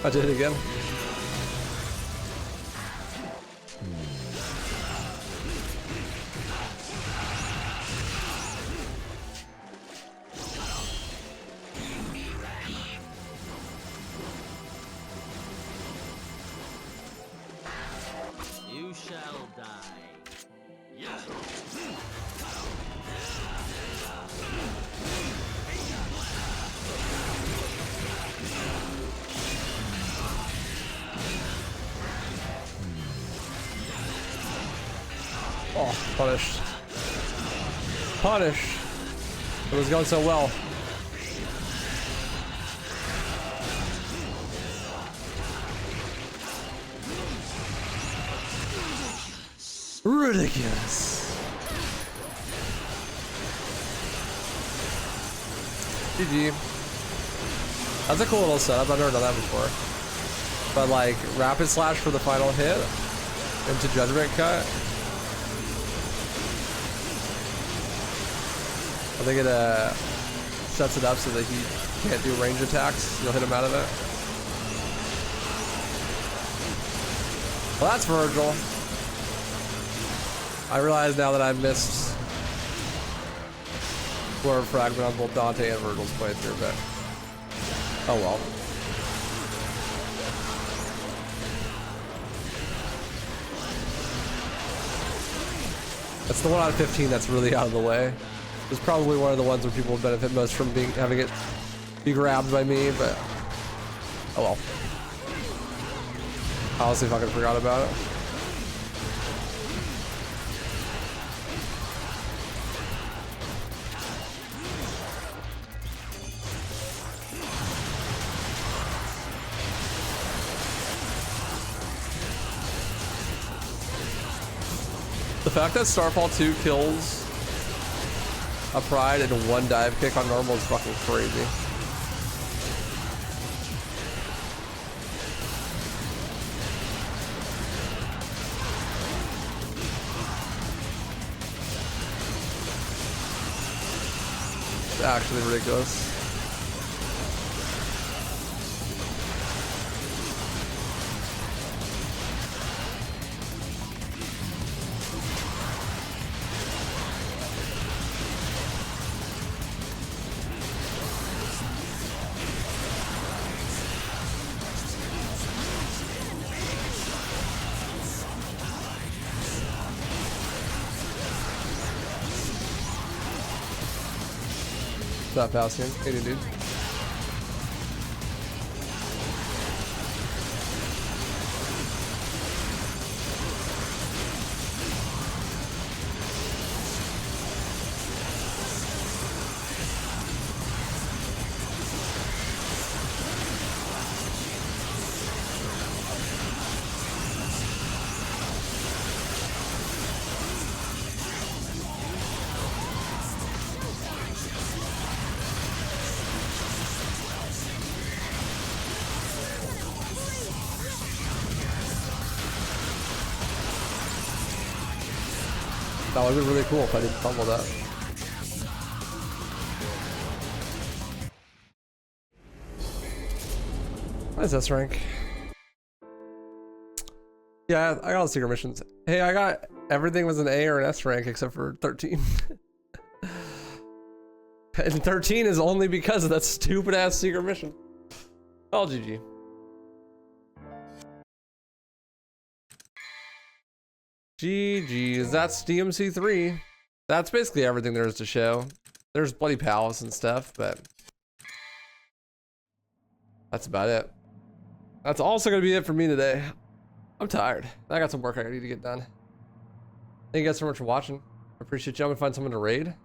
I did it again. You shall die. Yes. Oh, punished. Punished. It was going so well. Ridiculous. GG. That's a cool little setup. I've never done that before. But like rapid slash for the final hit into judgment cut. I think it sets it up so that he can't do range attacks. You'll hit him out of it. Well, that's Vergil. I realize now that I missed Glory Fragment on both Dante and Vergil's playthrough, but oh well. That's the 1 out of 15 that's really out of the way. It's probably one of the ones where people would benefit most from having it be grabbed by me, but oh well. I honestly fucking forgot about it. The fact that Starfall 2 kills a Pride and one dive kick on normal is fucking crazy. It's actually ridiculous. up, Halcyon? Hey, dude. That would have been really cool if I didn't fumble that. What is this rank? Yeah, I got all the secret missions. Hey, I got everything was an A or an S rank except for 13. And 13 is only because of that stupid ass secret mission. Oh, GG. GG's, that's DMC3. That's basically everything there is to show. There's Bloody Palace and stuff, but that's about it. That's also gonna be it for me today. I'm tired. I got some work I need to get done. Thank you guys so much for watching. I appreciate you. I'm gonna find someone to raid.